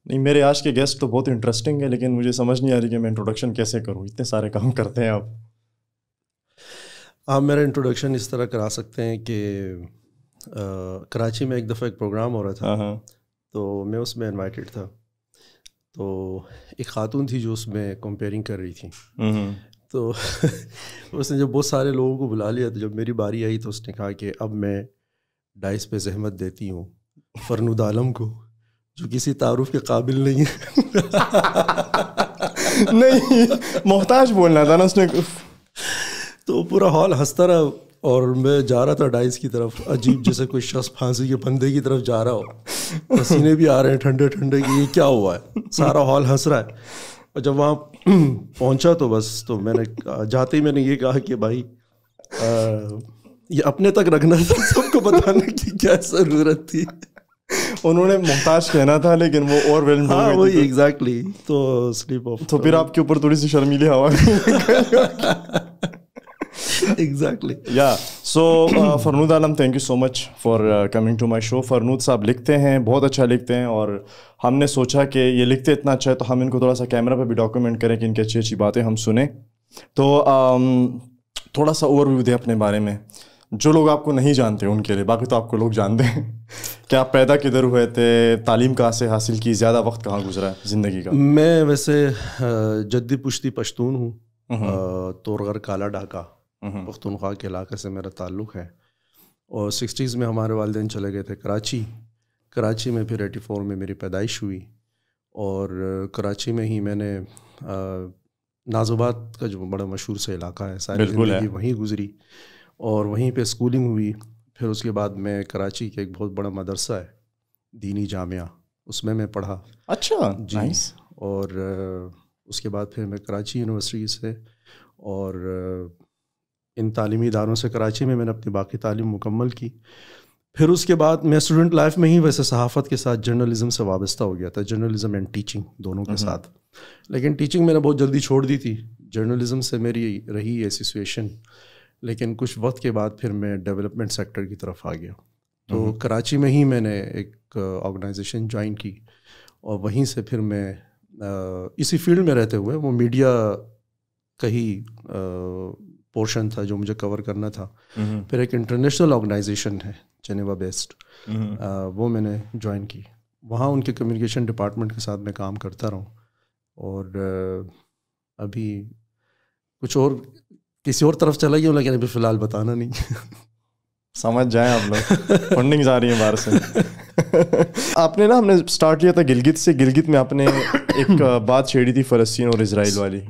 نہیں میرے آج کے گیسٹ تو بہت انٹرسٹنگ ہے، لیکن مجھے سمجھ نہیں آ رہی کہ میں انٹروڈکشن کیسے کروں، اتنے سارے کام کرتے ہیں آپ. آپ میرا انٹروڈکشن اس طرح کرا سکتے ہیں کہ کراچی میں ایک دفعہ ایک پروگرام ہو رہا تھا، تو میں اس میں انوائٹیڈ تھا. تو ایک خاتون تھی جو اس میں کمپیئرنگ کر رہی تھی، تو اس نے جب بہت سارے لوگوں کو بلا لیا، تو جب میری باری آئی تو اس نے کہا کہ اب میں ڈائس پہ زحمت دیتی ہوں فرنود عالم کو، جو کسی تعارف کے قابل نہیں ہے. نہیں محتاج بولنا تھا نا اس نے. تو پورا ہال ہنستا رہا، اور میں جا رہا تھا ڈائس کی طرف، عجیب جیسے کوئی شخص پھانسی کے پندے کی طرف جا رہا ہو، پسینے بھی آ رہے ہیں ٹھنڈے ٹھنڈے کہ یہ کیا ہوا ہے، سارا ہال ہنس رہا ہے. اور جب وہاں پہنچا تو بس، تو میں نے جاتے ہی میں نے یہ کہا کہ بھائی یہ اپنے تک رکھنا تھا، سب کو بتانے کی کیا ضرورت تھی. انہوں نے محتاج کہنا تھا لیکن وہ اور ویل. ہاں وہی ایگزیکٹلی. تو سلیپ آف، تو پھر آپ کے اوپر تھوڑی سی شرمیلی ہوا. ایگزیکٹلی. یا so Farnood Alam, thank you so much for coming to my show. Farnood صاحب لکھتے ہیں، بہت اچھا لکھتے ہیں، اور ہم نے سوچا کہ یہ لکھتے اتنا اچھا ہے تو ہم ان کو تھوڑا سا کیمرہ پہ بھی ڈاکومنٹ کریں کہ ان کی اچھی اچھی باتیں ہم سنیں. تو تھوڑا سا اوور ویو دیں اپنے بارے میں، جو لوگ آپ کو نہیں جانتے ان کے لیے، باقی تو آپ کو لوگ جانتے ہیں. کہ آپ پیدا کدھر ہوئے تھے، تعلیم کہاں سے حاصل کی، زیادہ وقت کہاں گزرا ہے زندگی کا؟ میں ویسے جدی پشتی پشتون ہوں، تورغر کالا ڈھاکہ پختونخوا کے علاقے سے میرا تعلق ہے. اور 60s میں ہمارے والدین چلے گئے تھے کراچی میں، پھر 84 میں میری پیدائش ہوئی. اور کراچی میں ہی میں نے نازآباد کا جو بڑا مشہور سے علاقہ ہے، ساری زندگی وہیں گزری، اور وہیں پہ اسکولنگ ہوئی. پھر اس کے بعد میں کراچی کے ایک بہت بڑا مدرسہ ہے دینی جامعہ، اس میں پڑھا. اچھا جی. اور اس کے بعد پھر میں کراچی یونیورسٹی سے، اور ان تعلیمی اداروں سے کراچی میں نے اپنی باقی تعلیم مکمل کی. پھر اس کے بعد میں اسٹوڈنٹ لائف میں ہی ویسے صحافت کے ساتھ جرنلزم سے وابستہ ہو گیا تھا، جرنلزم اینڈ ٹیچنگ دونوں کے ساتھ. لیکن ٹیچنگ میں نے بہت جلدی چھوڑ دی تھی، جرنلزم سے میری رہی ایسوسیشن. لیکن کچھ وقت کے بعد پھر میں ڈیولپمنٹ سیکٹر کی طرف آ گیا. تو کراچی میں ہی میں نے ایک آرگنائزیشن جوائن کی، اور وہیں سے پھر میں اسی فیلڈ میں رہتے ہوئے، وہ میڈیا کا ہی پورشن تھا جو مجھے کور کرنا تھا. پھر ایک انٹرنیشنل آرگنائزیشن ہے جنیوا بیسڈ، وہ میں نے جوائن کی. وہاں ان کے کمیونیکیشن ڈپارٹمنٹ کے ساتھ میں کام کرتا رہا ہوں. اور ابھی کچھ اور کسی اور طرف چلا گیا ہوں، لیکن ابھی فی الحال بتانا نہیں. سمجھ جائیں آپ لوگ، فنڈنگز آ رہی ہیں باہر سے. آپ نے نا، ہم نے اسٹارٹ کیا تھا گلگت سے. گلگت میں آپ نے ایک بات چھیڑی تھی فلسطین اور اسرائیل والی،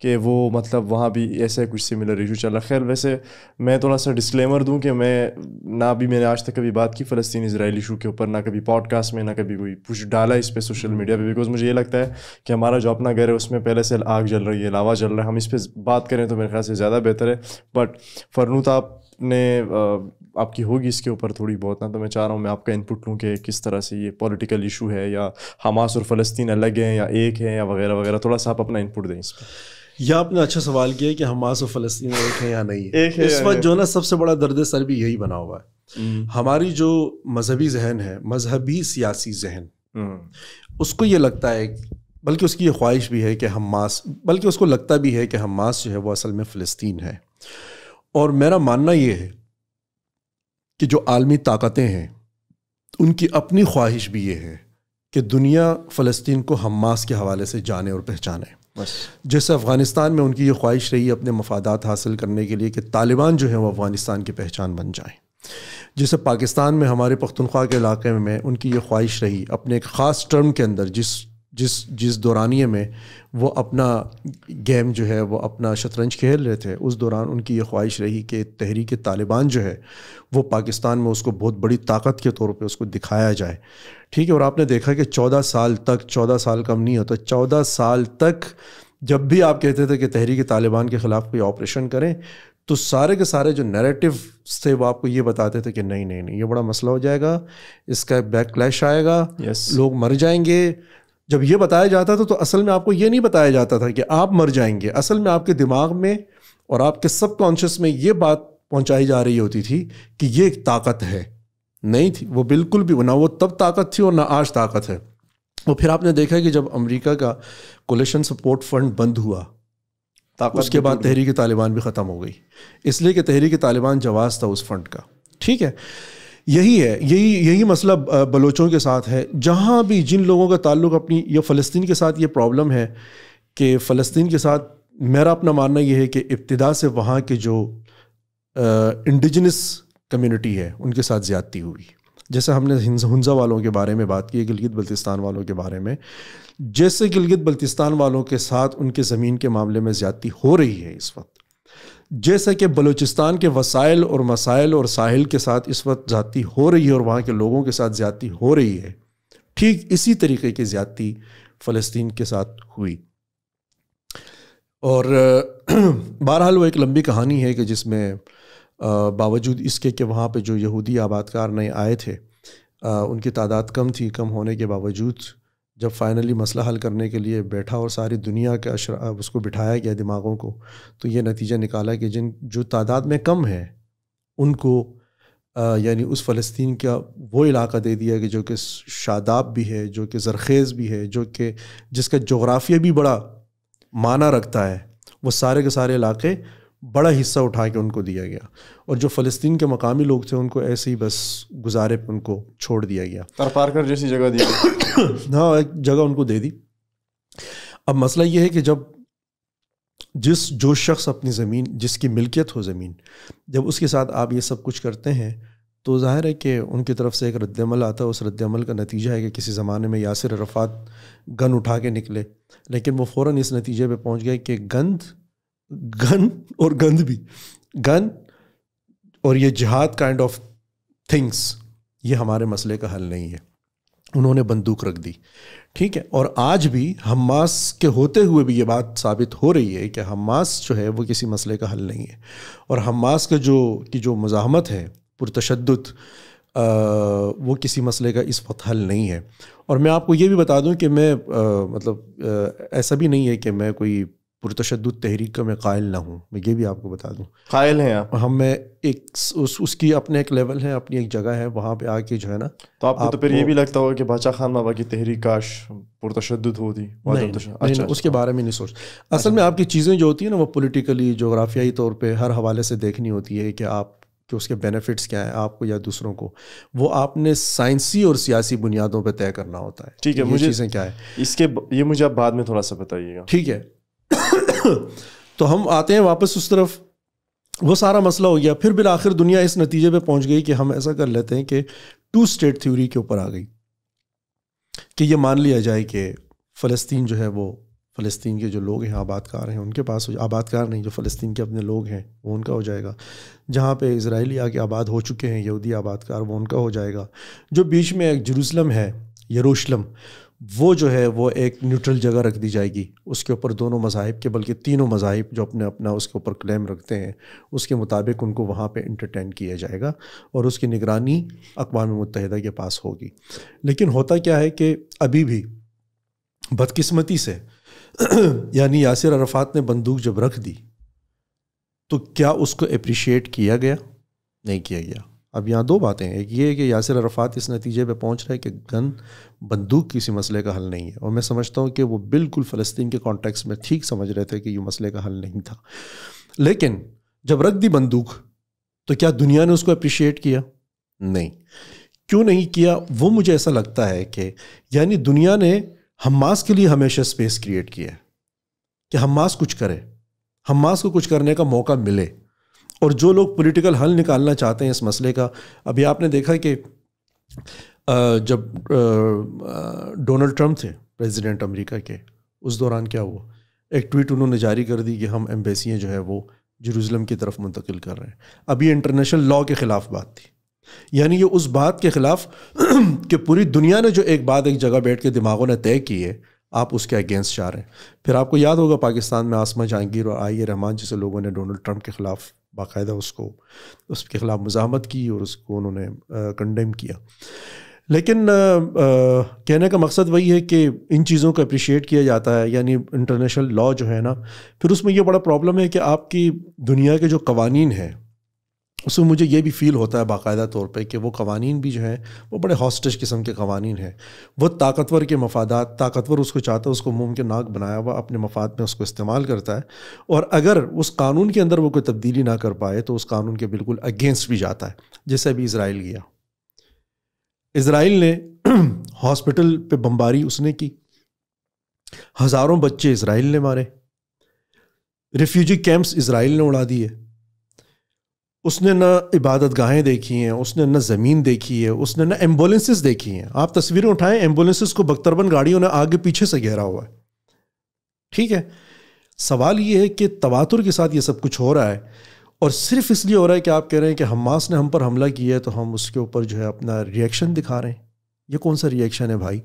کہ وہ مطلب وہاں بھی ایسا کچھ سملر ایشو چل رہا ہے. خیر ویسے میں تھوڑا سا ڈسکلیمر دوں کہ میں نے آج تک کبھی بات کی فلسطین اسرائیل ایشو کے اوپر، نہ کبھی پوڈ کاسٹ میں، نہ کبھی کوئی کچھ ڈالا اس پہ سوشل میڈیا پہ، بیکاز مجھے یہ لگتا ہے کہ ہمارا جو اپنا گھر ہے اس میں پہلے سے آگ جل رہی ہے، لاوا جل رہا ہے. ہم اس پہ بات کریں تو میرے خیال سے زیادہ بہتر ہے. بٹ فرنود آپ نے آپ کی ہوگی اس کے اوپر تھوڑی بہت نا، تو میں چاہ رہا ہوں میں آپ کا انپٹ لوں کہ کس طرح سے یہ پولیٹیکل ایشو ہے، یا حماس اور فلسطین الگ ہیں یا ایک ہے، یا وغیرہ وغیرہ. تھوڑا سا آپ اپنا انپٹ دیں اس پہ. یہ آپ نے اچھا سوال کیا کہ حماس و فلسطین ایک ہے یا نہیں ہے. اس وقت جو نا سب سے بڑا درد سر بھی یہی بنا ہوا ہے. ہماری جو مذہبی ذہن ہے، مذہبی سیاسی ذہن، اس کو یہ لگتا ہے، بلکہ اس کی یہ خواہش بھی ہے کہ حماس، بلکہ اس کو لگتا بھی ہے کہ حماس جو ہے وہ اصل میں فلسطین ہے. اور میرا ماننا یہ ہے کہ جو عالمی طاقتیں ہیں ان کی اپنی خواہش بھی یہ ہے کہ دنیا فلسطین کو حماس کے حوالے سے جانے اور پہچانے. جیسے افغانستان میں ان کی یہ خواہش رہی اپنے مفادات حاصل کرنے کے لیے کہ طالبان جو ہیں وہ افغانستان کی پہچان بن جائیں. جیسے پاکستان میں ہمارے پختونخوا کے علاقے میں ان کی یہ خواہش رہی اپنے ایک خاص ٹرم کے اندر، جس دورانیے میں وہ اپنا گیم جو ہے وہ اپنا شطرنج کھیل رہے تھے، اس دوران ان کی یہ خواہش رہی کہ تحریک طالبان جو ہے وہ پاکستان میں اس کو بہت بڑی طاقت کے طور پہ اس کو دکھایا جائے. ٹھیک ہے. اور آپ نے دیکھا کہ 14 سال کم نہیں ہوتا، 14 سال تک جب بھی آپ کہتے تھے کہ تحریک طالبان کے خلاف کوئی آپریشن کریں، تو سارے کے سارے جو نیریٹو تھے وہ آپ کو یہ بتاتے تھے کہ نہیں یہ بڑا مسئلہ ہو جائے گا، اس کا بیک کلیش آئے گا، لوگ مر جائیں گے. جب یہ بتایا جاتا تھا تو اصل میں آپ کو یہ نہیں بتایا جاتا تھا کہ آپ مر جائیں گے. اصل میں آپ کے دماغ میں اور آپ کے سب کانشیس میں یہ بات پہنچائی جا رہی ہوتی تھی کہ یہ ایک طاقت ہے. نہیں تھی وہ بالکل بھی، نہ وہ تب طاقت تھی اور نہ آج طاقت ہے. اور pھر آپ نے دیکھا کہ جب امریکہ کا کولیشن سپورٹ فنڈ بند ہوا اس کے بعد تحریک طالبان بھی ختم ہو گئی، اس لیے کہ تحریک طالبان جواز تھا اس فنڈ کا. ٹھیک ہے، یہی مسئلہ بلوچوں کے ساتھ ہے. جہاں بھی جن لوگوں کا تعلق اپنی یا فلسطین کے ساتھ یہ پرابلم ہے کہ فلسطین کے ساتھ میرا اپنا ماننا یہ ہے کہ ابتدا سے وہاں کے جو انڈیجنس کمیونٹی ہے ان کے ساتھ زیادتی ہوئی. جیسے ہم نے ہنزا والوں کے بارے میں بات کی، گلگت بلتستان والوں کے بارے میں، جیسے گلگت بلتستان والوں کے ساتھ ان کے زمین کے معاملے میں زیادتی ہو رہی ہے اس وقت، جیسا کہ بلوچستان کے وسائل اور مسائل اور ساحل کے ساتھ اس وقت زیادتی ہو رہی ہے اور وہاں کے لوگوں کے ساتھ زیادتی ہو رہی ہے، ٹھیک اسی طریقے کی زیادتی فلسطین کے ساتھ ہوئی. اور بہرحال وہ ایک لمبی کہانی ہے کہ جس میں باوجود اس کے کہ وہاں پہ جو یہودی آباد کار نئے آئے تھے ان کی تعداد کم تھی، کم ہونے کے باوجود جب فائنلی مسئلہ حل کرنے کے لیے بیٹھا اور ساری دنیا کے اس کو بٹھایا گیا دماغوں کو، تو یہ نتیجہ نکالا کہ جو تعداد میں کم ہے ان کو یعنی اس فلسطین کا وہ علاقہ دے دیا کہ جو کہ شاداب بھی ہے، جو کہ زرخیز بھی ہے، جو کہ جس کا جغرافیہ بھی بڑا معنی رکھتا ہے. وہ سارے کے سارے علاقے بڑا حصہ اٹھا کے ان کو دیا گیا، اور جو فلسطین کے مقامی لوگ تھے ان کو ایسے ہی بس گزارے پہ ان کو چھوڑ دیا گیا. پارکر جیسی جگہ دی ہاں، ایک جگہ ان کو دے دی. اب مسئلہ یہ ہے کہ جب جو شخص اپنی زمین، جس کی ملکیت ہو زمین، جب اس کے ساتھ آپ یہ سب کچھ کرتے ہیں تو ظاہر ہے کہ ان کی طرف سے ایک رد عمل آتا ہے. اس رد عمل کا نتیجہ ہے کہ کسی زمانے میں یاسر عرفات گن اٹھا کے نکلے، لیکن وہ فوراً اس نتیجے پہ پہنچ گئے کہ گن اور یہ جہاد کائنڈ آف تھنگس یہ ہمارے مسئلے کا حل نہیں ہے. انہوں نے بندوق رکھ دی. ٹھیک ہے، اور آج بھی حماس کے ہوتے ہوئے بھی یہ بات ثابت ہو رہی ہے کہ حماس جو ہے وہ کسی مسئلے کا حل نہیں ہے، اور حماس کا جو مزاحمت ہے پرتشدد وہ کسی مسئلے کا اس وقت حل نہیں ہے. اور میں آپ کو یہ بھی بتا دوں کہ میں ایسا بھی نہیں ہے کہ میں کوئی پرتشدد تحریک کا میں قائل نہ ہوں، میں یہ بھی آپ کو بتا دوں. قائل ہیں آپ؟ ہم میں ایک اس کی اپنے ایک لیول ہے، اپنی ایک جگہ ہے، وہاں پہ آ کے جو ہے نا. تو آپ کو تو پھر یہ بھی لگتا ہوگا کہ باچا خان بابا کی تحریک کاش پرتشدد ہوتی؟ نہیں، اس کے بارے میں نہیں سوچ. اصل میں آپ کی چیزیں جو ہوتی ہیں نا وہ پولیٹیکلی جغرافیائی طور پہ ہر حوالے سے دیکھنی ہوتی ہے کہ آپ کہ اس کے بینیفٹس کیا ہیں آپ کو یا دوسروں کو، وہ آپ نے سائنسی اور سیاسی بنیادوں پہ طے کرنا ہوتا ہے. ٹھیک ہے، مجھے چیزیں کیا ہے اس کے یہ مجھے آپ بعد میں تھوڑا سا بتائیے گا. ٹھیک ہے. تو ہم آتے ہیں واپس اس طرف. وہ سارا مسئلہ ہو گیا، پھر بالآخر دنیا اس نتیجے پہ پہنچ گئی کہ ہم ایسا کر لیتے ہیں کہ 2 اسٹیٹ تھیوری کے اوپر آ گئی کہ یہ مان لیا جائے کہ فلسطین جو ہے وہ فلسطین کے جو لوگ ہیں آباد کار ہیں ان کے پاس، آباد کار نہیں، جو فلسطین کے اپنے لوگ ہیں وہ ان کا ہو جائے گا. جہاں پہ اسرائیلی آ کے آباد ہو چکے ہیں یہودی آباد کار وہ ان کا ہو جائے گا. جو بیچ میں ایک جروسلم ہے، یروشلم، وہ جو ہے وہ ایک نیوٹرل جگہ رکھ دی جائے گی. اس کے اوپر دونوں مذاہب کے بلکہ تینوں مذاہب جو اپنا اس کے اوپر کلیم رکھتے ہیں اس کے مطابق ان کو وہاں پہ انٹرٹین کیا جائے گا اور اس کی نگرانی اقوام متحدہ کے پاس ہوگی. لیکن ہوتا کیا ہے کہ ابھی بھی بدقسمتی سے یعنی یاسر عرفات نے بندوق جب رکھ دی تو کیا اس کو اپریشیٹ کیا گیا؟ نہیں کیا گیا. اب یہاں 2 باتیں ہیں. ایک یہ ہے کہ یاسر عرفات اس نتیجے پہ پہنچ رہا ہے کہ بندوق کسی مسئلے کا حل نہیں ہے، اور میں سمجھتا ہوں کہ وہ بالکل فلسطین کے کانٹیکس میں ٹھیک سمجھ رہے تھے کہ یہ مسئلے کا حل نہیں تھا. لیکن جب رکھ دی بندوق تو کیا دنیا نے اس کو اپریشیٹ کیا؟ نہیں. کیوں نہیں کیا؟ وہ مجھے ایسا لگتا ہے کہ یعنی دنیا نے حماس کے لیے ہمیشہ اسپیس کریٹ کیا ہے کہ حماس کچھ کرے، حماس کو کچھ کرنے کا موقع ملے. اور جو لوگ پولیٹیکل حل نکالنا چاہتے ہیں اس مسئلے کا، ابھی آپ نے دیکھا کہ جب ڈونلڈ ٹرمپ تھے پریزیڈنٹ امریکہ کے، اس دوران کیا ہوا؟ ایک ٹویٹ انہوں نے جاری کر دی کہ ہم ایمبیسیاں جو ہے وہ جیروزلم کی طرف منتقل کر رہے ہیں. اب یہ انٹرنیشنل لاء کے خلاف بات تھی. یعنی یہ اس بات کے خلاف کہ پوری دنیا نے جو ایک بات ایک جگہ بیٹھ کے دماغوں نے طے کی ہے، آپ اس کے اگینسٹ جا رہے ہیں. پھر آپ کو یاد ہوگا پاکستان میں آسمہ جہانگیر اور آئی رحمان جیسے لوگوں نے ڈونلڈ ٹرمپ کے خلاف باقاعدہ اس کے خلاف مزاحمت کی اور اس کو انہوں نے کنڈیم کیا. لیکن کہنے کا مقصد وہی ہے کہ ان چیزوں کو اپریشیٹ کیا جاتا ہے. یعنی انٹرنیشنل لاء جو ہے نا، پھر اس میں یہ بڑا پرابلم ہے کہ آپ کی دنیا کے جو قوانین ہیں اس میں مجھے یہ بھی فیل ہوتا ہے باقاعدہ طور پہ کہ وہ قوانین بھی جو ہیں وہ بڑے ہاسٹیج قسم کے قوانین ہیں. وہ طاقتور کے مفادات، طاقتور اس کو چاہتا ہے اس کو منہ کے ناک بنایا ہوا اپنے مفاد میں اس کو استعمال کرتا ہے، اور اگر اس قانون کے اندر وہ کوئی تبدیلی نہ کر پائے تو اس قانون کے بالکل اگینسٹ بھی جاتا ہے. جیسے ابھی اسرائیل گیا، اسرائیل نے ہاسپٹل پہ بمباری اس نے کی، ہزاروں بچے اسرائیل نے مارے، ریفیوجی کیمپس اسرائیل نے اڑا دیے. اس نے نہ عبادت گاہیں دیکھی ہیں، اس نے نہ زمین دیکھی ہے، اس نے نہ ایمبولینسز دیکھی ہیں. آپ تصویریں اٹھائیں، ایمبولینسز کو بختربند گاڑیوں نے آگے پیچھے سے گھیرا ہوا ہے. ٹھیک ہے، سوال یہ ہے کہ تواتر کے ساتھ یہ سب کچھ ہو رہا ہے، اور صرف اس لیے ہو رہا ہے کہ آپ کہہ رہے ہیں کہ حماس نے ہم پر حملہ کیا ہے تو ہم اس کے اوپر جو ہے اپنا ری ایکشن دکھا رہے ہیں. یہ کون سا ری ایکشن ہے بھائی؟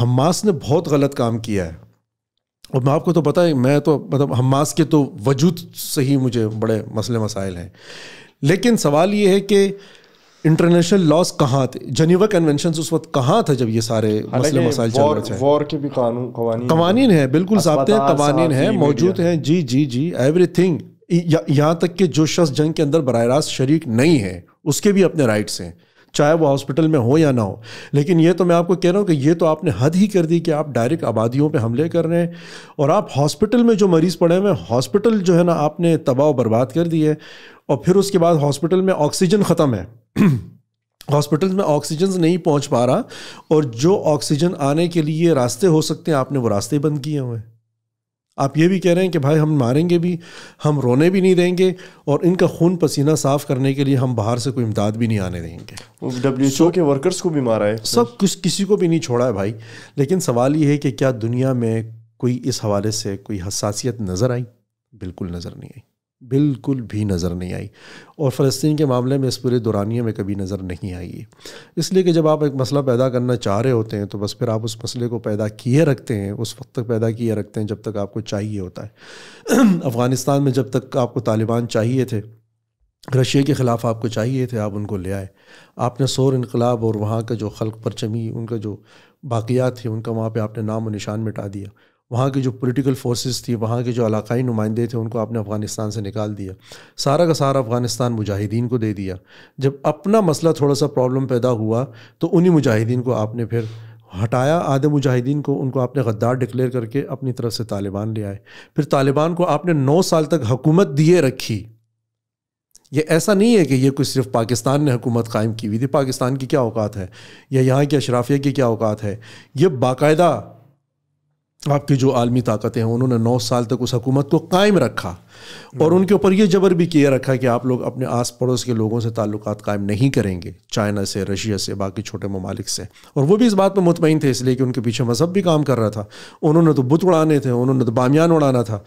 حماس نے بہت غلط کام کیا ہے، اور میں آپ کو تو پتہ ہے، میں تو مطلب حماس کے تو وجود سے ہی مجھے بڑے مسئلے مسائل ہیں. لیکن سوال یہ ہے کہ انٹرنیشنل لاز کہاں تھے؟ جنیوا کنونشنز اس وقت کہاں تھا جب یہ سارے مسئلے مسائل چل رہے تھے؟ وار کے بھی قوانین ہیں، بالکل ضابطے قوانین ہیں، موجود ہیں. جی جی جی، ایوری تھنگ. یہاں تک کہ جو شخص جنگ کے اندر براہ راست شریک نہیں ہے اس کے بھی اپنے رائٹس ہیں، چاہے وہ ہاسپٹل میں ہو یا نہ ہو. لیکن یہ تو میں آپ کو کہہ رہا ہوں کہ یہ تو آپ نے حد ہی کر دی کہ آپ ڈائریکٹ آبادیوں پہ حملے کر رہے ہیں، اور آپ ہاسپٹل میں جو مریض پڑے ہوئے ہیں، ہاسپٹل جو ہے نا آپ نے تباہ و برباد کر دی ہے. اور پھر اس کے بعد ہاسپٹل میں آکسیجن ختم ہے، ہاسپٹل میں آکسیجن نہیں پہنچ پا رہا، اور جو آکسیجن آنے کے لیے راستے ہو سکتے ہیں آپ نے وہ راستے بند کیے ہوئے ہیں. آپ یہ بھی کہہ رہے ہیں کہ بھائی ہم ماریں گے بھی، ہم رونے بھی نہیں دیں گے، اور ان کا خون پسینہ صاف کرنے کے لیے ہم باہر سے کوئی امداد بھی نہیں آنے دیں گے. WHO کے ورکرز کو بھی مارا ہے، سب کچھ، کسی کو بھی نہیں چھوڑا ہے بھائی. لیکن سوال یہ ہے کہ کیا دنیا میں کوئی اس حوالے سے کوئی حساسیت نظر آئی؟ بالکل نظر نہیں آئی، بالکل بھی نظر نہیں آئی. اور فلسطین کے معاملے میں اس پورے دورانیے میں کبھی نظر نہیں آئی. اس لیے کہ جب آپ ایک مسئلہ پیدا کرنا چاہ رہے ہوتے ہیں تو بس پھر آپ اس مسئلے کو پیدا کیے رکھتے ہیں، اس وقت تک پیدا کیے رکھتے ہیں جب تک آپ کو چاہیے ہوتا ہے. افغانستان میں جب تک آپ کو طالبان چاہیے تھے، رشیا کے خلاف آپ کو چاہیے تھے، آپ ان کو لے آئے. آپ نے سور انقلاب اور وہاں کا جو خلق پرچمی، ان کا جو باقیات تھے، ان کا وہاں پہ آپ نے نام و نشان مٹا دیا. وہاں کی جو پولیٹیکل فورسز تھی، وہاں کے جو علاقائی نمائندے تھے، ان کو آپ نے افغانستان سے نکال دیا. سارا کا سارا افغانستان مجاہدین کو دے دیا. جب اپنا مسئلہ تھوڑا سا پرابلم پیدا ہوا تو انہی مجاہدین کو آپ نے پھر ہٹایا، آدھے مجاہدین کو ان کو آپ نے غدار ڈکلیئر کر کے اپنی طرف سے طالبان لے آئے. پھر طالبان کو آپ نے 9 سال تک حکومت دیے رکھی. یہ ایسا نہیں ہے کہ یہ کوئی صرف پاکستان نے حکومت قائم کی ہوئی تھی. پاکستان کی کیا اوقات ہے، یا یہاں کی اشرافیہ کی کیا اوقات ہے؟ یہ باقاعدہ آپ کی جو عالمی طاقتیں ہیں انہوں نے 9 سال تک اس حکومت کو قائم رکھا، اور ان کے اوپر یہ جبر بھی کیا رکھا کہ آپ لوگ اپنے آس پڑوس کے لوگوں سے تعلقات قائم نہیں کریں گے، چائنا سے، رشیا سے، باقی چھوٹے ممالک سے. اور وہ بھی اس بات پہ مطمئن تھے، اس لیے کہ ان کے پیچھے مذہب بھی کام کر رہا تھا. انہوں نے تو بت اڑانے تھے، انہوں نے تو بامیان اڑانا تھا.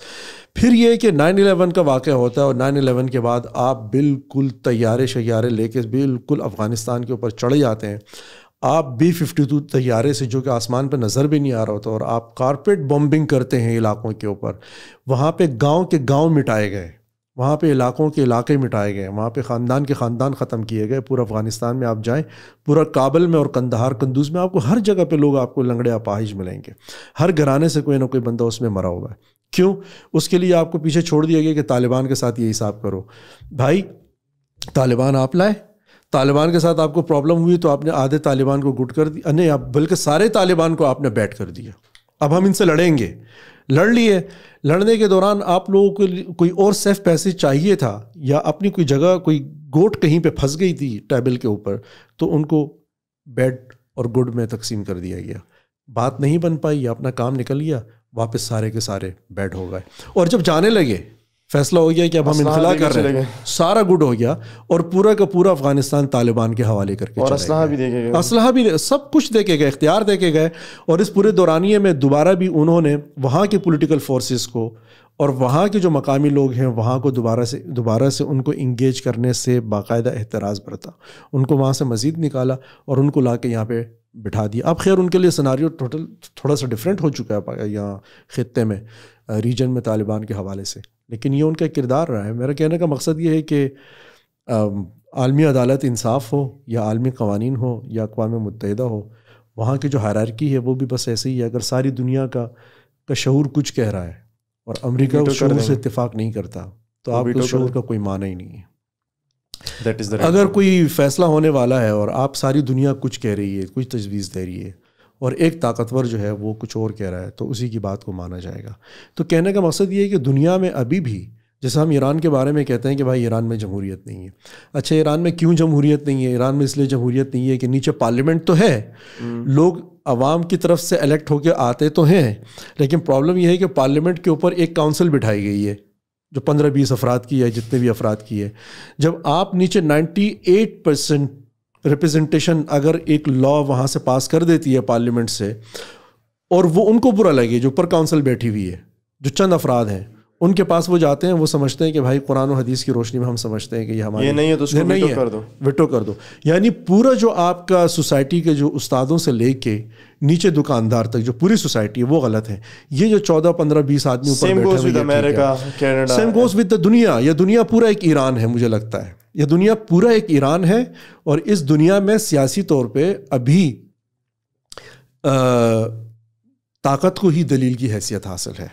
پھر یہ کہ 9/11 کا واقعہ ہوتا ہے، اور 9/11 کے بعد آپ بالکل طیارے شیارے لے کے بالکل افغانستان کے اوپر چڑھ جاتے ہیں. آپ B-52 طیارے سے، جو کہ آسمان پہ نظر بھی نہیں آ رہا ہوتا، اور آپ کارپیٹ بمبنگ کرتے ہیں علاقوں کے اوپر. وہاں پہ گاؤں کے گاؤں مٹائے گئے، وہاں پہ علاقوں کے علاقے مٹائے گئے، وہاں پہ خاندان کے خاندان ختم کیے گئے. پورا افغانستان میں آپ جائیں، پورا کابل میں اور قندھار قندوز میں آپ کو ہر جگہ پہ لوگ آپ کو لنگڑے اپاہج ملیں گے. ہر گھرانے سے کوئی نہ کوئی بندہ اس میں مرا ہوا ہے. کیوں؟ اس کے لیے آپ کو پیچھے چھوڑ دیا گیا کہ طالبان کے ساتھ یہ حساب کرو. بھائی طالبان آپ لائے، طالبان کے ساتھ آپ کو پرابلم ہوئی تو آپ نے آدھے طالبان کو گٹ کر دیا، نہیں آپ بلکہ سارے طالبان کو آپ نے بیٹ کر دیا. اب ہم ان سے لڑیں گے، لڑ لیے. لڑنے کے دوران آپ لوگوں کو کوئی اور سیف پیسے چاہیے تھا، یا اپنی کوئی جگہ کوئی گوٹ کہیں پہ پھنس گئی تھی ٹیبل کے اوپر، تو ان کو بیٹ اور گڈ میں تقسیم کر دیا گیا. بات نہیں بن پائی، یا اپنا کام نکل گیا، واپس سارے کے سارے بیٹ ہو گئے. اور جب جانے لگے، فیصلہ ہو گیا کہ اب ہم انخلا کر رہے ہیں، سارا گڈ ہو گیا، اور پورا کا پورا افغانستان طالبان کے حوالے کر کے، اور اسلحہ بھی دے کے گئے، اسلحہ بھی سب کچھ دے کے گئے، اختیار دے کے گئے. اور اس پورے دورانیے میں دوبارہ بھی انہوں نے وہاں کے پولیٹیکل فورسز کو اور وہاں کے جو مقامی لوگ ہیں وہاں کو دوبارہ سے ان کو انگیج کرنے سے باقاعدہ احتراز برتا، ان کو وہاں سے مزید نکالا اور ان کو لا کے یہاں پہ بٹھا دیا. اب خیر ان کے لیے سناریو تھوڑا سا ڈفرینٹ ہو چکا ہے یہاں خطے میں، ریجن میں طالبان کے حوالے سے، لیکن یہ ان کا کردار رہا ہے. میرا کہنے کا مقصد یہ ہے کہ عالمی عدالت انصاف ہو، یا عالمی قوانین ہو، یا اقوام متحدہ ہو، وہاں کی جو ہائرارکی ہے وہ بھی بس ایسے ہی ہے. اگر ساری دنیا کا شعور کچھ کہہ رہا ہے اور امریکہ اس شعور سے اتفاق نہیں کرتا تو آپ کو شعور کا کوئی معنی ہی نہیں ہے. اگر کوئی فیصلہ ہونے والا ہے اور آپ ساری دنیا کچھ کہہ رہی ہے, کچھ تجویز دے رہی ہے, اور ایک طاقتور جو ہے وہ کچھ اور کہہ رہا ہے, تو اسی کی بات کو مانا جائے گا. تو کہنے کا مقصد یہ ہے کہ دنیا میں ابھی بھی, جیسے ہم ایران کے بارے میں کہتے ہیں کہ بھائی ایران میں جمہوریت نہیں ہے. اچھا, ایران میں کیوں جمہوریت نہیں ہے؟ ایران میں اس لیے جمہوریت نہیں ہے کہ نیچے پارلیمنٹ تو ہے, لوگ عوام کی طرف سے الیکٹ ہو کے آتے تو ہیں, لیکن پرابلم یہ ہے کہ پارلیمنٹ کے اوپر ایک کونسل بٹھائی گئی ہے جو 15-20 افراد کی ہے, جتنے بھی افراد کی ہے. جب آپ نیچے 98% ریپرزنٹیشن اگر ایک لا وہاں سے پاس کر دیتی ہے پارلیمنٹ سے, اور وہ ان کو برا لگے جو اوپر کونسل بیٹھی ہوئی ہے, جو چند افراد ہیں, ان کے پاس وہ جاتے ہیں, وہ سمجھتے ہیں کہ بھائی قرآن و حدیث کی روشنی میں ہم سمجھتے ہیں کہ یہ ہمارے یہ نہیں ہے تو اس کو ویٹو کر دو, ویٹو کر دو. یعنی پورا جو آپ کا سوسائٹی کے جو استادوں سے لے کے نیچے دکاندار تک جو پوری سوسائٹی ہے وہ غلط ہے. یہ جو 14, 15, 20 آدمی اوپر بیٹھے ہوئے, سیم گوز ود دا دنیا. یہ دنیا پورا ایک ایران ہے, مجھے لگتا ہے یہ دنیا پورا ایک ایران ہے, اور اس دنیا میں سیاسی طور پہ ابھی طاقت کو ہی دلیل کی حیثیت حاصل ہے,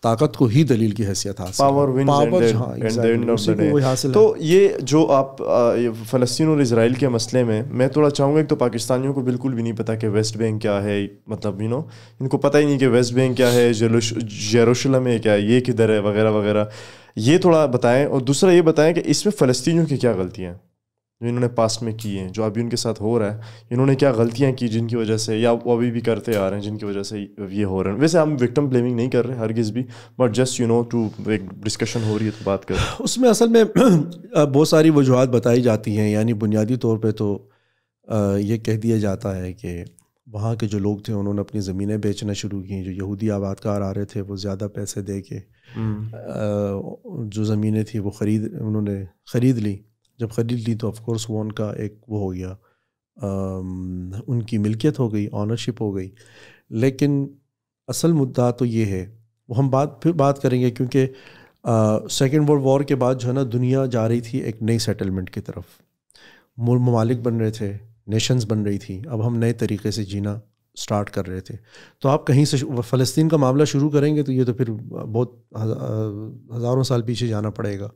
طاقت کو ہی دلیل کی حیثیت حاصل ہے. تو یہ جو آپ فلسطین اور اسرائیل کے مسئلے میں, میں تھوڑا چاہوں گا, ایک تو پاکستانیوں کو بالکل بھی نہیں پتا کہ ویسٹ بینک کیا ہے, مطلب ان کو پتہ ہی نہیں کہ ویسٹ بینک کیا ہے, یروشلم ہے کیا ہے, یہ کدھر ہے, وغیرہ وغیرہ. یہ تھوڑا بتائیں. اور دوسرا یہ بتائیں کہ اس میں فلسطینیوں کی کیا غلطیاں ہیں جو انہوں نے پاسٹ میں کی ہیں, جو ابھی ان کے ساتھ ہو رہا ہے, انہوں نے کیا غلطیاں کی جن کی وجہ سے, یا وہ ابھی بھی کرتے آ رہے ہیں جن کی وجہ سے یہ ہو رہے ہیں. ویسے ہم وکٹم بلیمنگ نہیں کر رہے ہرگز بھی, بٹ جسٹ ٹو ایک ڈسکشن ہو رہی ہے تو بات کر رہے ہیں. اس میں اصل میں بہت ساری وجوہات بتائی جاتی ہیں. یعنی بنیادی طور پہ تو یہ کہہ دیا جاتا ہے کہ وہاں کے جو لوگ تھے انہوں نے اپنی زمینیں بیچنا شروع کی. جو یہودی آبادکار آ رہے تھے وہ زیادہ پیسے دے کے جو زمینیں تھیں وہ انہوں نے خرید لی. جب خرید لی تو آف کورس وہ ان کا ایک وہ ہو گیا, ان کی ملکیت ہو گئی, آنرشپ ہو گئی. لیکن اصل مدعا تو یہ ہے, وہ ہم پھر بات کریں گے, کیونکہ سیکنڈ ورلڈ وار کے بعد جو ہے نا دنیا جا رہی تھی ایک نئی سیٹلمنٹ کی طرف, ممالک بن رہے تھے, نیشنز بن رہی تھی. اب ہم نئے طریقے سے جینا سٹارٹ کر رہے تھے. تو آپ کہیں سے فلسطین کا معاملہ شروع کریں گے تو یہ تو پھر بہت ہزاروں سال پیچھے جانا پڑے گا.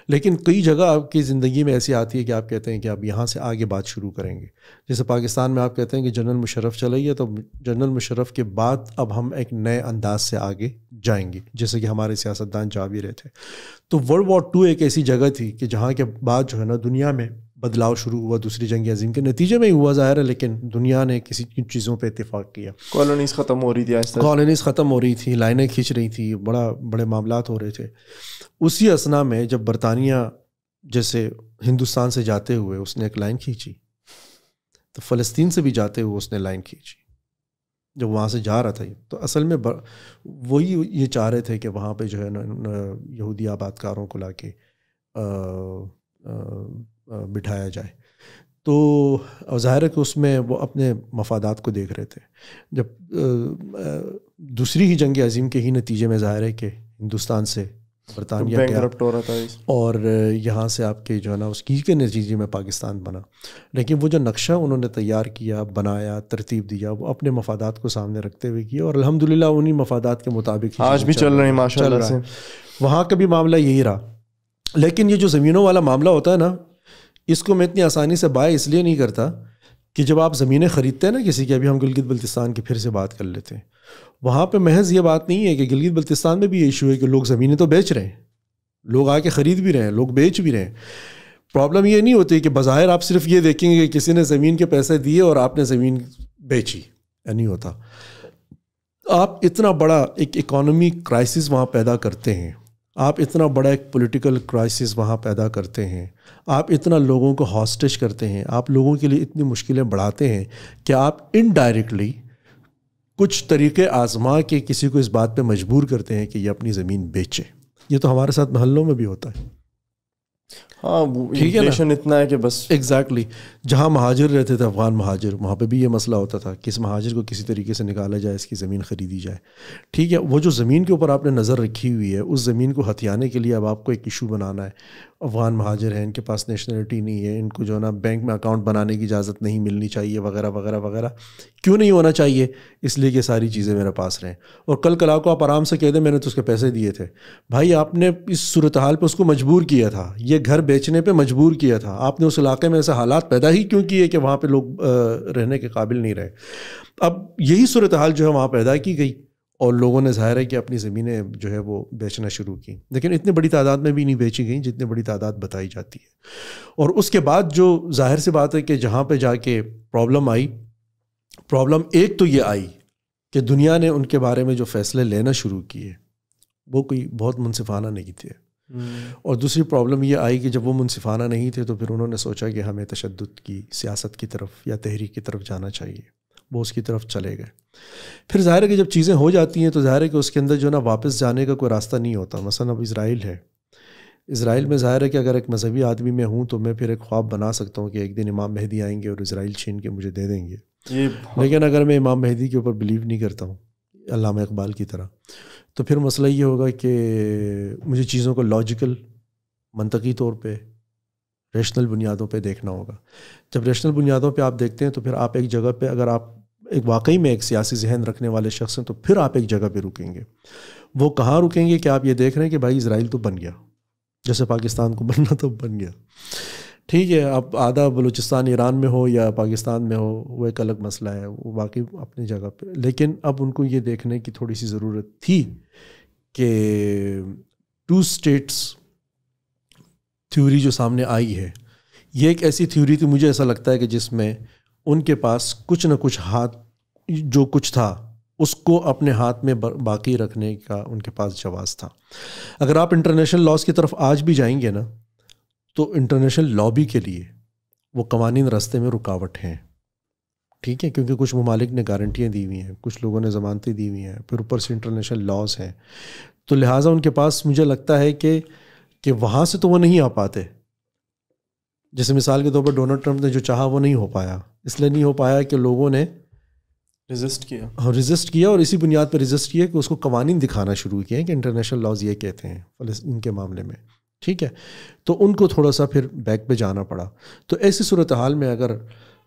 لیکن کئی جگہ آپ کی زندگی میں ایسی آتی ہے کہ آپ کہتے ہیں کہ آپ یہاں سے آگے بات شروع کریں گے. جیسے پاکستان میں آپ کہتے ہیں کہ جنرل مشرف چلے گئے, تو جنرل مشرف کے بعد اب ہم ایک نئے انداز سے آگے جائیں گے, جیسے کہ ہمارے سیاستدان جا بھی رہے تھے. تو ورلڈ وار 2 ایک ایسی جگہ تھی کہ جہاں کے بعد جو ہے نا دنیا میں بدلاؤ شروع ہوا. دوسری جنگ عظیم کے نتیجے میں ہی ہوا ظاہر ہے, لیکن دنیا نے کسی چیزوں پہ اتفاق کیا. کالونیز ختم ہو رہی تھی, کالونیز ختم ہو رہی تھی, لائنیں کھینچ رہی تھی, بڑے معاملات ہو رہے تھے. اسی اثنا میں جب برطانیہ جیسے ہندوستان سے جاتے ہوئے اس نے ایک لائن کھینچی, تو فلسطین سے بھی جاتے ہوئے اس نے لائن کھینچی جب وہاں سے جا رہا تھا. تو اصل میں وہی یہ چاہ رہے تھے کہ وہاں پہ جو ہے نا یہودی آبادکاروں کو لا کے بٹھایا جائے. تو ظاہر ہے کہ اس میں وہ اپنے مفادات کو دیکھ رہے تھے. جب دوسری ہی جنگ عظیم کے ہی نتیجے میں ظاہر ہے کہ ہندوستان سے برطانیہ گیا اور یہاں سے آپ کے جو ہے نا اس کی کے نتیجے میں پاکستان بنا. لیکن وہ جو نقشہ انہوں نے تیار کیا, بنایا, ترتیب دیا, وہ اپنے مفادات کو سامنے رکھتے ہوئے کیا, اور الحمدللہ انہی مفادات کے مطابق آج بھی چل رہے ہیں ماشاءاللہ سے. وہاں کا بھی معاملہ یہی رہا. لیکن یہ جو زمینوں والا معاملہ ہوتا ہے نا, اس کو میں اتنی آسانی سے بائے اس لیے نہیں کرتا کہ جب آپ زمینیں خریدتے ہیں نا کسی کی, ابھی ہم گلگت بلتستان کی پھر سے بات کر لیتے ہیں, وہاں پہ محض یہ بات نہیں ہے کہ گلگت بلتستان میں بھی یہ ایشو ہے کہ لوگ زمینیں تو بیچ رہے ہیں, لوگ آ کے خرید بھی رہے ہیں, لوگ بیچ بھی رہے ہیں. پرابلم یہ نہیں ہوتی کہ بظاہر آپ صرف یہ دیکھیں گے کہ کسی نے زمین کے پیسے دیے اور آپ نے زمین بیچی, نہیں ہوتا. آپ اتنا بڑا ایک اکانومی کرائسس وہاں پیدا کرتے ہیں, آپ اتنا بڑا ایک پولیٹیکل کرائسس وہاں پیدا کرتے ہیں, آپ اتنا لوگوں کو ہاسٹیج کرتے ہیں, آپ لوگوں کے لیے اتنی مشکلیں بڑھاتے ہیں کہ آپ انڈائریکٹلی کچھ طریقے آزما کے کسی کو اس بات پہ مجبور کرتے ہیں کہ یہ اپنی زمین بیچے. یہ تو ہمارے ساتھ محلوں میں بھی ہوتا ہے. ہاں, انفلیشن اتنا ہے کہ بس ایگزیکٹلی جہاں مہاجر رہتے تھے افغان مہاجر, وہاں پہ بھی یہ مسئلہ ہوتا تھا کہ اس مہاجر کو کسی طریقے سے نکالا جائے, اس کی زمین خریدی جائے. ٹھیک ہے, وہ جو زمین کے اوپر آپ نے نظر رکھی ہوئی ہے, اس زمین کو ہتھیانے کے لیے اب آپ کو ایک ایشو بنانا ہے. افغان مہاجر ہیں، ان کے پاس نیشنلٹی نہیں ہے، ان کو جو ہے نا بینک میں اکاؤنٹ بنانے کی اجازت نہیں ملنی چاہیے وغیرہ وغیرہ وغیرہ. کیوں نہیں ہونا چاہیے؟ اس لیے کہ ساری چیزیں میرے پاس رہیں. اور کل کلا کو آپ آرام سے کہہ دیں میں نے تو اس کے پیسے دیے تھے. بھائی آپ نے اس صورتحال پہ اس کو مجبور کیا تھا، یہ گھر بیچنے پہ مجبور کیا تھا. آپ نے اس علاقے میں ایسے حالات پیدا ہی کیوں کیے کہ وہاں پہ لوگ رہنے کے قابل نہیں رہے. اب یہی صورتحال جو ہے وہاں پیدا کی گئی اور لوگوں نے ظاہر ہے کہ اپنی زمینیں جو ہے وہ بیچنا شروع کی، لیکن اتنی بڑی تعداد میں بھی نہیں بیچی گئیں جتنی بڑی تعداد بتائی جاتی ہے. اور اس کے بعد جو ظاہر سی بات ہے کہ جہاں پہ جا کے پرابلم آئی، پرابلم ایک تو یہ آئی کہ دنیا نے ان کے بارے میں جو فیصلے لینا شروع کیے وہ کوئی بہت منصفانہ نہیں تھے. اور دوسری پرابلم یہ آئی کہ جب وہ منصفانہ نہیں تھے تو پھر انہوں نے سوچا کہ ہمیں تشدد کی سیاست کی طرف یا تحریک کی طرف جانا چاہیے. وہ اس کی طرف چلے گئے. پھر ظاہر ہے کہ جب چیزیں ہو جاتی ہیں تو ظاہر ہے کہ اس کے اندر جو نا واپس جانے کا کوئی راستہ نہیں ہوتا. مثلا اب اسرائیل ہے، اسرائیل میں ظاہر ہے کہ اگر ایک مذہبی آدمی میں ہوں تو میں پھر ایک خواب بنا سکتا ہوں کہ ایک دن امام مہدی آئیں گے اور اسرائیل چھین کے مجھے دے دیں گے. لیکن اگر میں امام مہدی کے اوپر بلیو نہیں کرتا ہوں علامہ اقبال کی طرح، تو پھر مسئلہ یہ ہوگا کہ مجھے چیزوں کو لاجیکل، منطقی طور پہ، ریشنل بنیادوں پہ دیکھنا ہوگا. جب ریشنل بنیادوں پہ آپ دیکھتے ہیں تو پھر آپ ایک جگہ پہ، اگر آپ ایک واقعی میں ایک سیاسی ذہن رکھنے والے شخص ہیں تو پھر آپ ایک جگہ پہ رکیں گے. وہ کہاں رکیں گے کہ آپ یہ دیکھ رہے ہیں کہ بھائی اسرائیل تو بن گیا، جیسے پاکستان کو بننا تو بن گیا. ٹھیک ہے، اب آدھا بلوچستان ایران میں ہو یا پاکستان میں ہو وہ ایک الگ مسئلہ ہے، وہ واقعی اپنی جگہ پہ. لیکن اب ان کو یہ دیکھنے کی تھوڑی سی ضرورت تھی کہ 2 اسٹیٹس تھیوری جو سامنے آئی ہے یہ ایک ایسی تھیوری تھی، مجھے ایسا لگتا ہے کہ جس میں ان کے پاس کچھ نہ کچھ ہاتھ، جو کچھ تھا اس کو اپنے ہاتھ میں باقی رکھنے کا ان کے پاس جواز تھا. اگر آپ انٹرنیشنل لاز کی طرف آج بھی جائیں گے نا تو انٹرنیشنل لابی کے لیے وہ قوانین راستے میں رکاوٹ ہیں. ٹھیک ہے، کیونکہ کچھ ممالک نے گارنٹیاں دی ہوئی ہیں، کچھ لوگوں نے ضمانتیں دی ہوئی ہیں، پھر اوپر سے انٹرنیشنل لاز ہیں. تو لہٰذا ان کے پاس مجھے لگتا ہے کہ وہاں سے تو وہ نہیں آ پاتے. جیسے مثال کے طور پر ڈونلڈ ٹرمپ نے جو چاہا وہ نہیں ہو پایا. اس لیے نہیں ہو پایا کہ لوگوں نے ریزسٹ کیا اور اسی بنیاد پر ریزسٹ کیا کہ اس کو قوانین دکھانا شروع کیے کہ انٹرنیشنل لاز یہ کہتے ہیں فلسطین کے معاملے میں. ٹھیک ہے، تو ان کو تھوڑا سا پھر بیک پہ جانا پڑا. تو ایسی صورتحال میں اگر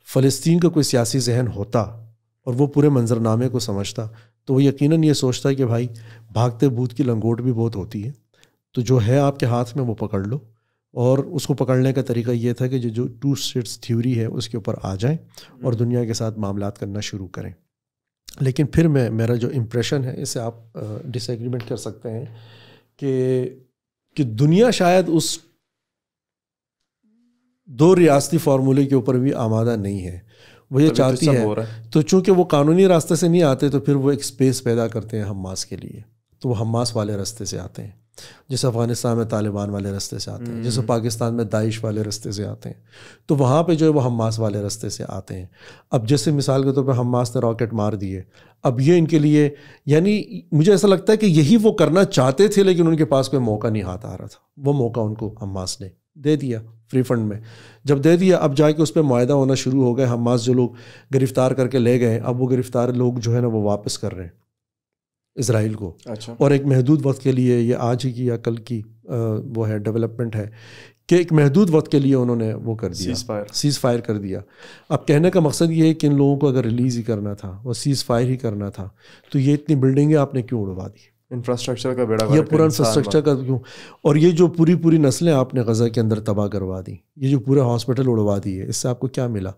فلسطین کا کوئی سیاسی ذہن ہوتا اور وہ پورے منظرنامے کو سمجھتا تو وہ یقیناً یہ سوچتا کہ بھائی بھاگتے بھوت کی لنگوٹ بھی بہت ہوتی ہے، تو جو ہے آپ کے ہاتھ میں وہ پکڑ لو. اور اس کو پکڑنے کا طریقہ یہ تھا کہ جو 2 اسٹیٹس تھیوری ہے اس کے اوپر آ جائیں اور دنیا کے ساتھ معاملات کرنا شروع کریں. لیکن پھر میرا جو امپریشن ہے، اس سے آپ ڈس ایگریمنٹ کر سکتے ہیں کہ دنیا شاید اس 2 ریاستی فارمولے کے اوپر بھی آمادہ نہیں ہے. وہ یہ چاہتی ہے، تو چونکہ وہ قانونی راستے سے نہیں آتے تو پھر وہ ایک سپیس پیدا کرتے ہیں حماس کے لیے. تو وہ حماس والے راستے سے آتے ہیں، جیسے افغانستان میں طالبان والے راستے سے آتے ہیں، جیسے پاکستان میں داعش والے راستے سے آتے ہیں. تو وہاں پہ جو ہے وہ حماس والے راستے سے آتے ہیں. اب جیسے مثال کے طور پہ حماس نے راکٹ مار دیے، اب یہ ان کے لیے، یعنی مجھے ایسا لگتا ہے کہ یہی وہ کرنا چاہتے تھے لیکن ان کے پاس کوئی موقع نہیں ہاتھ آ رہا تھا. وہ موقع ان کو حماس نے دے دیا فری فنڈ میں. جب دے دیا اب جا کے اس پہ معاہدہ ہونا شروع ہو گئے. حماس جو لوگ گرفتار کر کے لے گئے، اب وہ گرفتار لوگ جو ہے نا وہ واپس کر رہے ہیں اسرائیل کو. اچھا. اور ایک محدود وقت کے لیے، یہ آج ہی کی یا کل کی وہ ہے ڈیولپمنٹ ہے کہ ایک محدود وقت کے لیے انہوں نے وہ کر دیا، سیز فائر کر دیا. اب کہنے کا مقصد یہ ہے کہ ان لوگوں کو اگر ریلیز ہی کرنا تھا، وہ سیز فائر ہی کرنا تھا، تو یہ اتنی بلڈنگیں آپ نے کیوں اڑوا دی؟ انفراسٹرکچر کا بیڑا، یہ پورا انفراسٹرکچر کا کیوں؟ اور یہ جو پوری نسلیں آپ نے غزہ کے اندر تباہ کروا دی، یہ جو پورے ہاسپٹل اڑوا دیے، اس سے آپ کو کیا ملا؟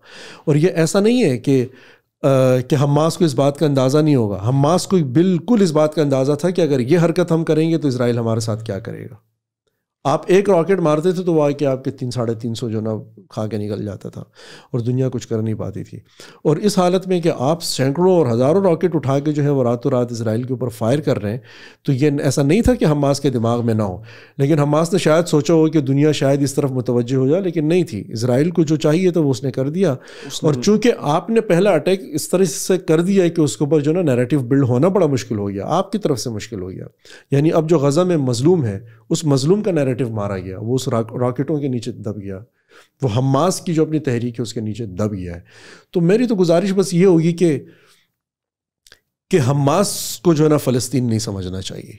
اور یہ ایسا نہیں ہے کہ حماس کو اس بات کا اندازہ نہیں ہوگا. حماس کو بالکل اس بات کا اندازہ تھا کہ اگر یہ حرکت ہم کریں گے تو اسرائیل ہمارے ساتھ کیا کرے گا. آپ ایک راکٹ مارتے تھے تو وہ کہ آپ کے 300-350 جو نا کھا کے نکل جاتا تھا اور دنیا کچھ کر نہیں پاتی تھی. اور اس حالت میں کہ آپ سینکڑوں اور ہزاروں راکٹ اٹھا کے جو ہے وہ راتوں رات اسرائیل کے اوپر فائر کر رہے ہیں، تو یہ ایسا نہیں تھا کہ حماس کے دماغ میں نہ ہو. لیکن حماس نے شاید سوچا ہو کہ دنیا شاید اس طرف متوجہ ہو جائے، لیکن نہیں تھی. اسرائیل کو جو چاہیے تو وہ اس نے کر دیا. اور چونکہ آپ نے پہلا اٹیک اس طرح سے کر دیا کہ اس کے اوپر جو نا نیریٹو بلڈ ہونا بڑا مشکل ہو گیا، آپ کی طرف سے مشکل ہو گیا. یعنی اب جو غزہ میں مظلوم ہے اس مظلوم کا نیریٹو مارا گیا، وہ اس راکٹوں کے نیچے دب گیا، وہ حماس کی جو اپنی تحریک ہے اس کے نیچے دب گیا ہے. تو میری تو گزارش بس یہ ہوگی کہ حماس کو جو ہے نا فلسطین نہیں سمجھنا چاہیے.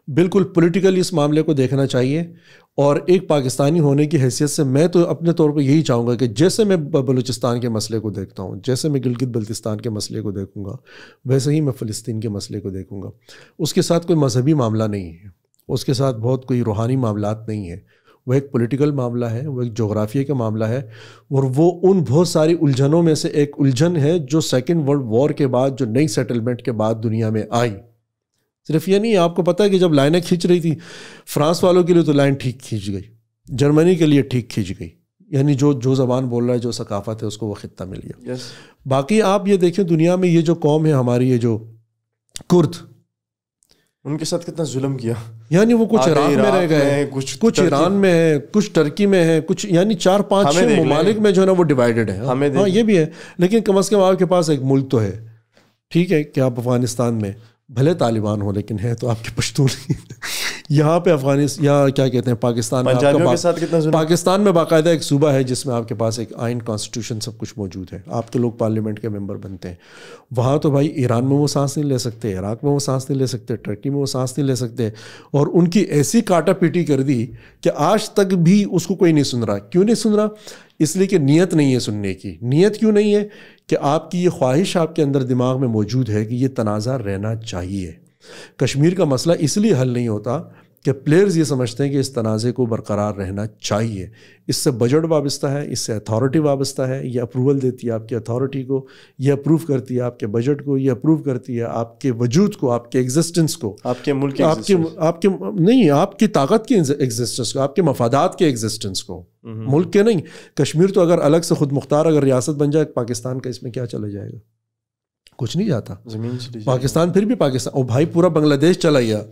بالکل پولیٹیکلی اس معاملے کو دیکھنا چاہیے. اور ایک پاکستانی ہونے کی حیثیت سے میں تو اپنے طور پہ یہی چاہوں گا کہ جیسے میں بلوچستان کے مسئلے کو دیکھتا ہوں, جیسے میں گلگت بلتستان کے مسئلے کو دیکھوں گا, ویسے ہی میں فلسطین کے مسئلے کو دیکھوں گا. اس کے ساتھ کوئی مذہبی معاملہ نہیں ہے, اس کے ساتھ بہت کوئی روحانی معاملات نہیں ہے, وہ ایک پولیٹیکل معاملہ ہے, وہ ایک جغرافیہ کا معاملہ ہے, اور وہ ان بہت ساری الجھنوں میں سے ایک الجھن ہے جو سیکنڈ ورلڈ وار کے بعد, جو نئی سیٹلمنٹ کے بعد دنیا میں آئی. صرف یہ نہیں, آپ کو پتہ ہے کہ جب لائنیں کھینچ رہی تھی فرانس والوں کے لیے تو لائن ٹھیک کھینچ گئی, جرمنی کے لیے ٹھیک کھینچ گئی, یعنی جو زبان بول رہا ہے, جو ثقافت ہے, اس کو وہ خطہ مل گیا. باقی آپ یہ دیکھیں دنیا میں یہ جو قوم ہے ہماری, یہ جو کرد, ان کے ساتھ کتنا ظلم کیا, یعنی وہ کچھ عراق میں رہ گئے, کچھ ایران میں ہے, کچھ ترکی میں ہے, کچھ یعنی 4-5 ممالک میں جو ہے نا وہ ڈیوائیڈڈ ہے. ہاں یہ بھی ہے, لیکن کم از کم آپ کے پاس ایک ملک تو ہے. ٹھیک ہے کہ آپ افغانستان میں بھلے طالبان ہو لیکن ہے تو آپ کے پشتون. یہاں پہ افغانستان یا کیا کہتے ہیں پاکستان میں, پاکستان میں باقاعدہ ایک صوبہ ہے جس میں آپ کے پاس ایک آئین, کانسٹیٹیوشن, سب کچھ موجود ہے, آپ کے لوگ پارلیمنٹ کے ممبر بنتے ہیں. وہاں تو بھائی ایران میں وہ سانس نہیں لے سکتے, عراق میں وہ سانس نہیں لے سکتے, ٹرکی میں وہ سانس نہیں لے سکتے, اور ان کی ایسی کاٹا پیٹی کر دی کہ آج تک بھی اس کو کوئی نہیں سن رہا. کیوں نہیں سن رہا؟ اس لیے کہ نیت نہیں ہے سننے کی. نیت کیوں نہیں ہے؟ کہ آپ کی یہ خواہش آپ کے اندر دماغ میں موجود ہے کہ یہ تنازع رہنا چاہیے. کشمیر کا مسئلہ اس لیے حل نہیں ہوتا کہ پلیئرز یہ سمجھتے ہیں کہ اس تنازع کو برقرار رہنا چاہیے. اس سے بجٹ وابستہ ہے, اس سے اتھارٹی وابستہ ہے, یہ اپروول دیتی ہے آپ کی اتھارٹی کو, یہ اپروو کرتی ہے آپ کے بجٹ کو, یہ اپروو کرتی ہے آپ کے وجود کو, آپ کے ایگزسٹنس کو, آپ کے ملک آپ کے نہیں, آپ کی طاقت کی ایگزسٹنس کو, آپ کے مفادات کے ایگزسٹنس کو, ملک کے نہیں. کشمیر تو اگر الگ سے خود مختار اگر ریاست بن جائے پاکستان کا, اس میں کیا چلا جائے گا؟ کچھ نہیں جاتا. پاکستان پھر بھی پاکستان, او بھائی پورا بنگلہ دیش چلا گیا,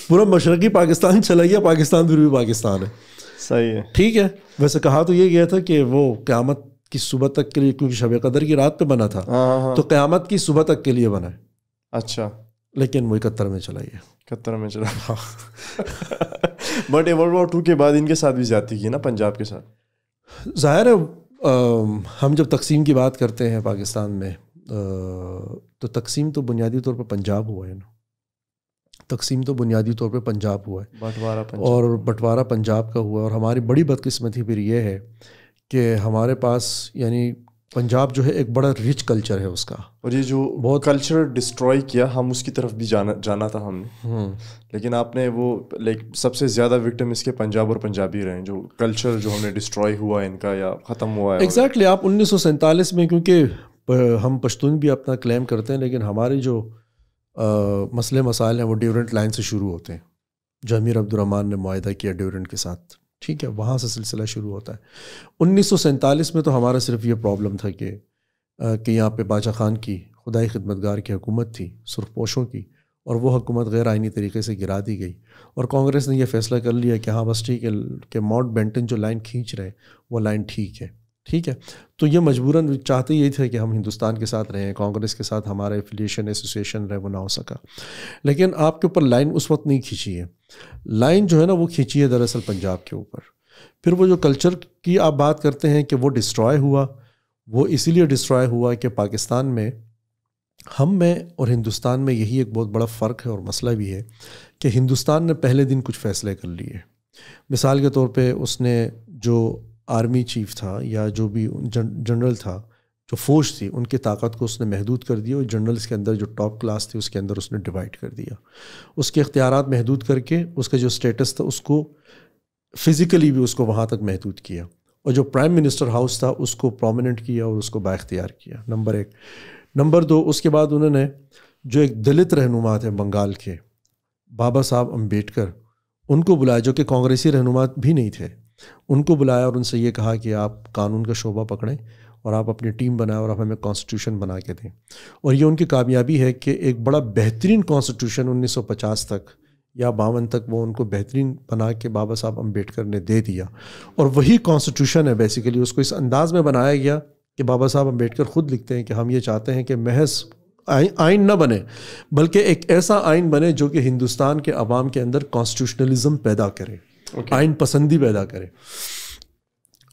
پورا مشرقی پاکستان چلا گیا, پاکستان پھر بھی پاکستان ہے. صحیح ہے, ٹھیک ہے. ویسے کہا تو یہ گیا تھا کہ وہ قیامت کی صبح تک کے لیے, کیونکہ شب قدر کی رات پہ بنا تھا, تو قیامت کی صبح تک کے لیے بنا ہے. اچھا, لیکن وہ 71 میں چلا گیا. 71 میں چلا. بٹ ورلڈ وار 2 کے بعد ان کے ساتھ بھی زیادتی کی نا پنجاب کے ساتھ. ظاہر ہے ہم جب تقسیم کی بات کرتے ہیں پاکستان میں, تو تقسیم تو بنیادی طور پہ پنجاب ہوا ہے نا. تقسیم تو بنیادی طور پہ پنجاب ہوا ہے, اور بٹوارہ پنجاب کا ہوا ہے. اور ہماری بڑی بدقسمتی پھر یہ ہے کہ ہمارے پاس یعنی پنجاب جو ہے ایک بڑا رچ کلچر ہے اس کا, اور یہ جو بہت کلچر ڈسٹروائے کیا, ہم اس کی طرف بھی جانا تھا ہم نے, لیکن آپ نے وہ لائک سب سے زیادہ وکٹم اس کے پنجاب اور پنجابی رہے ہیں, جو کلچر جو ہم نے ڈسٹروائے ہوا ہے ان کا یا ختم ہوا ہے. ایگزیکٹلی. آپ 1947 میں, کیونکہ ہم پشتون بھی اپنا کلیم کرتے ہیں, لیکن ہمارے جو مسئلے مسائل ہیں وہ ڈیورنٹ لائن سے شروع ہوتے ہیں, جو امیر عبدالرحمن نے معاہدہ کیا ڈیورنٹ کے ساتھ. ٹھیک ہے, وہاں سے سلسلہ شروع ہوتا ہے. 1947 میں تو ہمارا صرف یہ پرابلم تھا کہ یہاں پہ باچا خان کی خدائی خدمتگار کی حکومت تھی, سرخ پوشوں کی, اور وہ حکومت غیر آئینی طریقے سے گرا دی گئی, اور کانگریس نے یہ فیصلہ کر لیا کہ ہاں بس ٹھیک ہے کہ ماؤنٹ بینٹن جو لائن کھینچ رہے وہ لائن ٹھیک ہے. ٹھیک ہے, تو یہ مجبوراً چاہتے یہ تھے کہ ہم ہندوستان کے ساتھ رہیں, کانگریس کے ساتھ ہمارا ایفیلیشن ایسوسیشن رہے, وہ نہ ہو سکا. لیکن آپ کے اوپر لائن اس وقت نہیں کھینچی ہے. لائن جو ہے نا وہ کھینچی ہے دراصل پنجاب کے اوپر. پھر وہ جو کلچر کی آپ بات کرتے ہیں کہ وہ ڈسٹرائے ہوا, وہ اسی لیے ڈسٹرائے ہوا کہ پاکستان میں ہم میں اور ہندوستان میں یہی ایک بہت بڑا فرق ہے اور مسئلہ بھی ہے کہ ہندوستان نے پہلے دن کچھ فیصلے کر لیے. مثال کے طور پہ اس نے جو آرمی چیف تھا یا جو بھی جنرل تھا, جو فوج تھی, ان کی طاقت کو اس نے محدود کر دیا, اور جنرلز کے اندر جو ٹاپ کلاس تھی اس کے اندر اس نے ڈیوائڈ کر دیا. اس کے اختیارات محدود کر کے اس کا جو اسٹیٹس تھا اس کو فزیکلی بھی اس کو وہاں تک محدود کیا, اور جو پرائم منسٹر ہاؤس تھا اس کو پرومیننٹ کیا اور اس کو بااختیار کیا. نمبر 1. نمبر 2, اس کے بعد انہوں نے جو ایک دلت رہنما تھے بنگال کے, بابا صاحب امبیڈکر, ان کو بلایا, جو کہ کانگریسی رہنما بھی نہیں تھے, ان کو بلایا اور ان سے یہ کہا کہ آپ قانون کا شعبہ پکڑیں اور آپ اپنی ٹیم بنائیں اور آپ ہمیں کانسٹیٹیوشن بنا کے دیں. اور یہ ان کی کامیابی ہے کہ ایک بڑا بہترین کانسٹیٹیوشن 1950 تک یا 52 تک وہ ان کو بہترین بنا کے بابا صاحب امبیڈکر نے دے دیا. اور وہی کانسٹیٹیوشن ہے بیسیکلی, اس کو اس انداز میں بنایا گیا کہ بابا صاحب امبیڈکر خود لکھتے ہیں کہ ہم یہ چاہتے ہیں کہ محض آئین نہ بنے, بلکہ ایک ایسا آئین بنے جو کہ ہندوستان کے عوام کے اندر کانسٹیٹیوشنلزم پیدا کرے, آئین پسندی پیدا کرے.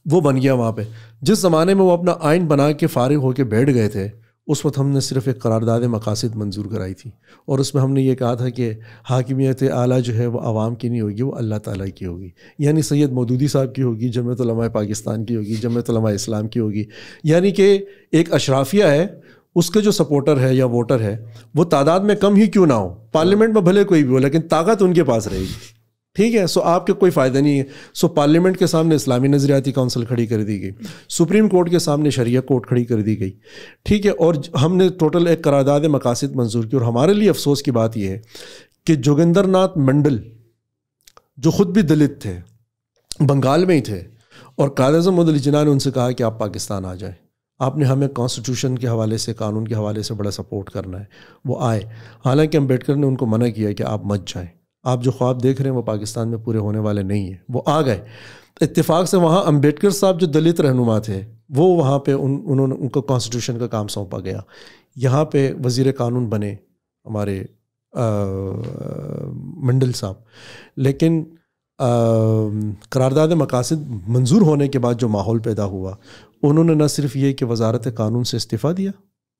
وہ بن گیا وہاں پہ. جس زمانے میں وہ اپنا آئین بنا کے فارغ ہو کے بیٹھ گئے تھے, اس وقت ہم نے صرف ایک قرارداد مقاصد منظور کرائی تھی، اور اس میں ہم نے یہ کہا تھا کہ حاکمیت اعلیٰ جو ہے وہ عوام کی نہیں ہوگی، وہ اللہ تعالیٰ کی ہوگی. یعنی سید مودودی صاحب کی ہوگی، جمعیت علماء پاکستان کی ہوگی، جمعیت علماء اسلام کی ہوگی. یعنی کہ ایک اشرافیہ ہے، اس کے جو سپورٹر ہے یا ووٹر ہے وہ تعداد میں کم ہی کیوں نہ ہو، پارلیمنٹ میں بھلے کوئی بھی ہو لیکن طاقت ان کے پاس رہے گی. ٹھیک ہے. سو آپ کے کوئی فائدہ نہیں ہے. سو پارلیمنٹ کے سامنے اسلامی نظریاتی کونسل کھڑی کر دی گئی، سپریم کورٹ کے سامنے شریعہ کورٹ کھڑی کر دی گئی. ٹھیک ہے. اور ہم نے ٹوٹل ایک قرارداد مقاصد منظور کی. اور ہمارے لیے افسوس کی بات یہ ہے کہ جوگندر ناتھ منڈل جو خود بھی دلت تھے، بنگال میں ہی تھے، اور قائد اعظم محمد علی جناح نے ان سے کہا کہ آپ پاکستان آ جائیں، آپ نے ہمیں کانسٹیٹیوشن کے حوالے سے، قانون کے حوالے سے بڑا سپورٹ کرنا ہے. وہ آئے، حالانکہ امبیڈکر نے ان کو منع کیا کہ آپ مت جائیں، آپ جو خواب دیکھ رہے ہیں وہ پاکستان میں پورے ہونے والے نہیں ہیں. وہ آ گئے. اتفاق سے وہاں امبیڈکر صاحب جو دلت رہنما تھے وہ وہاں پہ انہوں نے ان کو کانسٹیٹیوشن کا کام سونپا گیا. یہاں پہ وزیر قانون بنے ہمارے منڈل صاحب. لیکن قرارداد مقاصد منظور ہونے کے بعد جو ماحول پیدا ہوا، انہوں نے نہ صرف یہ کہ وزارت قانون سے استعفیٰ دیا،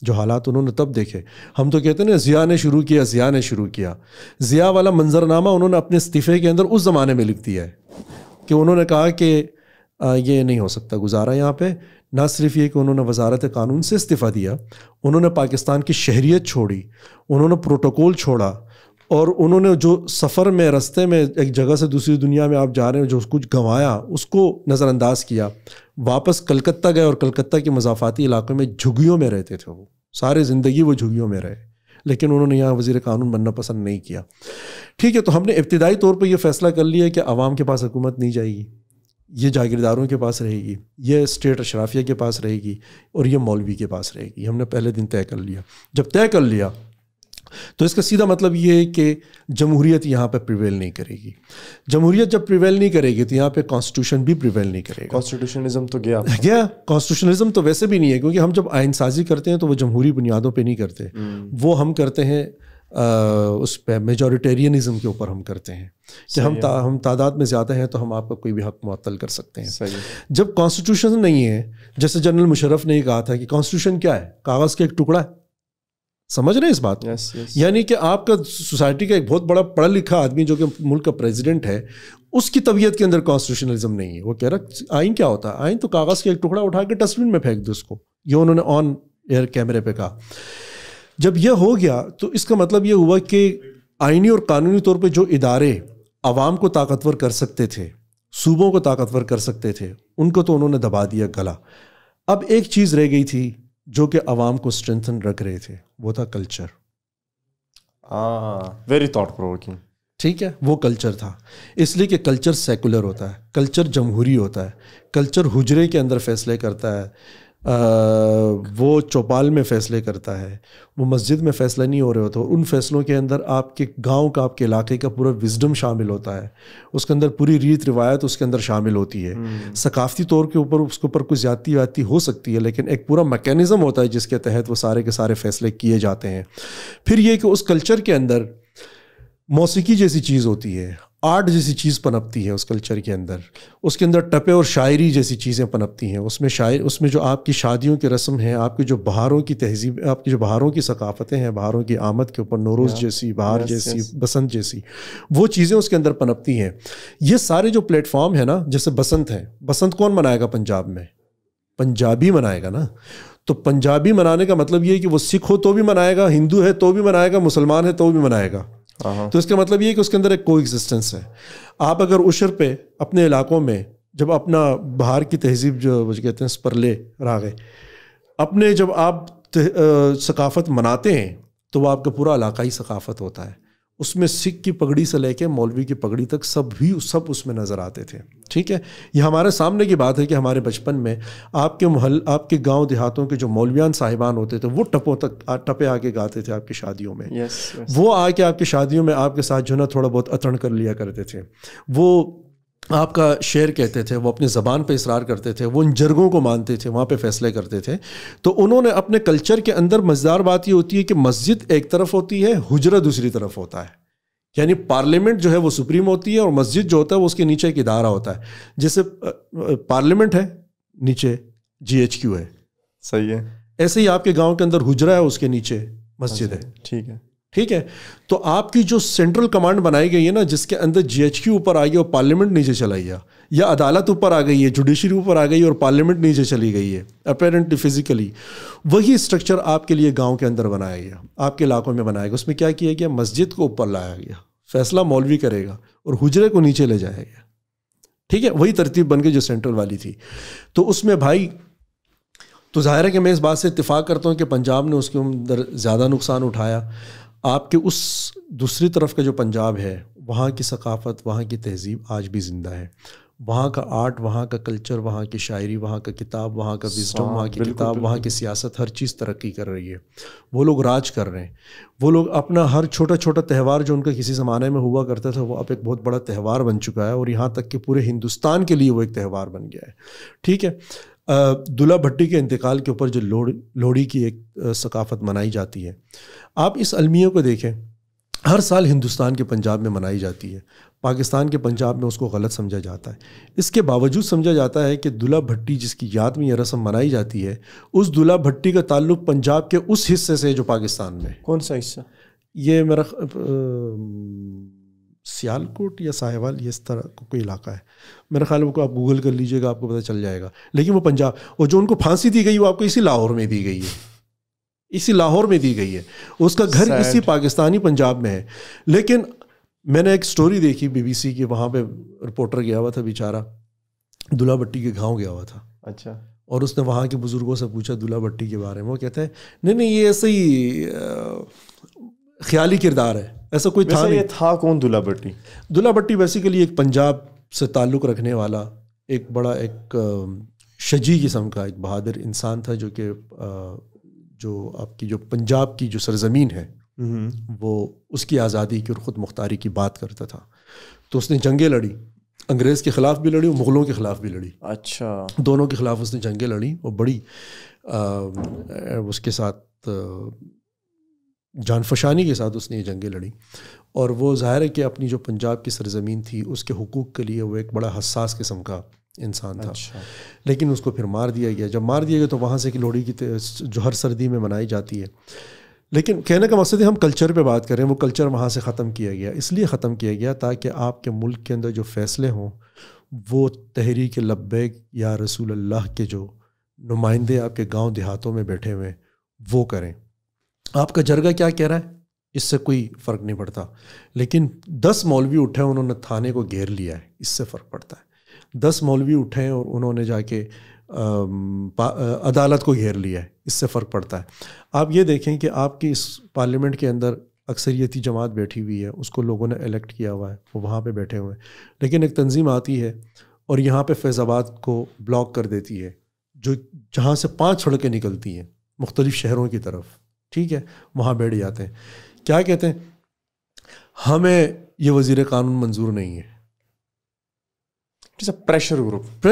جو حالات انہوں نے تب دیکھے. ہم تو کہتے ہیں نا ضیاء نے شروع کیا، ضیاء نے شروع کیا. ضیاء والا منظرنامہ انہوں نے اپنے استعفے کے اندر اس زمانے میں لکھ دیا ہے کہ انہوں نے کہا کہ یہ نہیں ہو سکتا گزارا یہاں پہ. نہ صرف یہ کہ انہوں نے وزارت قانون سے استعفیٰ دیا، انہوں نے پاکستان کی شہریت چھوڑی، انہوں نے پروٹوکول چھوڑا، اور انہوں نے جو سفر میں رستے میں ایک جگہ سے دوسری دنیا میں آپ جا رہے ہیں جو کچھ گنوایا اس کو نظر انداز کیا. واپس کلکتہ گئے اور کلکتہ کے مضافاتی علاقے میں جھگیوں میں رہتے تھے. وہ سارے زندگی وہ جھگیوں میں رہے، لیکن انہوں نے یہاں وزیر قانون بننا پسند نہیں کیا. ٹھیک ہے. تو ہم نے ابتدائی طور پہ یہ فیصلہ کر لیا کہ عوام کے پاس حکومت نہیں جائے گی، یہ جاگیرداروں کے پاس رہے گی، یہ اسٹیٹ اشرافیہ کے پاس رہے گی، اور یہ مولوی کے پاس رہے گی. ہم نے پہلے دن طے کر لیا. جب طے کر لیا تو اس کا سیدھا مطلب یہ ہے کہ جمہوریت یہاں پہ پریویل نہیں کرے گی. جمہوریت جب پریویل نہیں کرے گی تو یہاں پہ کانسٹیٹیوشن بھی پریویل نہیں کرے گا. کانسٹیٹیوشنزم تو گیا. کانسٹیٹیوشنزم تو ویسے بھی نہیں ہے، کیونکہ ہم جب آئین سازی کرتے ہیں تو وہ جمہوری بنیادوں پہ نہیں کرتے، وہ ہم کرتے ہیں اس پہ میجورٹیرینزم کے اوپر ہم کرتے ہیں کہ ہم تعداد میں زیادہ ہیں تو ہم آپ کا کوئی بھی حق معطل کر سکتے ہیں. جب کانسٹیٹیوشن نہیں ہے، جیسے جنرل مشرف نے یہ کہا تھا کہ کانسٹیٹیوشن کیا ہے؟ کاغذ کا ایک ٹکڑا ہے. سمجھ رہے ہیں اس بات کو؟ یعنی کہ آپ کا سوسائٹی کا ایک بہت بڑا پڑھا لکھا آدمی جو کہ ملک کا پریزیڈنٹ ہے، اس کی طبیعت کے اندر کانسٹیٹیوشنلزم نہیں ہے. وہ کہہ رہا آئین کیا ہوتا ہے؟ آئین تو کاغذ کا ایک ٹکڑا اٹھا کے ڈسٹ بن میں پھینک دو اس کو. یہ انہوں نے آن ایئر کیمرے پہ کہا. جب یہ ہو گیا تو اس کا مطلب یہ ہوا کہ آئینی اور قانونی طور پہ جو ادارے عوام کو طاقتور کر سکتے تھے، صوبوں کو طاقتور کر سکتے تھے، ان کو تو انہوں نے دبا دیا گلا. اب ایک چیز رہ گئی تھی جو کہ عوام کو اسٹرینتھن رکھ رہے تھے، وہ تھا کلچر. Very thought provoking. ٹھیک ہے. وہ کلچر تھا، اس لیے کہ کلچر سیکولر ہوتا ہے، کلچر جمہوری ہوتا ہے، کلچر حجرے کے اندر فیصلے کرتا ہے، وہ چوپال میں فیصلے کرتا ہے، وہ مسجد میں فیصلہ نہیں ہو رہے ہوتا. ان فیصلوں کے اندر آپ کے گاؤں کا، آپ کے علاقے کا پورا وزڈم شامل ہوتا ہے، اس کے اندر پوری ریت روایت اس کے اندر شامل ہوتی ہے. ثقافتی طور کے اوپر اس کے اوپر کوئی زیادتی ویادتی ہو سکتی ہے، لیکن ایک پورا میکینزم ہوتا ہے جس کے تحت وہ سارے کے سارے فیصلے کیے جاتے ہیں. پھر یہ کہ اس کلچر کے اندر موسیقی جیسی چیز ہوتی ہے، آرٹ جیسی چیز پنپتی ہے اس کلچر کے اندر، اس کے اندر ٹپے اور شاعری جیسی چیزیں پنپتی ہیں. اس میں جو آپ کی شادیوں کی رسم ہیں، آپ کی جو بہاروں کی تہذیب، آپ کی جو بہاروں کی ثقافتیں ہیں، بہاروں کی آمد کے اوپر نوروز جیسی، بہار جیسی، بسنت جیسی، وہ چیزیں اس کے اندر پنپتی ہیں. یہ سارے جو پلیٹ فارم ہے نا، جیسے بسنت ہے، بسنت کون منائے گا پنجاب میں؟ پنجابی منائے گا نا. تو پنجابی منانے کا مطلب یہ ہے کہ وہ سکھ ہو تو بھی منائے گا، ہندو ہے تو بھی منائے گا، مسلمان ہے تو بھی منائے گا. تو اس کا مطلب یہ ہے کہ اس کے اندر ایک کو ایگزسٹنس ہے. آپ اگر عشر پہ اپنے علاقوں میں جب اپنا بہار کی تہذیب جو کہتے ہیں سپرلے راغے، اپنے جب آپ ثقافت مناتے ہیں تو وہ آپ کا پورا علاقائی ثقافت ہوتا ہے. اس میں سکھ کی پگڑی سے لے کے مولوی کی پگڑی تک سب اس میں نظر آتے تھے. ٹھیک ہے. یہ ہمارے سامنے کی بات ہے کہ ہمارے بچپن میں آپ کے گاؤں دیہاتوں کے جو مولویان صاحبان ہوتے تھے وہ ٹپے آ کے گاتے تھے آپ کی شادیوں میں. وہ آ کے آپ کی شادیوں میں آپ کے ساتھ جو نا تھوڑا بہت اتڑ کر لیا کرتے تھے. وہ آپ کا شعر کہتے تھے، وہ اپنے زبان پہ اصرار کرتے تھے، وہ ان جرگوں کو مانتے تھے، وہاں پہ فیصلے کرتے تھے. تو انہوں نے اپنے کلچر کے اندر مزیدار بات یہ ہوتی ہے کہ مسجد ایک طرف ہوتی ہے، حجرہ دوسری طرف ہوتا ہے. یعنی پارلیمنٹ جو ہے وہ سپریم ہوتی ہے اور مسجد جو ہوتا ہے وہ اس کے نیچے ایک ادارہ ہوتا ہے. جیسے پارلیمنٹ ہے، نیچے GHQ ہے. صحیح ہے. ایسے ہی آپ کے گاؤں کے اندر حجرہ ہے, اس کے نیچے مسجد ہے. ٹھیک ہے. تو آپ کی جو سینٹرل کمانڈ بنائی گئی ہے نا, جس کے اندر GHQ اوپر آ گیا اور پارلیمنٹ نیچے چلا گیا, یا عدالت اوپر آ گئی ہے, جوڈیشری اوپر آ گئی اور پارلیمنٹ نیچے چلی گئی ہے اپیرنٹلی فزیکلی, وہی اسٹرکچر آپ کے لیے گاؤں کے اندر بنایا گیا, آپ کے علاقوں میں بنایا گیا. اس میں کیا کیا گیا, مسجد کو اوپر لایا گیا, فیصلہ مولوی کرے گا, اور حجرے کو نیچے لے جایا گیا. ٹھیک ہے, وہی ترتیب بن گئی جو سینٹرل والی تھی. تو اس میں بھائی تو ظاہر ہے کہ میں اس بات سے اتفاق کرتا ہوں کہ پنجاب نے اس کے اندر زیادہ نقصان اٹھایا. آپ کے اس دوسری طرف کا جو پنجاب ہے, وہاں کی ثقافت, وہاں کی تہذیب آج بھی زندہ ہے. وہاں کا آرٹ, وہاں کا کلچر, وہاں کی شاعری, وہاں کا کتاب, وہاں کا وزڈم, وہاں کی کتاب, وہاں کی سیاست, ہر چیز ترقی کر رہی ہے. وہ لوگ راج کر رہے ہیں. وہ لوگ اپنا ہر چھوٹا چھوٹا تہوار جو ان کا کسی زمانے میں ہوا کرتا تھا, وہ اب ایک بہت بڑا تہوار بن چکا ہے, اور یہاں تک کہ پورے ہندوستان کے لیے وہ ایک تہوار بن گیا ہے. ٹھیک ہے. دلہا بھٹی کے انتقال کے اوپر جو لوہڑی کی ایک ثقافت منائی جاتی ہے, آپ اس المیہ کو دیکھیں, ہر سال ہندوستان کے پنجاب میں منائی جاتی ہے, پاکستان کے پنجاب میں اس کو غلط سمجھا جاتا ہے. اس کے باوجود سمجھا جاتا ہے کہ دلہا بھٹی جس کی یاد میں یہ رسم منائی جاتی ہے, اس دلہا بھٹی کا تعلق پنجاب کے اس حصے سے جو پاکستان میں. کون سا حصہ؟ یہ میرا سیالکوٹ یا ساہیوال, یہ اس طرح کوئی علاقہ ہے میرا خیال ہے. وہ آپ گوگل کر لیجئے گا, آپ کو پتہ چل جائے گا. لیکن وہ پنجاب, اور جو ان کو پھانسی دی گئی وہ آپ کو اسی لاہور میں دی گئی ہے, اسی لاہور میں دی گئی ہے. اس کا گھر اسی پاکستانی پنجاب میں ہے. لیکن میں نے ایک سٹوری دیکھی BBC کی, وہاں پہ رپورٹر گیا ہوا تھا بیچارہ, دلہا بھٹی کے گاؤں گیا ہوا تھا. اچھا. اور اس نے وہاں کے بزرگوں سے پوچھا دلہا بھٹی کے بارے میں. وہ کہتے ہیں نہیں یہ ایسے ہی خیالی کردار ہے, ایسا کوئی تھا نہیں. یہ تھا کون دلہا بھٹی؟ دلہا بھٹی بیسیکلی ایک پنجاب سے تعلق رکھنے والا ایک بڑا ایک شجی قسم کا ایک بہادر انسان تھا, جو کہ جو آپ کی جو پنجاب کی جو سرزمین ہے وہ اس کی آزادی کی اور خود مختاری کی بات کرتا تھا. تو اس نے جنگیں لڑی, انگریز کے خلاف بھی لڑی اور مغلوں کے خلاف بھی لڑی. اچھا. دونوں کے خلاف اس نے جنگیں لڑی, اور بڑی اس کے ساتھ جان فشانی کے ساتھ اس نے یہ جنگیں لڑی. اور وہ ظاہر ہے کہ اپنی جو پنجاب کی سرزمین تھی اس کے حقوق کے لیے وہ ایک بڑا حساس قسم کا انسان تھا. لیکن اس کو پھر مار دیا گیا. جب مار دیا گیا تو وہاں سے کہ لوہڑی کی جو ہر سردی میں منائی جاتی ہے. لیکن کہنے کا مقصد ہے ہم کلچر پہ بات کریں, وہ کلچر وہاں سے ختم کیا گیا. اس لیے ختم کیا گیا تاکہ آپ کے ملک کے اندر جو فیصلے ہوں وہ تحریک لبیک یا رسول اللہ کے جو نمائندے آپ کے گاؤں دیہاتوں میں بیٹھے ہوئے وہ کریں. آپ کا جرگہ کیا کہہ رہا ہے اس سے کوئی فرق نہیں پڑتا, لیکن 10 مولوی اٹھے انہوں نے تھانے کو گھیر لیا ہے, اس سے فرق پڑتا ہے. 10 مولوی اٹھے اور انہوں نے جا کے عدالت کو گھیر لیا ہے, اس سے فرق پڑتا ہے. آپ یہ دیکھیں کہ آپ کی اس پارلیمنٹ کے اندر اکثریتی جماعت بیٹھی ہوئی ہے, اس کو لوگوں نے الیکٹ کیا ہوا ہے, وہ وہاں پہ بیٹھے ہوئے ہیں. لیکن ایک تنظیم آتی ہے اور یہاں پہ فیض آباد کو بلاک کر دیتی ہے, جو جہاں سے 5 سڑکیں نکلتی ہیں مختلف شہروں کی طرف. ٹھیک ہے, وہاں بیٹھ جاتے ہیں. کیا کہتے ہیں, ہمیں یہ وزیر قانون منظور نہیں ہے. پریشر گروپ,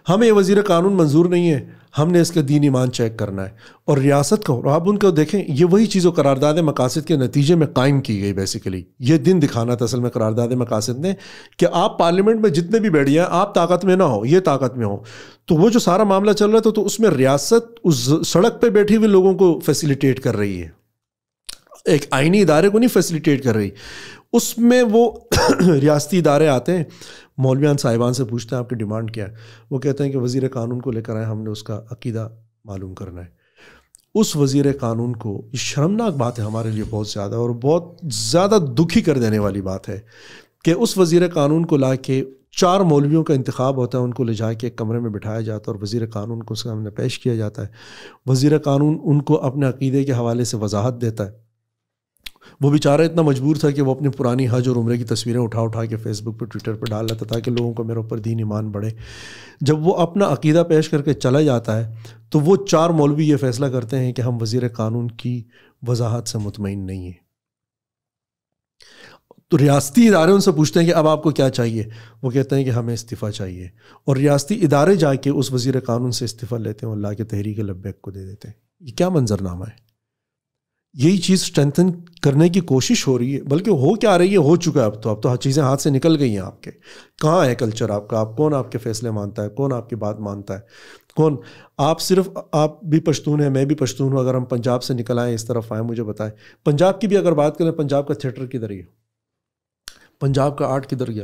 ہمیں یہ وزیر قانون منظور نہیں ہے, ہم نے اس کا دین ایمان چیک کرنا ہے. اور ریاست کو, اور آپ ان کو دیکھیں, یہ وہی چیز و قرارداد مقاصد کے نتیجے میں قائم کی گئی. بیسیکلی یہ دن دکھانا تھا اصل میں قرارداد مقاصد نے, کہ آپ پارلیمنٹ میں جتنے بھی بیٹھ جائیں آپ طاقت میں نہ ہو, یہ طاقت میں ہو. تو وہ جو سارا معاملہ چل رہا تھا تو اس میں ریاست اس سڑک پہ بیٹھی ہوئے لوگوں کو فیسیلیٹیٹ کر رہی ہے, ایک آئینی ادارے کو نہیں فیسیلیٹیٹ کر رہی. اس میں وہ ریاستی ادارے آتے ہیں, مولویان صاحبان سے پوچھتے ہیں آپ کی ڈیمانڈ کیا ہے. وہ کہتے ہیں کہ وزیر قانون کو لے کر آئے, ہم نے اس کا عقیدہ معلوم کرنا ہے. اس وزیر قانون کو, یہ شرمناک بات ہے ہمارے لیے بہت زیادہ, اور بہت زیادہ دکھی کر دینے والی بات ہے کہ اس وزیر قانون کو لا کے 4 مولویوں کا انتخاب ہوتا ہے, ان کو لے جا کے ایک کمرے میں بٹھایا جاتا ہے اور وزیر قانون کو اس کے سامنے پیش کیا جاتا ہے. وزیر قانون ان کو اپنے عقیدے کے حوالے سے وضاحت دیتا ہے. وہ بیچارہ اتنا مجبور تھا کہ وہ اپنی پرانی حج اور عمرے کی تصویریں اٹھا کے فیس بک پہ ٹویٹر پہ ڈال لیتا تاکہ لوگوں کو میرے اوپر دین ایمان بڑھے. جب وہ اپنا عقیدہ پیش کر کے چلا جاتا ہے تو وہ 4 مولوی یہ فیصلہ کرتے ہیں کہ ہم وزیر قانون کی وضاحت سے مطمئن نہیں ہیں. تو ریاستی ادارے ان سے پوچھتے ہیں کہ اب آپ کو کیا چاہیے. وہ کہتے ہیں کہ ہمیں استعفیٰ چاہیے, اور ریاستی ادارے جا کے اس وزیر قانون سے استعفیٰ لیتے ہیں اور لا کے تحریک لبیک کو دے دیتے ہیں. یہ کیا منظرنامہ ہے. یہی چیز اسٹرینتھن کرنے کی کوشش ہو رہی ہے, بلکہ ہو کیا رہی ہے, ہو چکا ہے. اب تو چیزیں ہاتھ سے نکل گئی ہیں آپ کے. کہاں ہے کلچر آپ کا, آپ کون آپ کے فیصلے مانتا ہے, کون آپ کی بات مانتا ہے. کون؟ آپ صرف آپ بھی پشتون ہیں، میں بھی پشتون ہوں، اگر ہم پنجاب سے نکل آئیں اس طرف آئیں مجھے بتائیں پنجاب کی بھی اگر بات کریں، پنجاب کا تھیٹر کدھر گیا؟ پنجاب کا آرٹ کدھر گیا؟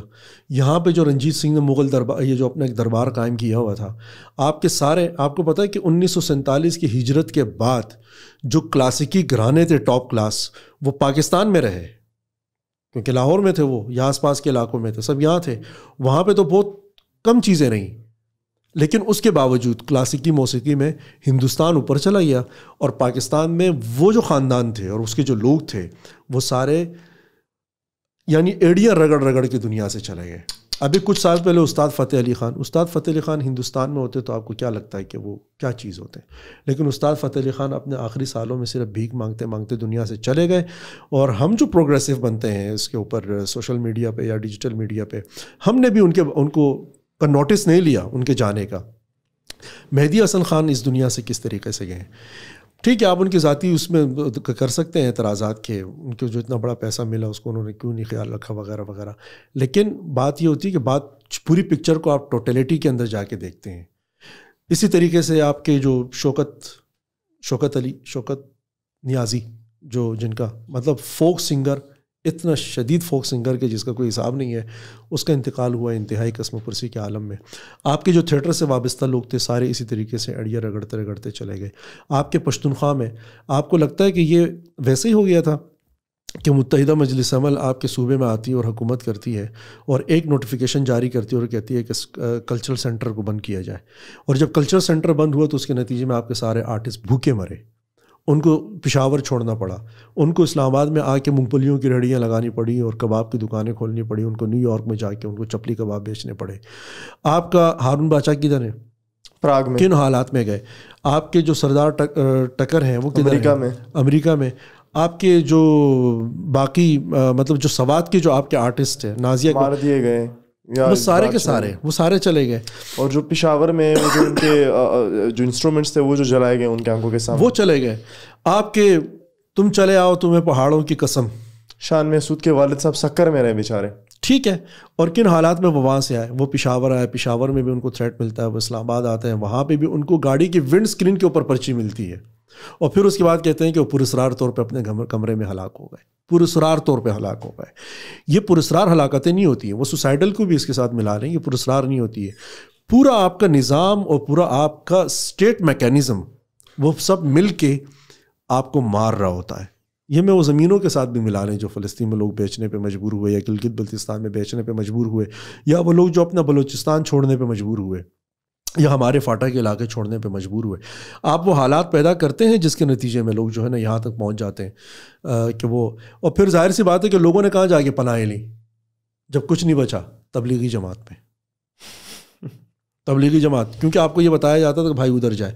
یہاں پہ جو رنجیت سنگھ نے مغل دربار، یہ جو اپنا ایک دربار قائم کیا ہوا تھا، آپ کے سارے، آپ کو پتہ ہے کہ 1947 کی ہجرت کے بعد جو کلاسیکی گھرانے تھے ٹاپ کلاس، وہ پاکستان میں رہے، کیونکہ لاہور میں تھے وہ، یا آس پاس کے علاقوں میں تھے، سب یہاں تھے. وہاں پہ تو بہت کم چیزیں رہیں، لیکن اس کے باوجود کلاسیکی موسیقی میں ہندوستان اوپر چلا گیا، اور پاکستان میں وہ جو خاندان تھے اور اس کے جو لوگ تھے وہ سارے یعنی ایڑیاں رگڑ رگڑ کی دنیا سے چلے گئے. ابھی کچھ سال پہلے استاد فتح علی خان ہندوستان میں ہوتے تو آپ کو کیا لگتا ہے کہ وہ کیا چیز ہوتے ہیں؟ لیکن استاد فتح علی خان اپنے آخری سالوں میں صرف بھیک مانگتے مانگتے دنیا سے چلے گئے. اور ہم جو پروگریسو بنتے ہیں اس کے اوپر سوشل میڈیا پہ یا ڈیجیٹل میڈیا پہ، ہم نے بھی ان کو نوٹس نہیں لیا ان کے جانے کا. مہدی حسن خان اس دنیا سے کس طریقے سے گئے؟ ٹھیک ہے آپ ان کی ذاتی اس میں کر سکتے ہیں اعتراضات کے، ان کو جو اتنا بڑا پیسہ ملا اس کو انہوں نے کیوں نہیں خیال رکھا وغیرہ وغیرہ، لیکن بات یہ ہوتی ہے کہ بات پوری پکچر کو آپ ٹوٹیلٹی کے اندر جا کے دیکھتے ہیں. اسی طریقے سے آپ کے جو شوکت نیازی، جو جن کا مطلب فوک سنگر، اتنا شدید فوک سنگر کہ جس کا کوئی حساب نہیں ہے، اس کا انتقال ہوا انتہائی قسم پرسی کے عالم میں. آپ کے جو تھیٹر سے وابستہ لوگ تھے سارے اسی طریقے سے اڑیاں رگڑتے رگڑتے چلے گئے. آپ کے پشتونخوا میں آپ کو لگتا ہے کہ یہ ویسے ہی ہو گیا تھا کہ متحدہ مجلس عمل آپ کے صوبے میں آتی ہے اور حکومت کرتی ہے اور ایک نوٹیفیکیشن جاری کرتی ہے اور کہتی ہے کہ کلچرل سینٹر کو بند کیا جائے، اور جب کلچرل سینٹر بند ہوا تو اس کے نتیجے میں آپ کے سارے آرٹسٹ بھوکے مرے، ان کو پشاور چھوڑنا پڑا، ان کو اسلام آباد میں آ کے مونگ پھلیوں کی ریڑیاں لگانی پڑی اور کباب کی دکانیں کھولنی پڑی، ان کو نیو یارک میں جا کے ان کو چپلی کباب بیچنے پڑے. آپ کا ہارون بادشاہ کدھر ہے؟ پراگ میں. کن حالات میں گئے؟ آپ کے جو سردار ٹکر ہیں وہ کدھر ہیں؟ امریکہ میں. آپ کے جو باقی مطلب جو سوات کے جو آپ کے آرٹسٹ ہیں، نازیہ مار دیے گئے، وہ سارے کے سارے وہ سارے چلے گئے. اور جو پشاور میں وہ جو ان کے جو انسٹرومنٹس تھے وہ جو جلائے گئے ان کے آنکھوں کے سامنے، وہ چلے گئے. آپ کے تم چلے آؤ تمہیں پہاڑوں کی قسم، شان محسود کے والد صاحب سکر میں رہے بیچارے. ٹھیک ہے. اور کن حالات میں وہ وہاں سے آئے؟ وہ پشاور آئے، پشاور میں بھی ان کو تھریٹ ملتا ہے، وہ اسلام آباد آتے ہیں، وہاں پہ بھی ان کو گاڑی کی ونڈ اسکرین کے اوپر پرچی ملتی ہے، اور پھر اس کے بعد کہتے ہیں کہ وہ پراسرار طور پہ اپنے کمرے میں ہلاک ہو گئے، پراسرار طور پہ ہلاک ہو گئے. یہ پراسرار ہلاکتیں نہیں ہوتی ہیں، وہ سوسائڈل کو بھی اس کے ساتھ ملا رہے ہیں، یہ پراسرار نہیں ہوتی ہے. پورا آپ کا نظام اور پورا آپ کا اسٹیٹ میکینزم وہ سب مل کے آپ کو مار رہا ہوتا ہے. یہ میں وہ زمینوں کے ساتھ بھی ملا رہے ہیں جو فلسطین میں لوگ بیچنے پہ مجبور ہوئے، یا گلگت بلتستان میں بیچنے پہ مجبور ہوئے، یا وہ لوگ جو اپنا بلوچستان چھوڑنے پہ مجبور ہوئے، یا ہمارے فاٹا کے علاقے چھوڑنے پہ مجبور ہوئے. آپ وہ حالات پیدا کرتے ہیں جس کے نتیجے میں لوگ جو ہے نا یہاں تک پہنچ جاتے ہیں کہ وہ، اور پھر ظاہر سی بات ہے کہ لوگوں نے کہاں جا کے پناہیں لی جب کچھ نہیں بچا؟ تبلیغی جماعت میں. تبلیغی جماعت، کیونکہ آپ کو یہ بتایا جاتا تھا کہ بھائی ادھر جائے.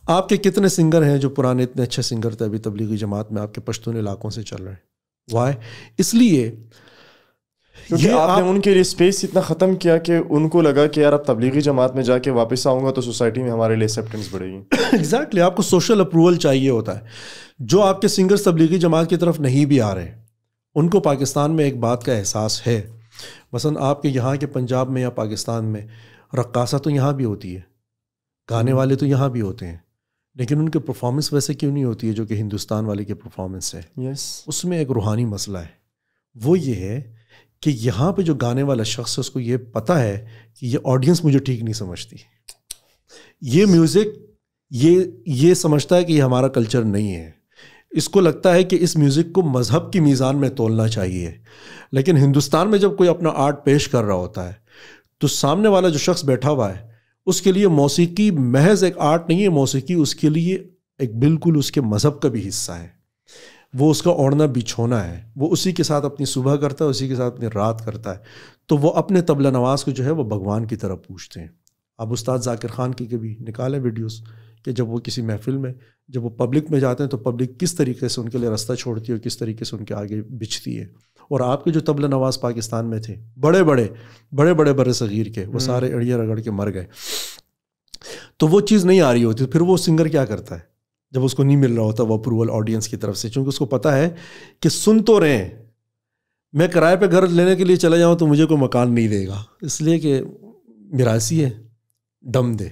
آپ کے کتنے سنگر ہیں جو پرانے اتنے اچھے سنگر تھے ابھی تبلیغی جماعت میں آپ کے پشتون علاقوں سے چل رہے ہیں؟ وائی؟ اس لیے کیونکہ آپ نے ان کے لیے اسپیس اتنا ختم کیا کہ ان کو لگا کہ یار اب تبلیغی جماعت میں جا کے واپس آؤں گا تو سوسائٹی میں ہمارے لیے ایکسیپٹنس بڑھے گی. ایگزیکٹلی. آپ کو سوشل اپروول چاہیے ہوتا ہے. جو آپ کے سنگرز تبلیغی جماعت کی طرف نہیں بھی آ رہے، ان کو پاکستان میں ایک بات کا احساس ہے. مثلاً آپ کے یہاں کے پنجاب میں یا پاکستان میں رقاصہ تو یہاں بھی ہوتی ہے، گانے والے تو یہاں بھی ہوتے ہیں، لیکن ان کے پرفارمنس ویسے کیوں نہیں ہوتی ہے جو کہ ہندوستان والے کی پرفارمنس ہے؟ اس میں ایک روحانی مسئلہ ہے. وہ یہ ہے کہ یہاں پہ جو گانے والا شخص ہے اس کو یہ پتہ ہے کہ یہ آڈینس مجھے ٹھیک نہیں سمجھتی، یہ میوزک یہ سمجھتا ہے کہ یہ ہمارا کلچر نہیں ہے. اس کو لگتا ہے کہ اس میوزک کو مذہب کی میزان میں تولنا چاہیے. لیکن ہندوستان میں جب کوئی اپنا آرٹ پیش کر رہا ہوتا ہے تو سامنے والا جو شخص بیٹھا ہوا ہے اس کے لیے موسیقی محض ایک آرٹ نہیں ہے، موسیقی اس کے لیے ایک بالکل اس کے مذہب کا بھی حصہ ہے. وہ اس کا اوڑھنا بچھونا ہے، وہ اسی کے ساتھ اپنی صبح کرتا ہے، اسی کے ساتھ اپنی رات کرتا ہے. تو وہ اپنے طبلہ نواز کو جو ہے وہ بھگوان کی طرف پوچھتے ہیں. اب استاد ذاکر خان کی کبھی نکالیں ویڈیوز کہ جب وہ کسی محفل میں جب وہ پبلک میں جاتے ہیں تو پبلک کس طریقے سے ان کے لیے راستہ چھوڑتی ہے اور کس طریقے سے ان کے آگے بچھتی ہے. اور آپ کے جو طبلہ نواز پاکستان میں تھے بڑے بڑے بر صغیر کے، وہ سارے اڑیاں رگڑ کے مر گئے. تو وہ چیز نہیں آ رہی ہوتی. پھر وہ سنگر کیا کرتا ہے جب اس کو نہیں مل رہا ہوتا وہ اپروول آڈینس کی طرف سے؟ چونکہ اس کو پتہ ہے کہ سن تو رہے ہیں، میں کرائے پہ گھر لینے کے لیے چلا جاؤں تو مجھے کوئی مکان نہیں دے گا، اس لیے کہ میراثی ہے، دم دے.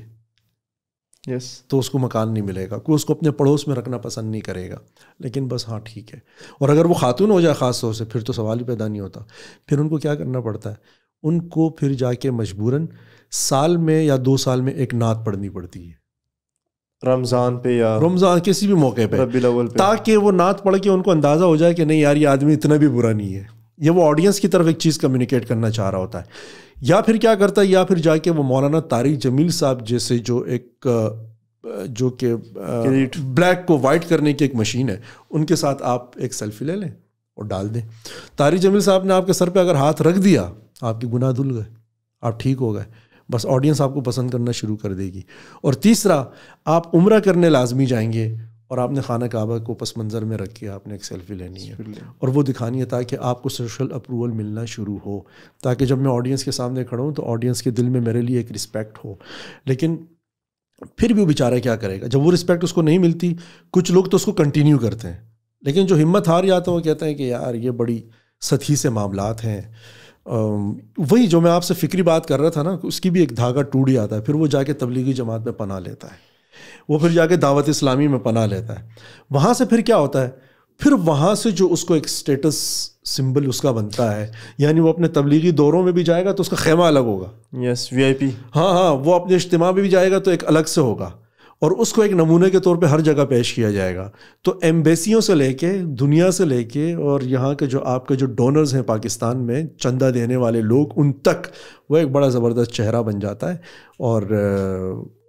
تو اس کو مکان نہیں ملے گا, کوئی اس کو اپنے پڑوس میں رکھنا پسند نہیں کرے گا. لیکن بس ہاں ٹھیک ہے. اور اگر وہ خاتون ہو جائے خاص طور سے, پھر تو سوال ہی پیدا نہیں ہوتا. پھر ان کو کیا کرنا پڑتا ہے, ان کو پھر جا کے مجبوراً سال میں یا 2 سال میں ایک نعت پڑھنی پڑتی ہے, رمضان پہ یا رمضان کسی بھی موقع پہ, ربیع الاول پہ, تاکہ وہ نعت پڑھ کے ان کو اندازہ ہو جائے کہ نہیں یار یہ آدمی اتنا بھی برا نہیں ہے. یہ وہ آڈینس کی طرف ایک چیز کمیونیکیٹ کرنا چاہ رہا ہوتا ہے. یا پھر کیا کرتا ہے, یا پھر جا کے وہ مولانا طارق جمیل صاحب جیسے جو کہ بلیک کو وائٹ کرنے کی ایک مشین ہے, ان کے ساتھ آپ ایک سیلفی لے لیں اور ڈال دیں. طارق جمیل صاحب نے آپ کے سر پہ اگر ہاتھ رکھ دیا, آپ کے گناہ دھل گئے, آپ ٹھیک ہو گئے. بس آڈینس آپ کو پسند کرنا شروع کر دے گی. اور تیسرا, آپ عمرہ کرنے لازمی جائیں گے اور آپ نے خانہ کعبہ کو پس منظر میں رکھ کے آپ نے ایک سیلفی لینی ہے اور وہ دکھانی ہے تاکہ آپ کو سوشل اپروول ملنا شروع ہو, تاکہ جب میں آڈینس کے سامنے کھڑا ہوں تو آڈینس کے دل میں میرے لیے ایک رسپیکٹ ہو. لیکن پھر بھی وہ بیچارہ کیا کرے گا جب وہ رسپیکٹ اس کو نہیں ملتی. کچھ لوگ تو اس کو کنٹینیو کرتے ہیں, لیکن جو ہمت ہار جاتا ہے وہ کہتے ہیں کہ یار یہ بڑی سطحی سے معاملات ہیں. وہی جو میں آپ سے فکری بات کر رہا تھا نا, اس کی بھی ایک دھاگا ٹوٹ جاتا ہے. پھر وہ جا کے تبلیغی جماعت میں پناہ لیتا ہے, وہ پھر جا کے دعوت اسلامی میں پناہ لیتا ہے. وہاں سے پھر کیا ہوتا ہے, پھر وہاں سے جو اس کو ایک سٹیٹس سمبل اس کا بنتا ہے, یعنی وہ اپنے تبلیغی دوروں میں بھی جائے گا تو اس کا خیمہ الگ ہوگا. یس, VIP. ہاں, وہ اپنے اجتماع میں بھی جائے گا تو ایک الگ سے ہوگا, اور اس کو ایک نمونے کے طور پہ ہر جگہ پیش کیا جائے گا. تو ایمبیسیوں سے لے کے, دنیا سے لے کے, اور یہاں کے جو آپ کے جو ڈونرز ہیں پاکستان میں, چندہ دینے والے لوگ, ان تک وہ ایک بڑا زبردست چہرہ بن جاتا ہے اور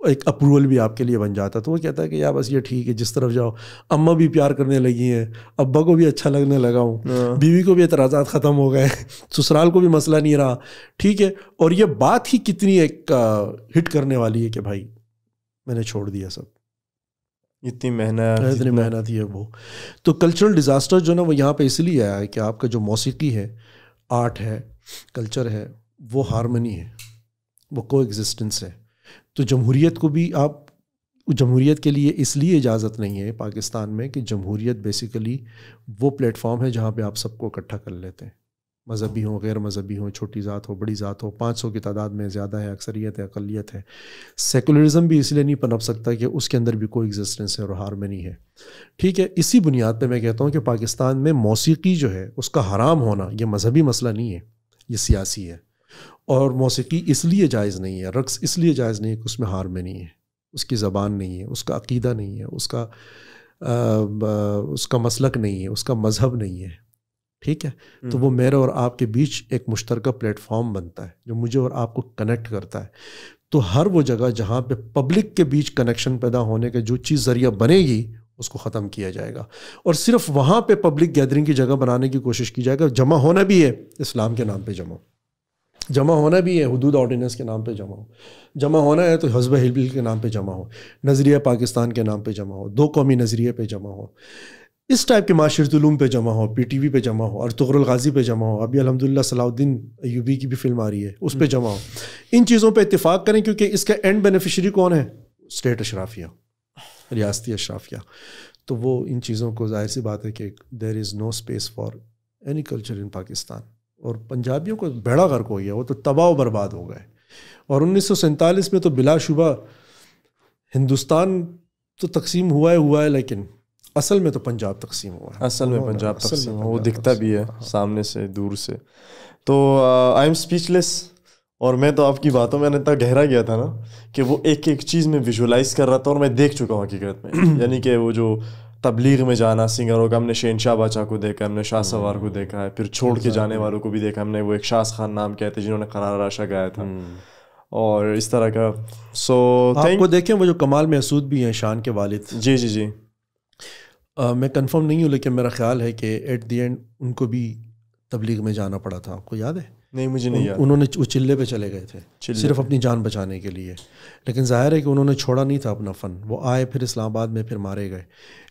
ایک اپروول بھی آپ کے لیے بن جاتا ہے. تو وہ کہتا ہے کہ یار بس یہ ٹھیک ہے, جس طرف جاؤ. اماں بھی پیار کرنے لگی ہیں, ابا کو بھی اچھا لگنے لگا ہوں, بیوی کو بھی اعتراضات ختم ہو گئے, سسرال کو بھی مسئلہ نہیں رہا, ٹھیک ہے. اور یہ بات ہی کتنی ایک ہٹ کرنے والی ہے کہ بھائی میں نے چھوڑ دیا سب, اتنی محنت ہی ہے وہ. تو کلچرل ڈیزاسٹر جو نا وہ یہاں پہ اس لیے آیا ہے کہ آپ کا جو موسیقی ہے, آرٹ ہے, کلچر ہے, وہ ہارمنی ہے, وہ کو ایگزسٹنس ہے. تو جمہوریت کو بھی آپ, جمہوریت کے لیے اس لیے اجازت نہیں ہے پاکستان میں کہ جمہوریت بیسیکلی وہ پلیٹ فارم ہے جہاں پہ آپ سب کو اکٹھا کر لیتے ہیں, مذہبی ہوں, غیر مذہبی ہوں, چھوٹی ذات ہو, بڑی ذات ہو, 500 کی تعداد میں زیادہ ہے, اکثریت ہے, اقلیت ہے. سیکولرزم بھی اس لیے نہیں پنپ سکتا کہ اس کے اندر بھی کوئی ایگزسٹنس ہے اور ہارمنی ہے, ٹھیک ہے. اسی بنیاد پہ میں کہتا ہوں کہ پاکستان میں موسیقی جو ہے اس کا حرام ہونا یہ مذہبی مسئلہ نہیں ہے, یہ سیاسی ہے. اور موسیقی اس لیے جائز نہیں ہے, رقص اس لیے جائز نہیں ہے کہ اس میں ہارمنی ہے, اس کی زبان نہیں ہے, اس کا عقیدہ نہیں ہے, اس کا مسلک نہیں ہے, اس کا مذہب نہیں ہے, ٹھیک ہے. تو وہ میرے اور آپ کے بیچ ایک مشترکہ پلیٹ فارم بنتا ہے جو مجھے اور آپ کو کنیکٹ کرتا ہے. تو ہر وہ جگہ جہاں پہ پبلک کے بیچ کنیکشن پیدا ہونے کے جو چیز ذریعہ بنے گی اس کو ختم کیا جائے گا, اور صرف وہاں پہ پبلک گیدرنگ کی جگہ بنانے کی کوشش کی جائے گا. جمع ہونا بھی ہے اسلام کے نام پہ جمع ہونا بھی ہے, حدود آرڈیننس کے نام پہ جمع ہونا ہے تو حزب ہلبل کے نام پہ جمع ہو, نظریہ پاکستان کے نام پہ جمع ہو, 2 قومی نظریے پہ جمع ہو, اس ٹائپ کے معاشرتی علوم پہ جمع ہو, PTV پہ جمع ہو, ارطغرل الغازی پہ جمع ہو, ابھی الحمدللہ صلاح الدین ایوبی کی بھی فلم آ رہی ہے اس پہ جمع ہو. ان چیزوں پہ اتفاق کریں کیونکہ اس کا اینڈ بینیفیشری کون ہے, اسٹیٹ اشرافیہ, ریاستی اشرافیہ. تو وہ ان چیزوں کو ظاہر سی بات ہے کہ there is no space for any culture in Pakistan. اور پنجابیوں کو بیڑا غرق ہو گیا, وہ تو تباہ و برباد ہو گئے. اور 1947 میں تو بلا شبہ ہندوستان تو تقسیم ہوا ہے, لیکن اصل میں تو پنجاب تقسیم ہوا ہے. اصل میں پنجاب تقسیم ہوا, وہ دکھتا بھی ہے سامنے سے, دور سے. تو آئی ایم اسپیچ لیس. اور میں تو آپ کی باتوں میں اتنا گہرا گیا تھا نا کہ وہ ایک ایک چیز میں ویژولائز کر رہا تھا اور میں دیکھ چکا ہوں حقیقت میں. یعنی کہ وہ جو تبلیغ میں جانا سنگروں کا, ہم نے شہنشاہ باچا کو دیکھا, ہم نے شاہ سوار کو دیکھا ہے, پھر چھوڑ کے جانے والوں کو بھی دیکھا ہم نے, وہ ایک شاز خان نام کہتے جنہوں نے قرار راشا گایا تھا, اور اس طرح کا. سو آپ کو دیکھیں وہ جو کمال محسود بھی ہیں, شان کے والد. جی میں کنفرم نہیں ہوں, لیکن میرا خیال ہے کہ ایٹ دی اینڈ ان کو بھی تبلیغ میں جانا پڑا تھا. آپ کو یاد ہے؟ نہیں, مجھے نہیں یاد. انہوں نے وہ چلے پہ چلے گئے تھے صرف اپنی جان بچانے کے لیے, لیکن ظاہر ہے کہ انہوں نے چھوڑا نہیں تھا اپنا فن. وہ آئے پھر اسلام آباد میں, پھر مارے گئے.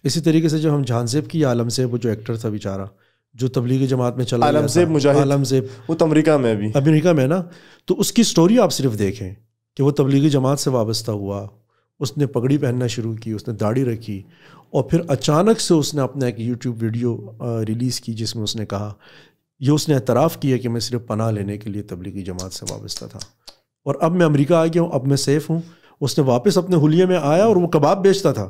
اسی طریقے سے جو ہم جہان زیب کی, عالم زیب وہ جو ایکٹر تھا بیچارہ جو تبلیغی جماعت میں چلا گیا تھا, عالم زیب, وہ تو امریکہ میں نا. تو اس کی سٹوری آپ صرف دیکھیں کہ وہ تبلیغی جماعت سے وابستہ ہوا, اس نے پگڑی پہننا شروع کی, اس نے داڑھی رکھی, اور پھر اچانک سے اس نے اپنا ایک یوٹیوب ویڈیو ریلیز کی جس میں اس نے کہا, یہ اس نے اعتراف کیا کہ میں صرف پناہ لینے کے لیے تبلیغی جماعت سے وابستہ تھا, اور اب میں امریکہ آ گیا ہوں, اب میں سیف ہوں, اس نے واپس اپنے حلیے میں آیا اور وہ کباب بیچتا تھا.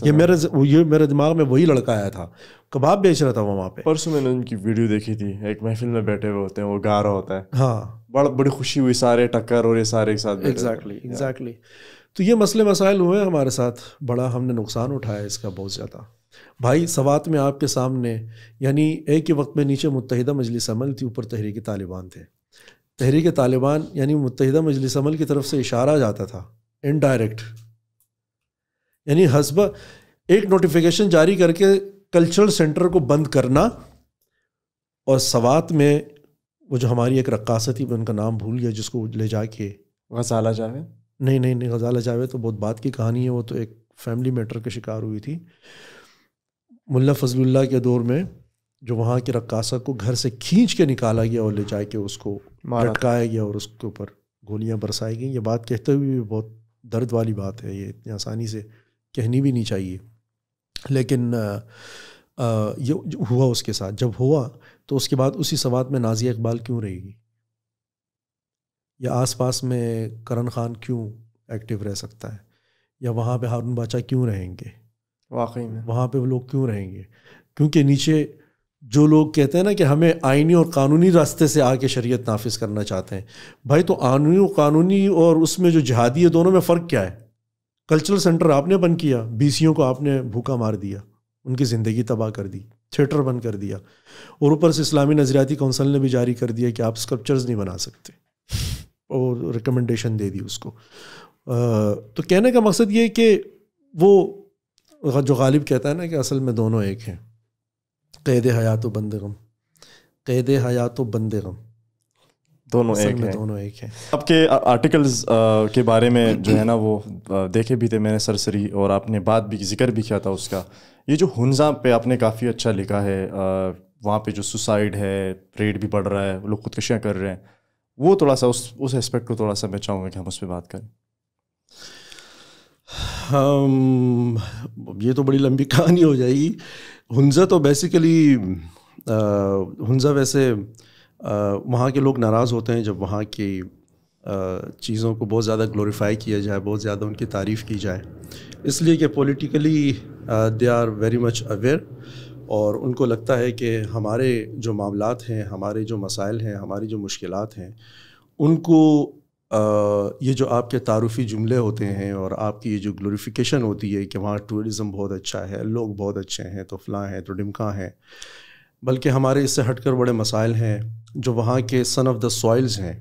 یہ میرے دماغ میں وہی لڑکا آیا تھا, کباب بیچ رہا تھا وہ وہاں پہ. پرسوں میں نے ان کی ویڈیو دیکھی تھی, ایک محفل میں بیٹھے ہوئے ہوتے ہیں, وہ گا رہا ہوتا ہے, ہاں بڑی خوشی ہوئی, سارے ٹکر اور یہ سارے ایک ساتھ. ایگزیکٹلی. تو یہ مسئلے مسائل ہوئے ہمارے ساتھ, بڑا ہم نے نقصان اٹھایا اس کا بہت زیادہ. بھائی سوات میں آپ کے سامنے, یعنی ایک ہی وقت میں نیچے متحدہ مجلس عمل تھی, اوپر تحریک طالبان تھے. تحریک طالبان یعنی متحدہ مجلس عمل کی طرف سے اشارہ جاتا تھا انڈائریکٹ, یعنی حسب ایک نوٹیفیکیشن جاری کر کے کلچرل سینٹر کو بند کرنا. اور سوات میں وہ جو ہماری ایک رقاصہ تھی, میں ان کا نام بھول گیا, جس کو لے جا کے غزالہ جاوید, نہیں غزالہ جاوید تو بہت بات کی کہانی ہے, وہ تو ایک فیملی میٹر کا شکار ہوئی تھی. ملا فضل اللہ کے دور میں جو وہاں کی رقاصہ کو گھر سے کھینچ کے نکالا گیا اور لے جا کے اس کو لٹکایا گیا اور اس کے اوپر گولیاں برسائی گئیں. یہ بات کہتے ہوئے بھی بہت درد والی بات ہے, یہ اتنی آسانی سے کہنی بھی نہیں چاہیے, لیکن یہ ہوا اس کے ساتھ. جب ہوا تو اس کے بعد اسی سوات میں نازیہ اقبال کیوں رہے گی, یا آس پاس میں کرن خان کیوں ایکٹیو رہ سکتا ہے, یا وہاں پہ ہارون باچا کیوں رہیں گے, واقعی میں وہاں پہ وہ لوگ کیوں رہیں گے؟ کیونکہ نیچے جو لوگ کہتے ہیں نا کہ ہمیں آئینی اور قانونی راستے سے آ کے شریعت نافذ کرنا چاہتے ہیں. بھائی تو قانونی اور اس میں جو جہادی ہے, دونوں میں فرق کیا ہے؟ کلچرل سینٹر آپ نے بند کیا, BCوں کو آپ نے بھوکا مار دیا, ان کی زندگی تباہ کر دی, تھیٹر بند کر دیا, اور اوپر سے اسلامی نظریاتی کونسل نے بھی جاری کر دیا کہ آپ اسکلپچرز نہیں بنا سکتے, اور ریکمنڈیشن دے دی اس کو. تو کہنے کا مقصد یہ کہ وہ جو غالب کہتا ہے نا کہ اصل میں دونوں ایک ہیں, قید حیات و بند غم, قید حیات و بند غم, دونوں ایک ہیں. آپ کے آرٹیکلز کے بارے میں جو ہے نا وہ دیکھے بھی تھے میں نے سرسری, اور آپ نے بات بھی ذکر بھی کیا تھا اس کا. یہ جو ہنزا پہ آپ نے کافی اچھا لکھا ہے, وہاں پہ جو سوسائڈ ہے, ریٹ بھی بڑھ رہا ہے, لوگ خودکشیاں کر رہے ہیں, وہ تھوڑا سا اس اسپیکٹ کو تھوڑا سا میں چاہوں گا کہ ہم اس پہ بات کریں. یہ تو بڑی لمبی کہانی ہو جائے گی. ہنزا تو بیسیکلی ہنزا ویسے وہاں کے لوگ ناراض ہوتے ہیں جب وہاں کی چیزوں کو بہت زیادہ گلوریفائی کیا جائے, بہت زیادہ ان کی تعریف کی جائے, اس لیے کہ politically they are very much aware, اور ان کو لگتا ہے کہ ہمارے جو معاملات ہیں, ہمارے جو مسائل ہیں, ہماری جو مشکلات ہیں, ان کو یہ جو آپ کے تعارفی جملے ہوتے ہیں اور آپ کی یہ جو گلوریفیکیشن ہوتی ہے کہ وہاں ٹورزم بہت اچھا ہے, لوگ بہت اچھے ہیں, تو فلاں ہیں, تو ڈمکاں ہیں, بلکہ ہمارے اس سے ہٹ کر بڑے مسائل ہیں جو وہاں کے سن آف دا سوائلز ہیں.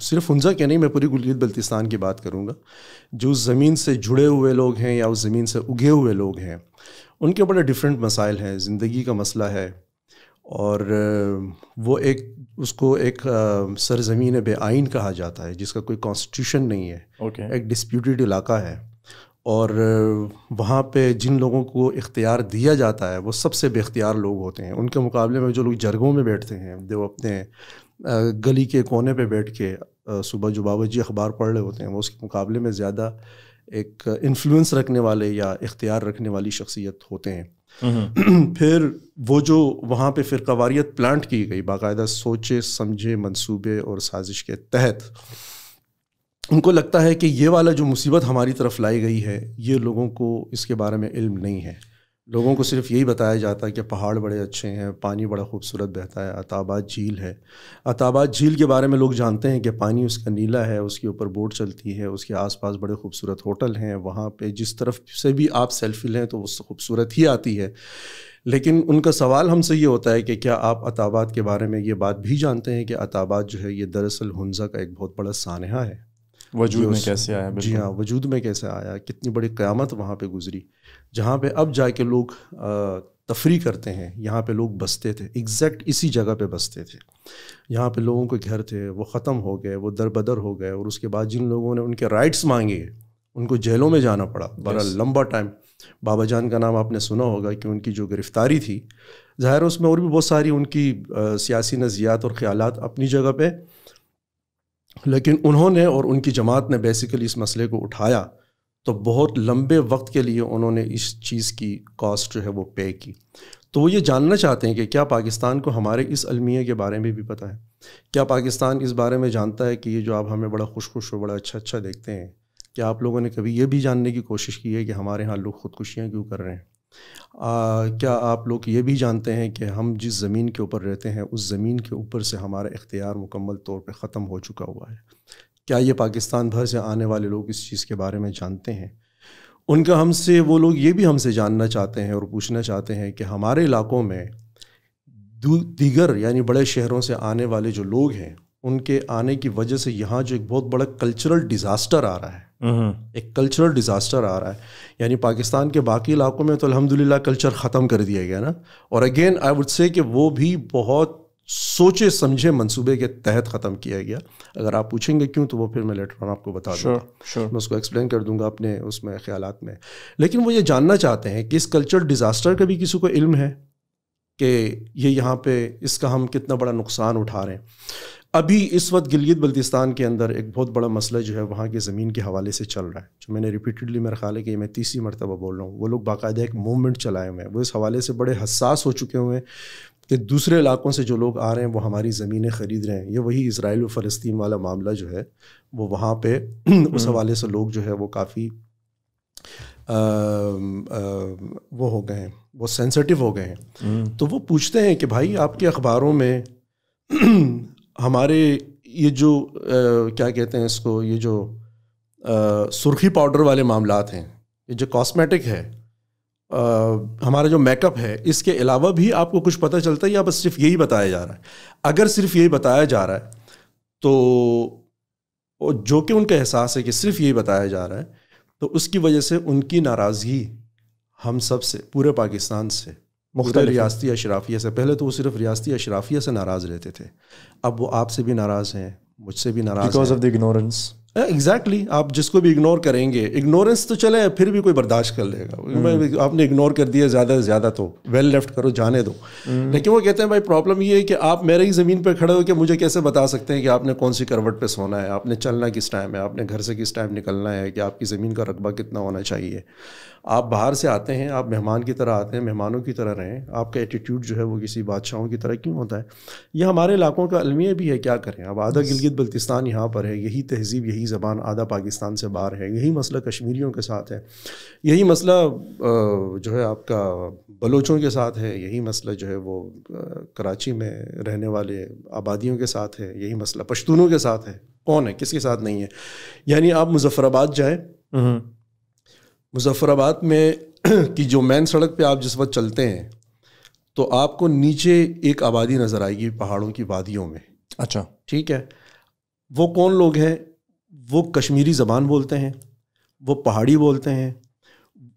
صرف ہنزا کے نہیں, میں پوری گلگت بلتستان کی بات کروں گا. جو اس زمین سے جڑے ہوئے لوگ ہیں یا اس زمین سے اگے ہوئے لوگ ہیں, ان کے بڑے ڈفرینٹ مسائل ہیں. زندگی کا مسئلہ ہے, اور وہ اس کو ایک سرزمین بے آئین کہا جاتا ہے جس کا کوئی کانسٹیٹیوشن نہیں ہے, ایک ڈسپیوٹیڈ علاقہ ہے, اور وہاں پہ جن لوگوں کو اختیار دیا جاتا ہے وہ سب سے بے اختیار لوگ ہوتے ہیں. ان کے مقابلے میں جو لوگ جرگوں میں بیٹھتے ہیں, جو اپنے گلی کے کونے پہ بیٹھ کے صبح جو بابا جی اخبار پڑھ رہے ہوتے ہیں, وہ اس کے مقابلے میں زیادہ ایک انفلوئنس رکھنے والے یا اختیار رکھنے والی شخصیت ہوتے ہیں. پھر وہ جو وہاں پہ فرقہ واریت پلانٹ کی گئی باقاعدہ سوچے سمجھے منصوبے اور سازش کے تحت, ان کو لگتا ہے کہ یہ والا جو مصیبت ہماری طرف لائی گئی ہے, یہ لوگوں کو اس کے بارے میں علم نہیں ہے. لوگوں کو صرف یہی بتایا جاتا ہے کہ پہاڑ بڑے اچھے ہیں, پانی بڑا خوبصورت بہتا ہے, عطاباد جھیل ہے. عطاباد جھیل کے بارے میں لوگ جانتے ہیں کہ پانی اس کا نیلا ہے, اس کے اوپر بوٹ چلتی ہے, اس کے آس پاس بڑے خوبصورت ہوٹل ہیں, وہاں پہ جس طرف سے بھی آپ سیلفی لیں تو اس خوبصورت ہی آتی ہے. لیکن ان کا سوال ہم سے یہ ہوتا ہے کہ کیا آپ عطاباد کے بارے میں یہ بات بھی جانتے ہیں کہ عطاباد جو ہے یہ دراصل ہنزا کا ایک بہت بڑا سانحہ ہے, وجود میں کیسے آیا؟ جی ہاں, وجود میں کیسے آیا, کتنی بڑی قیامت وہاں پہ گزری, جہاں پہ اب جا کے لوگ تفریح کرتے ہیں. یہاں پہ لوگ بستے تھے, ایگزیکٹ اسی جگہ پہ بستے تھے. یہاں پہ لوگوں کے گھر تھے, وہ ختم ہو گئے, وہ دربدر ہو گئے, اور اس کے بعد جن لوگوں نے ان کے رائٹس مانگے ان کو جیلوں میں جانا پڑا بڑا لمبا ٹائم. بابا جان کا نام آپ نے سنا ہوگا کہ ان کی جو گرفتاری تھی, ظاہر اس میں اور بھی بہت ساری ان کی سیاسی نظریات اور خیالات اپنی جگہ پہ, لیکن انہوں نے اور ان کی جماعت نے بیسیکلی اس مسئلے کو اٹھایا تو بہت لمبے وقت کے لیے انہوں نے اس چیز کی کاسٹ جو ہے وہ پے کی. تو وہ یہ جاننا چاہتے ہیں کہ کیا پاکستان کو ہمارے اس المیہ کے بارے میں بھی پتہ ہے, کیا پاکستان اس بارے میں جانتا ہے کہ یہ جو آپ ہمیں بڑا خوش اور بڑا اچھا دیکھتے ہیں, کہ آپ لوگوں نے کبھی یہ بھی جاننے کی کوشش کی ہے کہ ہمارے ہاں لوگ خودکشیاں کیوں کر رہے ہیں؟ کیا آپ لوگ یہ بھی جانتے ہیں کہ ہم جس زمین کے اوپر رہتے ہیں اس زمین کے اوپر سے ہمارا اختیار مکمل طور پہ ختم ہو چکا ہوا ہے؟ کیا یہ پاکستان بھر سے آنے والے لوگ اس چیز کے بارے میں جانتے ہیں؟ ان کا ہم سے وہ لوگ یہ بھی ہم سے جاننا چاہتے ہیں اور پوچھنا چاہتے ہیں کہ ہمارے علاقوں میں دیگر یعنی بڑے شہروں سے آنے والے جو لوگ ہیں ان کے آنے کی وجہ سے یہاں جو ایک بہت بڑا کلچرل ڈیزاسٹر آ رہا ہے، ایک کلچرل ڈیزاسٹر آ رہا ہے. یعنی پاکستان کے باقی علاقوں میں تو الحمدللہ کلچر ختم کر دیا گیا نا، اور اگین آئی وڈ سے کہ وہ بھی بہت سوچے سمجھے منصوبے کے تحت ختم کیا گیا. اگر آپ پوچھیں گے کیوں تو وہ پھر میں لیٹر آن آپ کو بتا دوں گا، میں اس کو ایکسپلین کر دوں گا اپنے اس میں خیالات میں. لیکن وہ یہ جاننا چاہتے ہیں کہ اس کلچرل ڈیزاسٹر کا بھی کسی کو علم ہے کہ یہ یہاں پہ اس کا ہم کتنا بڑا نقصان اٹھا رہے ہیں. ابھی اس وقت گلگت بلتستان کے اندر ایک بہت بڑا مسئلہ جو ہے وہاں کی زمین کے حوالے سے چل رہا ہے، جو میں نے ریپیٹڈلی میرا خیال ہے کہ میں تیسری مرتبہ بول رہا ہوں. وہ لوگ باقاعدہ ایک موومنٹ چلائے ہوئے ہیں، وہ اس حوالے سے بڑے حساس ہو چکے ہوئے ہیں کہ دوسرے علاقوں سے جو لوگ آ رہے ہیں وہ ہماری زمینیں خرید رہے ہیں. یہ وہی اسرائیل و فلسطین والا معاملہ جو ہے وہ وہاں پہ اس حوالے سے لوگ جو ہے وہ کافی وہ ہو گئے ہیں، وہ سینسٹیو ہو گئے ہیں. تو وہ پوچھتے ہیں کہ بھائی آپ کے اخباروں میں ہمارے یہ جو کیا کہتے ہیں اس کو، یہ جو سرخی پاؤڈر والے معاملات ہیں، یہ جو کاسمیٹک ہے، ہمارا جو میک اپ ہے، اس کے علاوہ بھی آپ کو کچھ پتہ چلتا ہے یا بس صرف یہی بتایا جا رہا ہے؟ اگر صرف یہی بتایا جا رہا ہے تو جو کہ ان کا احساس ہے کہ صرف یہی بتایا جا رہا ہے، تو اس کی وجہ سے ان کی ناراضگی ہم سب سے، پورے پاکستان سے، مختلف ریاستی اشرافیہ سے. پہلے تو وہ صرف ریاستی اشرافیہ سے ناراض رہتے تھے، اب وہ آپ سے بھی ناراض ہیں، مجھ سے بھی ناراض ہیں. Because of the ignorance. Exactly. آپ جس کو بھی اگنور کریں گے، اگنورنس تو چلے پھر بھی کوئی برداشت کر لے گا، آپ نے اگنور کر دیا زیادہ سے زیادہ تو ویل لیفٹ کرو، جانے دو. لیکن وہ کہتے ہیں بھائی پرابلم یہ ہے کہ آپ میرے ہی زمین پہ کھڑے ہو کے مجھے کیسے بتا سکتے ہیں کہ آپ نے کون سی کروٹ پہ سونا ہے، آپ نے چلنا کس ٹائم ہے، آپ نے گھر سے کس ٹائم نکلنا ہے، کہ آپ کی زمین کا رقبہ کتنا ہونا چاہیے. آپ باہر سے آتے ہیں، آپ مہمان کی طرح آتے ہیں، مہمانوں کی طرح رہیں. آپ کا ایٹیٹیوڈ جو ہے وہ کسی بادشاہوں کی طرح کیوں ہوتا ہے؟ یہ ہمارے علاقوں کا المیہ بھی ہے، کیا کریں. اب آدھا گلگت بلتستان یہاں پر ہے، یہی تہذیب، یہی زبان آدھا پاکستان سے باہر ہے. یہی مسئلہ کشمیریوں کے ساتھ ہے، یہی مسئلہ جو ہے آپ کا بلوچوں کے ساتھ ہے، یہی مسئلہ جو ہے وہ کراچی میں رہنے والے آبادیوں کے ساتھ ہے، یہی مسئلہ پشتونوں کے ساتھ ہے. کون ہے، کس کے ساتھ نہیں ہے؟ یعنی آپ مظفر آباد جائیں، مظفر آباد میں کی جو مین سڑک پہ آپ جس وقت چلتے ہیں تو آپ کو نیچے ایک آبادی نظر آئے گی پہاڑوں کی وادیوں میں. اچھا ٹھیک ہے. وہ کون لوگ ہیں؟ وہ کشمیری زبان بولتے ہیں، وہ پہاڑی بولتے ہیں،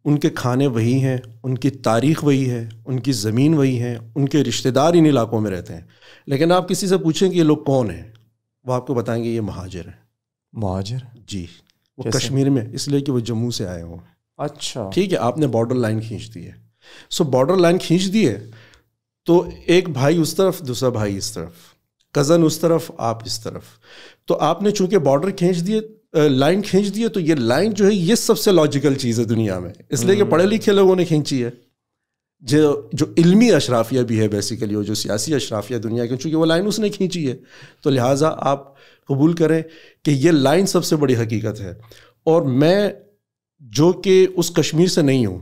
ان کے کھانے وہی ہیں، ان کی تاریخ وہی ہے، ان کی زمین وہی ہے، ان کے رشتہ دار ان علاقوں میں رہتے ہیں. لیکن آپ کسی سے پوچھیں کہ یہ لوگ کون ہیں، وہ آپ کو بتائیں گے یہ مہاجر ہیں. مہاجر؟ جی. وہ کشمیر میں اس لیے کہ وہ جموں سے آئے ہوں. اچھا ٹھیک ہے. آپ نے بارڈر لائن کھینچ دی ہے. سو بارڈر لائن کھینچ دی ہے تو ایک بھائی اس طرف، دوسرا بھائی اس طرف، کزن اس طرف، آپ اس طرف. تو آپ نے چونکہ بارڈر کھینچ دیے، لائن کھینچ دی ہے، تو یہ لائن جو ہے یہ سب سے لاجیکل چیز ہے دنیا میں، اس لیے کہ پڑھے لکھے لوگوں نے کھینچی ہے، جو علمی اشرافیہ بھی ہے بیسیکلی، اور جو سیاسی اشرافیہ دنیا کے، چونکہ وہ لائن اس نے کھینچی ہے. تو لہٰذا آپ قبول کریں کہ یہ لائن سب سے بڑی حقیقت ہے. اور میں جو کہ اس کشمیر سے نہیں ہوں،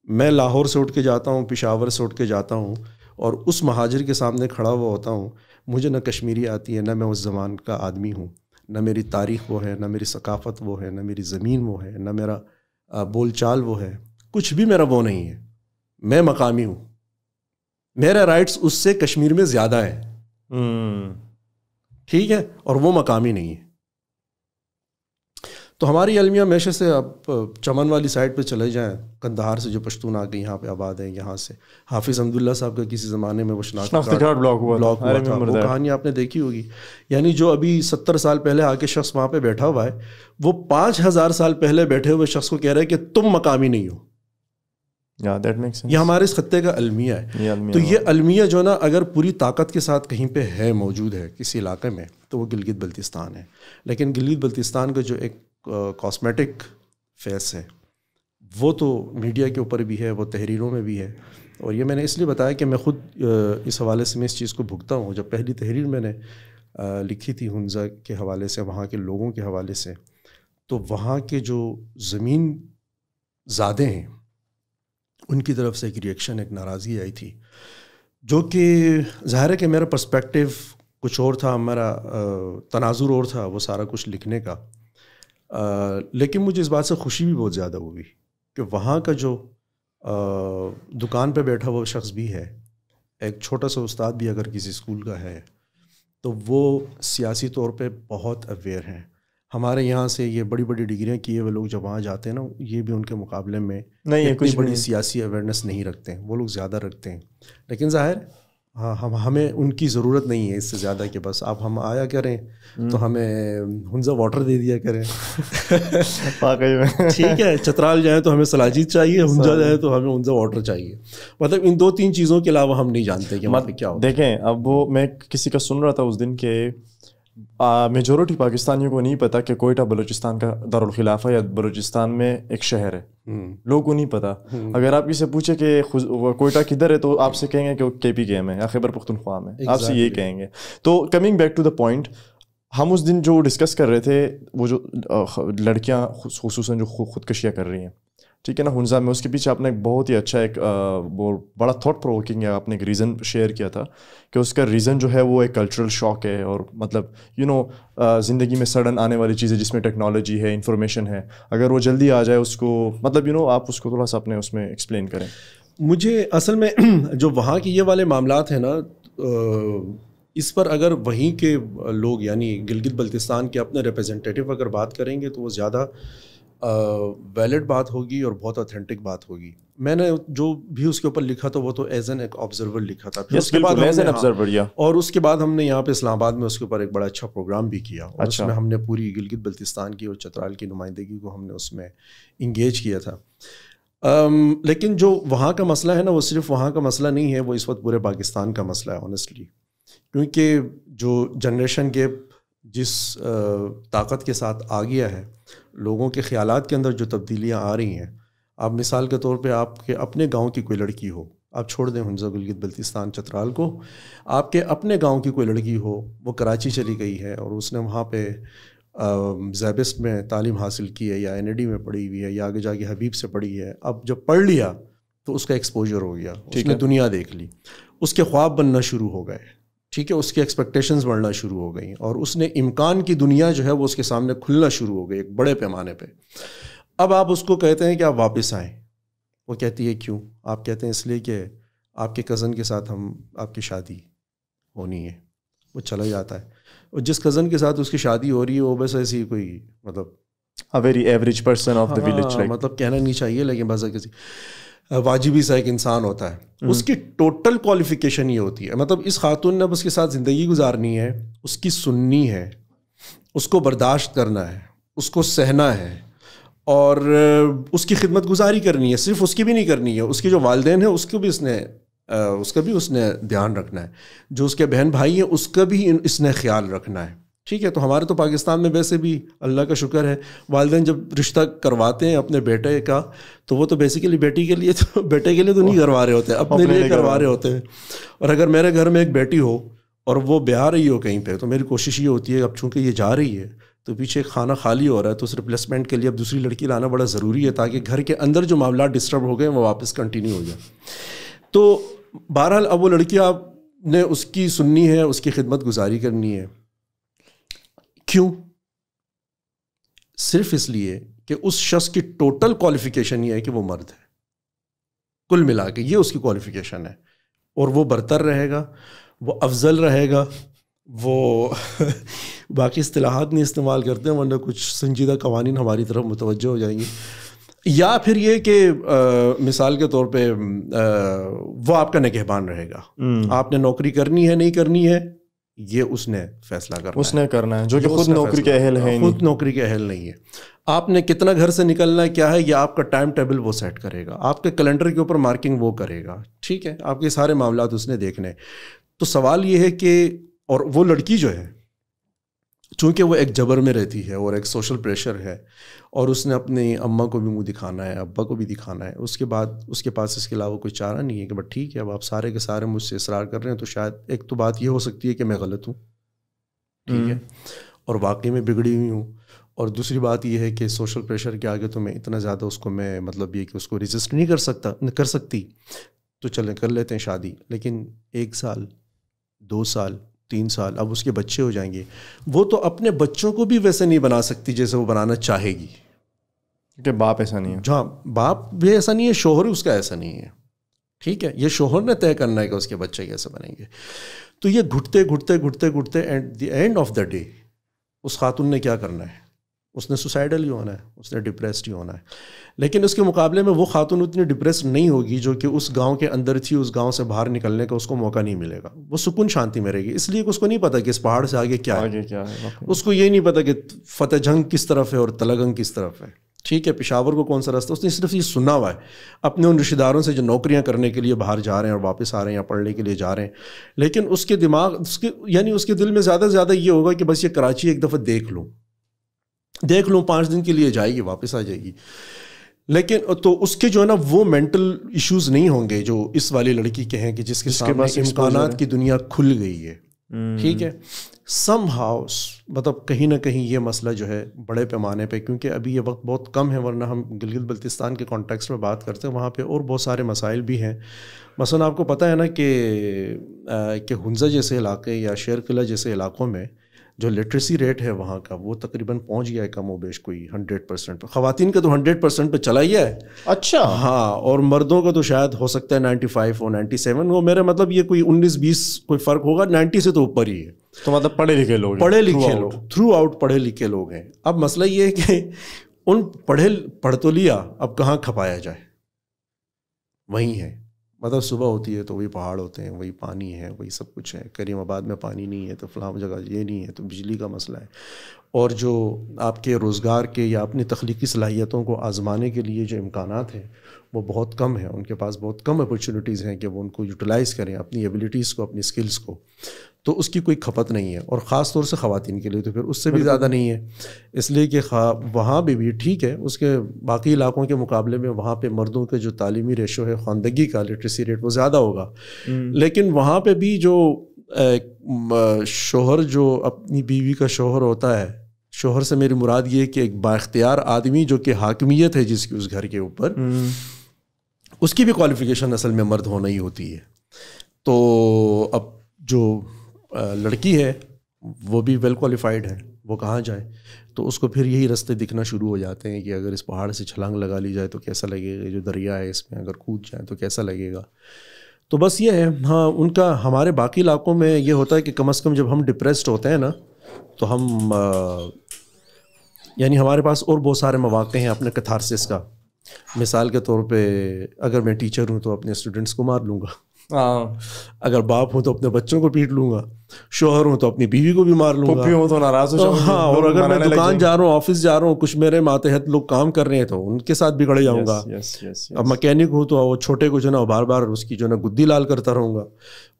میں لاہور سے اٹھ کے جاتا ہوں، پشاور سے اٹھ کے جاتا ہوں، اور اس مہاجر کے سامنے کھڑا ہوا ہوتا ہوں. مجھے نہ کشمیری آتی ہے، نہ میں اس زمان کا آدمی ہوں، نہ میری تاریخ وہ ہے، نہ میری ثقافت وہ ہے، نہ میری زمین وہ ہے، نہ میرا بول چال وہ ہے، کچھ بھی میرا وہ نہیں ہے. میں مقامی ہوں، میرے رائٹس اس سے کشمیر میں زیادہ ہیں. ٹھیک ہے. اور وہ مقامی نہیں ہے. تو ہماری المیہ ہمیشہ سے، آپ چمن والی سائڈ پہ چلے جائیں، قندھار سے جو پشتون آ کے یہاں پہ آباد ہیں، یہاں سے حافظ حمداللہ صاحب کا کسی زمانے میں وہ شناختی کارڈ بلاک ہوا تھا، وہ کہانی آپ نے دیکھی ہوگی. یعنی جو ابھی 70 سال پہلے آ کے شخص وہاں پہ بیٹھا ہوا ہے، وہ 5000 سال پہلے بیٹھے ہوئے شخص کو کہہ رہا ہے کہ تم مقامی نہیں ہو. یہ ہمارے اس خطے کا المیہ ہے. تو یہ المیہ جو نا اگر پوری طاقت کے ساتھ کہیں پہ ہے، موجود ہے کسی علاقے میں، تو وہ گلگت بلتستان ہے. لیکن گلگت بلتستان کا جو ایک کاسمیٹک فیس ہے، وہ تو میڈیا کے اوپر بھی ہے، وہ تحریروں میں بھی ہے. اور یہ میں نے اس لیے بتایا کہ میں خود اس حوالے سے میں اس چیز کو بھگتا ہوں. جب پہلی تحریر میں نے لکھی تھی ہنزا کے حوالے سے، وہاں کے لوگوں کے حوالے سے، تو وہاں کے جو زمین زادے ہیں ان کی طرف سے ایک ریئیکشن، ایک ناراضگی آئی تھی، جو کہ ظاہر ہے کہ میرا پرسپیکٹیو کچھ اور تھا، میرا تناظر اور تھا وہ سارا کچھ لکھنے کا. لیکن مجھے اس بات سے خوشی بھی بہت زیادہ ہوئی کہ وہاں کا جو دکان پہ بیٹھا وہ شخص بھی ہے، ایک چھوٹا سا استاد بھی اگر کسی اسکول کا ہے، تو وہ سیاسی طور پہ بہت اویئر ہیں. ہمارے یہاں سے یہ بڑی بڑی ڈگریاں کیے ہوئے لوگ جب وہاں جاتے ہیں نا، یہ بھی ان کے مقابلے میں اتنی بڑی سیاسی اویئرنیس نہیں رکھتے ہیں، وہ لوگ زیادہ رکھتے ہیں. لیکن ظاہر ہاں ہمیں ان کی ضرورت نہیں ہے اس سے زیادہ کہ بس آپ ہم آیا کریں تو ہمیں ہنزا واٹر دے دیا کریں. واقعی میں ٹھیک ہے، چترال جائیں تو ہمیں سلاجید چاہیے، ہنزا جائیں تو ہمیں ہنزا واٹر چاہیے. مطلب ان 2-3 چیزوں کے علاوہ ہم نہیں جانتے کہ مطلب کیا ہوتا ہے. دیکھیں اب وہ میں کسی کا سن رہا تھا اس دن کہ میجورٹی پاکستانیوں کو نہیں پتا کہ کوئٹہ بلوچستان کا دارالخلافہ یا بلوچستان میں ایک شہر ہے. لوگوں کو نہیں پتا. اگر آپ کسی سے پوچھے کہ کوئٹہ کدھر ہے تو آپ سے کہیں گے کہ وہ KPK میں یا خیبر پختونخوا میں، آپ سے یہی کہیں گے. تو coming back to the point, ہم اس دن جو ڈسکس کر رہے تھے وہ جو لڑکیاں خصوصاً جو خودکشیاں کر رہی ہیں، ٹھیک ہے نا، ہنزا میں، اس کے پیچھے آپ نے ایک بہت ہی اچھا ایک بڑا تھاٹ پرووکنگ ہے، آپ نے ایک ریزن شیئر کیا تھا کہ اس کا ریزن جو ہے وہ ایک کلچرل شاک ہے، اور مطلب زندگی میں سڈن آنے والی چیزیں جس میں ٹیکنالوجی ہے، انفارمیشن ہے، اگر وہ جلدی آ جائے اس کو، مطلب آپ اس کو تھوڑا سا اپنے اس میں ایکسپلین کریں. مجھے اصل میں جو وہاں کے یہ والے معاملات ہیں نا، اس پر اگر وہیں کے لوگ یعنی گلگت بلتستان کے اپنے ریپرزنٹیٹیو اگر بات کریں گے تو وہ زیادہ ویلڈ بات ہوگی اور بہت اوتھینٹک بات ہوگی. میں نے جو بھی اس کے اوپر لکھا تھا وہ تو ایز این ایک آبزرور لکھا تھا. اس کے بعد اور اس کے بعد ہم نے یہاں پہ اسلام آباد میں اس کے اوپر ایک بڑا اچھا پروگرام بھی کیا، اور اس میں ہم نے پوری گلگت بلتستان کی اور چترال کی نمائندگی کو ہم نے اس میں انگیج کیا تھا. لیکن جو وہاں کا مسئلہ ہے نا، وہ صرف وہاں کا مسئلہ نہیں ہے، وہ اس وقت پورے پاکستان کا مسئلہ ہے آنیسٹلی. کیونکہ جو جنریشن گیپ جس طاقت کے ساتھ آ گیا ہے، لوگوں کے خیالات کے اندر جو تبدیلیاں آ رہی ہیں. آپ مثال کے طور پہ آپ کے اپنے گاؤں کی کوئی لڑکی ہو، آپ چھوڑ دیں ہنزا گلگت بلتستان چترال کو، آپ کے اپنے گاؤں کی کوئی لڑکی ہو، وہ کراچی چلی گئی ہے اور اس نے وہاں پہ زیبسٹ میں تعلیم حاصل کی ہے یا NID میں پڑھی ہوئی ہے یا آگے جا کے حبیب سے پڑھی ہے. اب جب پڑھ لیا تو اس کا ایکسپوجر ہو گیا، اس نے دنیا دیکھ لی، اس کے خواب بننا شروع ہو گئے، ٹھیک ہے، اس کی ایکسپیکٹیشنز بڑھنا شروع ہو گئیں، اور اس نے امکان کی دنیا جو ہے وہ اس کے سامنے کھلنا شروع ہو گئی ایک بڑے پیمانے پہ. اب آپ اس کو کہتے ہیں کہ آپ واپس آئیں، وہ کہتی ہے کیوں؟ آپ کہتے ہیں اس لیے کہ آپ کے کزن کے ساتھ آپ کی شادی ہونی ہے. وہ چلا جاتا ہے، اور جس کزن کے ساتھ اس کی شادی ہو رہی ہے وہ بس ایسی کوئی مطلب very average person of the village, مطلب کہنا نہیں چاہیے لیکن بس کسی واجبی سا ایک انسان ہوتا ہے. اس کی ٹوٹل کوالیفیکیشن یہ ہوتی ہے، مطلب اس خاتون نے اس کے ساتھ زندگی گزارنی ہے، اس کی سننی ہے، اس کو برداشت کرنا ہے، اس کو سہنا ہے، اور اس کی خدمت گزاری کرنی ہے. صرف اس کی بھی نہیں کرنی ہے، اس کے جو والدین ہیں اس کو بھی اس نے دھیان رکھنا ہے، جو اس کے بہن بھائی ہیں اس کا بھی اس نے خیال رکھنا ہے. ٹھیک ہے، تو ہمارے تو پاکستان میں ویسے بھی اللہ کا شکر ہے، والدین جب رشتہ کرواتے ہیں اپنے بیٹے کا تو وہ تو بیسیکلی بیٹے کے لیے تو نہیں کروا رہے ہوتے، اپنے لیے کروا رہے ہوتے ہیں. اور اگر میرے گھر میں ایک بیٹی ہو اور وہ بیاہ رہی ہو کہیں پہ، تو میری کوشش یہ ہوتی ہے اب چونکہ یہ جا رہی ہے تو پیچھے کھانا خالی ہو رہا ہے، تو اس ریپلیسمنٹ کے لیے اب دوسری لڑکی لانا بڑا ضروری ہے تاکہ گھر کے اندر جو معاملات ڈسٹرب ہو گئے وہ واپس کنٹینیو ہو جائے. تو بہرحال اب وہ لڑکی آپ نے اس کی سننی ہے، اس کی خدمت گزاری کرنی ہے. کیوں؟ صرف اس لیے کہ اس شخص کی ٹوٹل کوالیفیکیشن یہ ہے کہ وہ مرد ہے، کل ملا کے یہ اس کی کوالیفیکیشن ہے، اور وہ برتر رہے گا، وہ افضل رہے گا. وہ باقی اصطلاحات نہیں استعمال کرتے ورنہ کچھ سنجیدہ قوانین ہماری طرف متوجہ ہو جائیں گے. یا پھر یہ کہ مثال کے طور پہ وہ آپ کا نگہبان رہے گا. آپ نے نوکری کرنی ہے نہیں کرنی ہے یہ اس نے فیصلہ کرنا ہے، جو کہ خود نوکری کے اہل ہے، خود نوکری کے اہل نہیں ہے. آپ نے کتنا گھر سے نکلنا ہے کیا ہے یہ آپ کا ٹائم ٹیبل وہ سیٹ کرے گا، آپ کے کیلنڈر کے اوپر مارکنگ وہ کرے گا. ٹھیک ہے، آپ کے سارے معاملات اس نے دیکھنے. تو سوال یہ ہے کہ اور وہ لڑکی جو ہے چونکہ وہ ایک جبر میں رہتی ہے اور ایک سوشل پریشر ہے، اور اس نے اپنی اماں کو بھی منہ دکھانا ہے، ابا کو بھی دکھانا ہے، اس کے بعد اس کے پاس اس کے علاوہ کوئی چارہ نہیں ہے کہ بٹ ٹھیک ہے اب آپ سارے کے سارے مجھ سے اصرار کر رہے ہیں تو شاید ایک تو بات یہ ہو سکتی ہے کہ میں غلط ہوں، ٹھیک ہے، اور واقعی میں بگڑی ہوئی ہوں، اور دوسری بات یہ ہے کہ سوشل پریشر کے آگے تو میں اتنا زیادہ اس کو میں مطلب یہ کہ اس کو ریزسٹ نہیں کر سکتی، تو چلیں کر لیتے ہیں شادی. لیکن 1 سال 2 سال 3 سال اب اس کے بچے ہو جائیں گے، وہ تو اپنے بچوں کو بھی ویسے نہیں بنا سکتی جیسے وہ بنانا چاہے گی، کہ باپ ایسا نہیں ہے. جہاں باپ بھی ایسا نہیں ہے، شوہر اس کا ایسا نہیں ہے. ٹھیک ہے، یہ شوہر نے طے کرنا ہے کہ اس کے بچے کیسے بنیں گے. تو یہ گھٹتے at the end of the day اس خاتون نے کیا کرنا ہے؟ اس نے سوسائڈل ہی ہونا ہے، اس نے ڈپریسڈ ہی ہونا ہے. لیکن اس کے مقابلے میں وہ خاتون اتنی ڈپریسڈ نہیں ہوگی جو کہ اس گاؤں کے اندر تھی، اس گاؤں سے باہر نکلنے کا اس کو موقع نہیں ملے گا. وہ سکون شانتی میں رہے گی، اس لیے کہ اس کو نہیں پتا کہ اس پہاڑ سے آگے کیا ہے. اس کو یہ نہیں پتا کہ فتح جنگ کس طرف ہے اور تلگنگ کس طرف ہے. ٹھیک ہے، پشاور کو کون سا راستہ، اس نے صرف یہ سنا ہوا ہے اپنے ان رشتہ داروں سے جو نوکریاں کرنے کے لیے باہر جا رہے ہیں اور واپس آ رہے ہیں یا پڑھنے کے لیے جا رہے ہیں. لیکن اس کے دماغ یعنی اس کے دل میں زیادہ سے زیادہ یہ ہوگا کہ بس یہ کراچی ایک دفعہ دیکھ لوں 5 دن کے لیے جائے گی واپس آ جائے گی. لیکن تو اس کے جو ہے نا وہ مینٹل ایشوز نہیں ہوں گے جو اس والی لڑکی کے ہیں کہ جس کے سامنے امکانات کی دنیا کھل گئی ہے. ٹھیک ہے، سم ہاؤ مطلب کہیں نہ کہیں یہ مسئلہ جو ہے بڑے پیمانے پہ، کیونکہ ابھی یہ وقت بہت کم ہے، ورنہ ہم گلگت بلتستان کے کانٹیکس میں بات کرتے ہیں وہاں پہ اور بہت سارے مسائل بھی ہیں. مثلا آپ کو پتہ ہے نا کہ ہنزہ جیسے علاقے یا شیر قلعہ جیسے علاقوں میں جو لٹریسی ریٹ ہے وہاں کا وہ تقریباً پہنچ گیا ہے کم و بیش کوئی 100% پہ. خواتین کا تو 100% پہ چلا ہی ہے. اچھا ہاں، اور مردوں کا تو شاید ہو سکتا ہے 95 اور 97. وہ میرا مطلب یہ کوئی 19-20 کوئی فرق ہوگا، 90 سے تو اوپر ہی ہے. تو مطلب پڑھے لکھے لوگ تھرو آؤٹ پڑھے لکھے لوگ ہیں. اب مسئلہ یہ ہے کہ ان پڑھ تو لیا، اب کہاں کھپایا جائے؟ وہیں ہے. مطلب صبح ہوتی ہے تو وہی پہاڑ ہوتے ہیں، وہی پانی ہے، وہی سب کچھ ہے. کریم آباد میں پانی نہیں ہے تو فلاں جگہ یہ نہیں ہے، تو بجلی کا مسئلہ ہے. اور جو آپ کے روزگار کے یا اپنی تخلیقی صلاحیتوں کو آزمانے کے لیے جو امکانات ہیں وہ بہت کم ہیں. ان کے پاس بہت کم اپرچونیٹیز ہیں کہ وہ ان کو یوٹیلائز کریں، اپنی ایبلٹیز کو، اپنی اسکلس کو. تو اس کی کوئی کھپت نہیں ہے، اور خاص طور سے خواتین کے لیے تو پھر اس سے بھی زیادہ نہیں ہے. اس لیے کہ وہاں بھی ٹھیک ہے، اس کے باقی علاقوں کے مقابلے میں وہاں پہ مردوں کے جو تعلیمی ریشو ہے، خواندگی کا لٹریسی ریٹ وہ زیادہ ہوگا. لیکن وہاں پہ بھی جو شوہر جو اپنی بیوی کا شوہر ہوتا ہے، شوہر سے میری مراد یہ کہ ایک بااختیار آدمی جو کہ حاکمیت ہے جس کی اس گھر کے اوپر، اس کی بھی کوالیفیکیشن اصل میں مرد ہونا ہی ہوتی ہے. تو اب جو لڑکی ہے وہ بھی ویل کوالیفائڈ ہے، وہ کہاں جائے؟ تو اس کو پھر یہی رستے دکھنا شروع ہو جاتے ہیں کہ اگر اس پہاڑ سے چھلانگ لگا لی جائے تو کیسا لگے گا، جو دریا ہے اس میں اگر کود جائے تو کیسا لگے گا. تو بس یہ ہے. ہاں، ان کا ہمارے باقی علاقوں میں یہ ہوتا ہے کہ کم از کم جب ہم ڈپریسڈ ہوتے ہیں نا تو ہم یعنی ہمارے پاس اور بہت سارے مواقع ہیں اپنے کتھارسس کا. مثال کے طور پہ اگر میں ٹیچر ہوں تو اپنے اسٹوڈنٹس کو مار لوں گا، اگر باپ ہوں تو اپنے بچوں کو پیٹ لوں گا، شوہر ہوں تو اپنی بیوی کو بھی مار لوں گا، ہوں تو ناراض ہو جاؤں گا. ہاں، اور اگر میں دکان جا رہا ہوں، آفس جا رہا ہوں، کچھ میرے ماتحت لوگ کام کر رہے ہیں تو ان کے ساتھ بگڑ جاؤں گا. اب مکینک ہوں تو وہ چھوٹے کو جو نا بار بار اس کی جو نا گدی لال کرتا رہوں گا.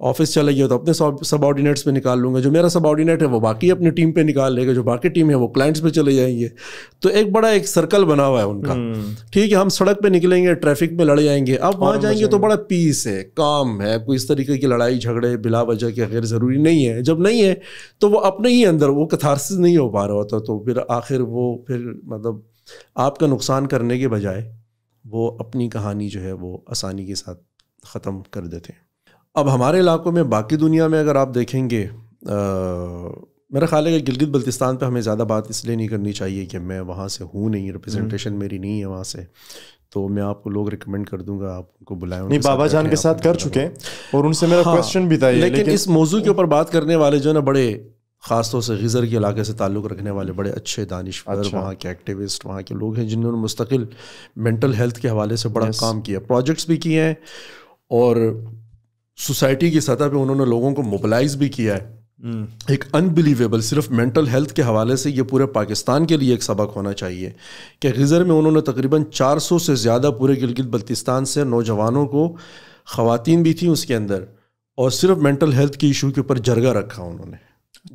آفس چلا گیا تو اپنے سب آرڈینیٹس پہ نکال لوں گا، جو میرا سب آرڈینیٹ ہے وہ باقی اپنی ٹیم پہ نکال لے گا، جو باقی ٹیم ہے وہ کلائنٹس پہ چلے جائیں گے. تو ایک بڑا ایک سرکل بنا ہوا ہے ان کا. ٹھیک ہے، ہم سڑک پہ نکلیں گے، ٹریفک میں لڑ جائیں گے. اب وہاں جائیں گے تو بڑا پیس ہے، کام ہے، کوئی اس طریقے کی لڑائی جھگڑے بلا وجہ کے غیر ضروری نہیں ہے. جب نہیں ہے تو وہ اپنے ہی اندر وہ کتھارسس نہیں ہو پا رہا ہوتا، تو پھر آخر وہ پھر مطلب آپ کا نقصان کرنے کے بجائے وہ اپنی کہانی جو ہے وہ آسانی کے ساتھ ختم کر دیتے ہیں. اب ہمارے علاقوں میں باقی دنیا میں اگر آپ دیکھیں گے، میرا خیال ہے کہ گلگت بلتستان پہ ہمیں زیادہ بات اس لیے نہیں کرنی چاہیے کہ میں وہاں سے ہوں نہیں، ریپرزنٹیشن میری نہیں ہے وہاں سے. تو میں آپ کو لوگ ریکمینڈ کر دوں گا، آپ ان کو بلائیں. نہیں، بابا جان کے ساتھ کر چکے ہیں اور ان سے میرا کویسچن بھی تھا. لیکن اس موضوع کے اوپر بات کرنے والے جو نا بڑے خاص طور سے غزر کے علاقے سے تعلق رکھنے والے بڑے اچھے دانشور، وہاں کے ایکٹیوسٹ، وہاں کے لوگ ہیں جنہوں نے مستقل مینٹل ہیلتھ کے حوالے سے بڑا کام کیا، پروجیکٹس بھی کیے ہیں، اور سوسائٹی کی سطح پہ انہوں نے لوگوں کو موبلائز بھی کیا ہے. ایک انبلیویبل، صرف مینٹل ہیلتھ کے حوالے سے یہ پورے پاکستان کے لیے ایک سبق ہونا چاہیے کہ غزر میں انہوں نے تقریباً 400 سے زیادہ پورے گلگت بلتستان سے نوجوانوں کو، خواتین بھی تھیں اس کے اندر، اور صرف مینٹل ہیلتھ کی ایشو کے اوپر جرگہ رکھا، انہوں نے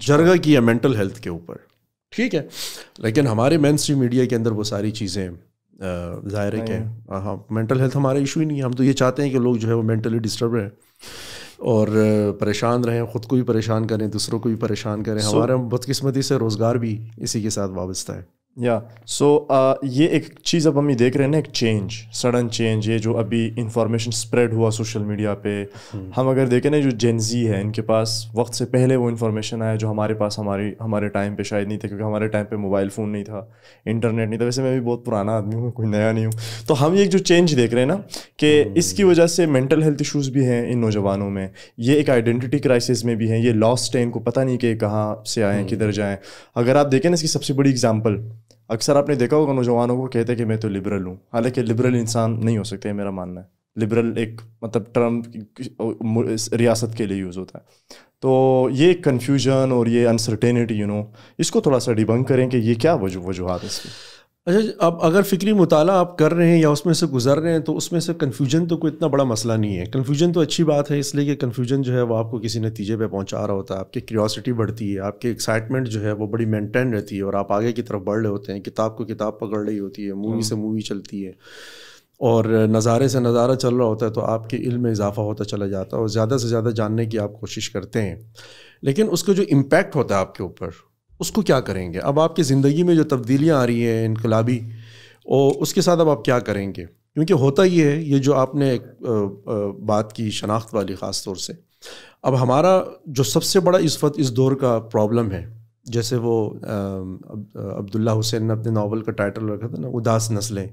جرگہ کیا مینٹل ہیلتھ کے اوپر. ٹھیک ہے، لیکن ہمارے مین اسٹریم میڈیا کے اندر وہ ساری چیزیں ظاہر ہے کہ ہاں مینٹل ہیلتھ ہمارا ایشو ہی نہیں ہے. ہم تو یہ چاہتے ہیں کہ لوگ جو ہے وہ مینٹلی ڈسٹرب رہیں اور پریشان رہیں، خود کو بھی پریشان کریں، دوسروں کو بھی پریشان کریں. ہمارے بدقسمتی سے روزگار بھی اسی کے ساتھ وابستہ ہے. یا سو یہ ایک چیز اب ہم یہ دیکھ رہے ہیں نا, ایک چینج, سڈن چینج, یہ جو ابھی انفارمیشن اسپریڈ ہوا سوشل میڈیا پہ. ہم اگر دیکھیں نا جو جین زی ہے, ان کے پاس وقت سے پہلے وہ انفارمیشن آیا جو ہمارے پاس ہمارے ٹائم پہ شاید نہیں تھا, کیونکہ ہمارے ٹائم پہ موبائل فون نہیں تھا, انٹرنیٹ نہیں تھا. ویسے میں بھی بہت پرانا آدمی ہوں, کوئی نیا نہیں ہوں. تو ہم یہ جو چینج دیکھ رہے ہیں نا کہ اس کی وجہ سے مینٹل ہیلتھ ایشوز بھی ہیں ان نوجوانوں میں, یہ ایک آئیڈینٹی کرائسس میں بھی ہیں, یہ لاسٹ ہے, ان کو پتہ نہیں کہ کہاں سے آئیں کدھر جائیں. اگر آپ دیکھیں نا اس کی سب سے بڑی اگزامپل, اکثر آپ نے دیکھا ہوگا نوجوانوں کو کہتے ہیں کہ میں تو لبرل ہوں, حالانکہ لبرل انسان نہیں ہو سکتے, میرا ماننا ہے. لبرل ایک مطلب ٹرم ریاست کے لیے یوز ہوتا ہے. تو یہ کنفیوژن اور یہ انسرٹینٹی اس کو تھوڑا سا ڈیبنک کریں کہ یہ کیا وجوہات ہیں اس کی. اچھا, اب اگر فکری مطالعہ آپ کر رہے ہیں یا اس میں سے گزر رہے ہیں تو اس میں سے کنفیوژن تو کوئی اتنا بڑا مسئلہ نہیں ہے. کنفیوژن تو اچھی بات ہے, اس لیے کہ کنفیوژن جو ہے وہ آپ کو کسی نتیجے پہ پہنچا رہا ہوتا ہے, آپ کی کیوریوسٹی بڑھتی ہے, آپ کی ایکسائٹمنٹ جو ہے وہ بڑی مینٹین رہتی ہے اور آپ آگے کی طرف بڑھ رہے ہوتے ہیں. کتاب کو کتاب پکڑ رہی ہوتی ہے, مووی سے مووی چلتی ہے, اور نظارے سے نظارہ چل رہا ہوتا ہے, تو آپ کے علم میں اضافہ ہوتا چلا جاتا ہے اور زیادہ سے زیادہ جاننے کی آپ کوشش کرتے ہیں. لیکن اس کا جو امپیکٹ ہوتا ہے آپ کے اوپر, اس کو کیا کریں گے؟ اب آپ کی زندگی میں جو تبدیلیاں آ رہی ہیں انقلابی, اور اس کے ساتھ اب آپ کیا کریں گے؟ کیونکہ ہوتا یہ ہے, یہ جو آپ نے ایک بات کی شناخت والی خاص طور سے, اب ہمارا جو سب سے بڑا اس وقت اس دور کا پرابلم ہے, جیسے وہ عبداللہ حسین نے اپنے ناول کا ٹائٹل رکھا تھا نا, اداس نسلیں.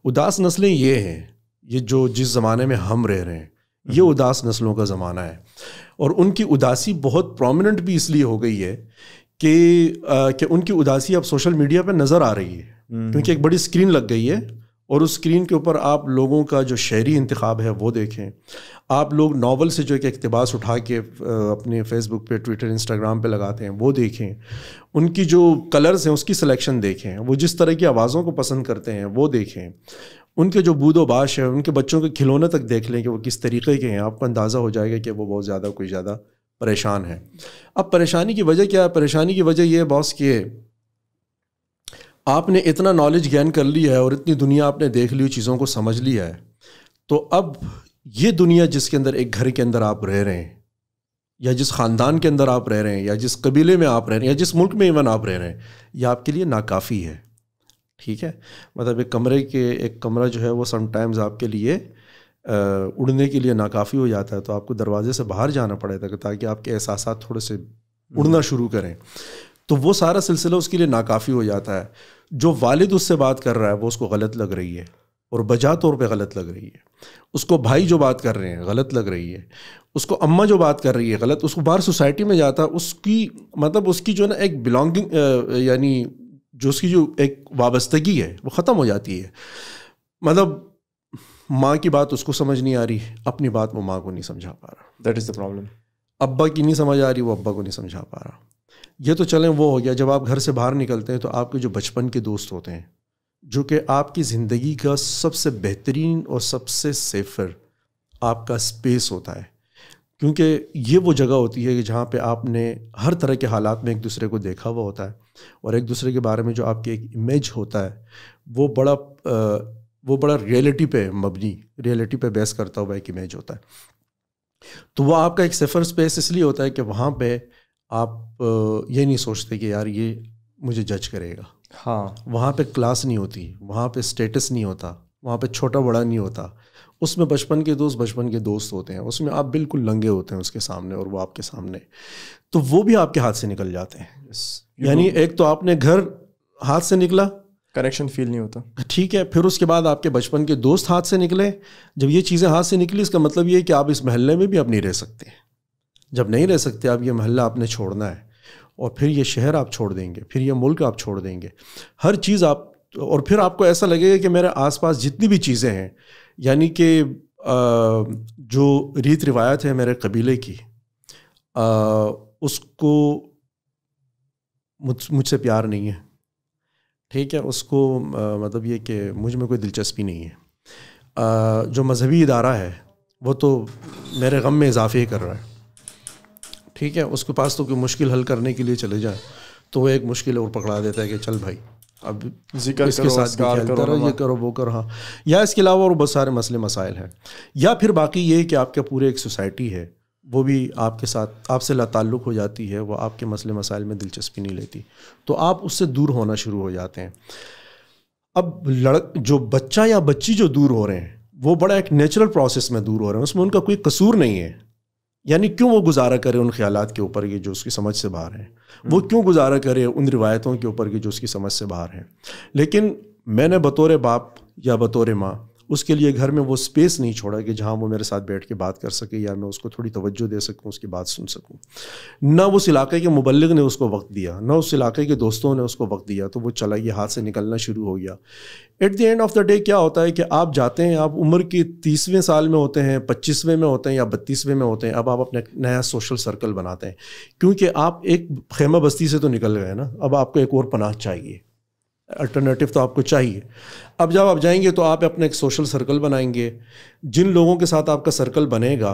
اداس نسلیں یہ ہیں, یہ جو جس زمانے میں ہم رہ رہے ہیں, یہ اداس نسلوں کا زمانہ ہے. اور ان کی اداسی بہت پرومیننٹ بھی اس لیے ہو گئی ہے کہ ان کی اداسی اب سوشل میڈیا پہ نظر آ رہی ہے, کیونکہ ایک بڑی اسکرین لگ گئی ہے, اور اس اسکرین کے اوپر آپ لوگوں کا جو شعری انتخاب ہے وہ دیکھیں. آپ لوگ ناول سے جو ایک اقتباس اٹھا کے اپنے فیس بک پہ, ٹویٹر, انسٹاگرام پہ لگاتے ہیں وہ دیکھیں. ان کی جو کلرز ہیں اس کی سلیکشن دیکھیں, وہ جس طرح کی آوازوں کو پسند کرتے ہیں وہ دیکھیں. ان کے جو بود و باش ہے, ان کے بچوں کے کھلونے تک دیکھ لیں کہ وہ کس طریقے کے ہیں. آپ کو اندازہ ہو جائے گا کہ وہ بہت زیادہ پریشان ہے. اب پریشانی کی وجہ کیا ہے؟ پریشانی کی وجہ یہ ہے باس کہ آپ نے اتنا نالج گین کر لیا ہے اور اتنی دنیا آپ نے دیکھ لی, چیزوں کو سمجھ لیا ہے. تو اب یہ دنیا جس کے اندر, ایک گھر کے اندر آپ رہ رہے ہیں, یا جس خاندان کے اندر آپ رہ رہے ہیں, یا جس قبیلے میں آپ رہ رہے ہیں, یا جس ملک میں ایون آپ رہ رہے ہیں, یہ آپ کے لیے ناکافی ہے. ٹھیک ہے, مطلب ایک کمرہ جو ہے وہ سم ٹائمز آپ کے لیے اڑنے کے لیے ناکافی ہو جاتا ہے. تو آپ کو دروازے سے باہر جانا پڑے گا تاکہ آپ کے احساسات تھوڑے سے اڑنا شروع کریں. تو وہ سارا سلسلہ اس کے لیے ناکافی ہو جاتا ہے. جو والد اس سے بات کر رہا ہے وہ اس کو غلط لگ رہی ہے, اور بجا طور پہ غلط لگ رہی ہے. اس کو بھائی جو بات کر رہے ہیں غلط لگ رہی ہے. اس کو اماں جو بات کر رہی ہے غلط. اس کو باہر سوسائٹی میں جاتا ہے, اس کی مطلب اس کی جو ہے نا ایک بلانگنگ, یعنی جو اس کی جو ایک وابستگی ہے وہ ختم ہو جاتی ہے. مطلب ماں کی بات اس کو سمجھ نہیں آ رہی, اپنی بات وہ ماں کو نہیں سمجھا پا رہا. That is the problem. ابا کی نہیں سمجھ آ رہی, وہ ابا کو نہیں سمجھا پا رہا. یہ تو چلیں وہ ہو گیا. جب آپ گھر سے باہر نکلتے ہیں تو آپ کے جو بچپن کے دوست ہوتے ہیں, جو کہ آپ کی زندگی کا سب سے بہترین اور سب سے سیفر آپ کا اسپیس ہوتا ہے, کیونکہ یہ وہ جگہ ہوتی ہے کہ جہاں پہ آپ نے ہر طرح کے حالات میں ایک دوسرے کو دیکھا ہوا ہوتا ہے, اور ایک دوسرے کے بارے میں جو آپ کے ایک امیج ہوتا ہے وہ بڑا ریئلٹی پہ مبنی, ریئلٹی پہ بیس کرتا ہوا ایک امیج ہوتا ہے. تو وہ آپ کا ایک سیفر اسپیس اس لیے ہوتا ہے کہ وہاں پہ آپ یہ نہیں سوچتے کہ یار یہ مجھے جج کرے گا. ہاں, وہاں پہ کلاس نہیں ہوتی, وہاں پہ اسٹیٹس نہیں ہوتا, وہاں پہ چھوٹا بڑا نہیں ہوتا. اس میں بچپن کے دوست ہوتے ہیں, اس میں آپ بالکل لنگے ہوتے ہیں اس کے سامنے اور وہ آپ کے سامنے. تو وہ بھی آپ کے ہاتھ سے نکل جاتے ہیں. یعنی ایک تو آپ نے گھر ہاتھ سے نکلا, کنیکشن فیل نہیں ہوتا. ٹھیک ہے, پھر اس کے بعد آپ کے بچپن کے دوست ہاتھ سے نکلے. جب یہ چیزیں ہاتھ سے نکلی, اس کا مطلب یہ ہے کہ آپ اس محلے میں بھی اب نہیں رہ سکتے. جب نہیں رہ سکتے آپ, یہ محلہ آپ نے چھوڑنا ہے, اور پھر یہ شہر آپ چھوڑ دیں گے, پھر یہ ملک آپ چھوڑ دیں گے, ہر چیز آپ. اور پھر آپ کو ایسا لگے گا کہ میرے آس پاس جتنی بھی چیزیں ہیں, یعنی کہ جو ریت روایت ہے میرے قبیلے کی, اس کو مجھ سے پیار نہیں ہے. ٹھیک ہے, اس کو مطلب یہ کہ مجھ میں کوئی دلچسپی نہیں ہے. جو مذہبی ادارہ ہے وہ تو میرے غم میں اضافے ہی کر رہا ہے. ٹھیک ہے, اس کے پاس تو کوئی مشکل حل کرنے کے لیے چلے جائیں تو وہ ایک مشکل اور پکڑا دیتا ہے کہ چل بھائی اب ذکر اس کے ساتھ کرو, یہ کرو وہ کرو. ہاں, یا اس کے علاوہ اور بہت سارے مسئلے مسائل ہیں. یا پھر باقی یہ کہ آپ کے پورے ایک سوسائٹی ہے وہ بھی آپ کے ساتھ آپ سے لا تعلق ہو جاتی ہے, وہ آپ کے مسئلے مسائل میں دلچسپی نہیں لیتی, تو آپ اس سے دور ہونا شروع ہو جاتے ہیں. اب جو بچہ یا بچی جو دور ہو رہے ہیں وہ بڑا ایک نیچرل پروسیس میں دور ہو رہے ہیں, اس میں ان کا کوئی قصور نہیں ہے. یعنی کیوں وہ گزارا کرے ان خیالات کے اوپر یہ جو اس کی سمجھ سے باہر ہیں, وہ کیوں گزارا کرے ان روایتوں کے اوپر یہ جو اس کی سمجھ سے باہر ہیں. لیکن میں نے بطور باپ یا بطور ماں اس کے لیے گھر میں وہ سپیس نہیں چھوڑا کہ جہاں وہ میرے ساتھ بیٹھ کے بات کر سکے یا میں اس کو تھوڑی توجہ دے سکوں, اس کی بات سن سکوں. نہ اس علاقے کے مبلغ نے اس کو وقت دیا, نہ اس علاقے کے دوستوں نے اس کو وقت دیا, تو وہ چلا یہ ہاتھ سے نکلنا شروع ہو گیا. At the end of the day کیا ہوتا ہے کہ آپ جاتے ہیں, آپ عمر کی 30ویں سال میں ہوتے ہیں, 25ویں میں ہوتے ہیں یا 32ویں میں ہوتے ہیں, اب آپ اپنا نیا سوشل سرکل بناتے ہیں, کیونکہ آپ ایک خیمہ بستی سے تو نکل گئے نا, اب آپ کو ایک اور پناہ چاہیے, الٹرنیٹیو تو آپ کو چاہیے. اب جب آپ جائیں گے تو آپ اپنا ایک سوشل سرکل بنائیں گے. جن لوگوں کے ساتھ آپ کا سرکل بنے گا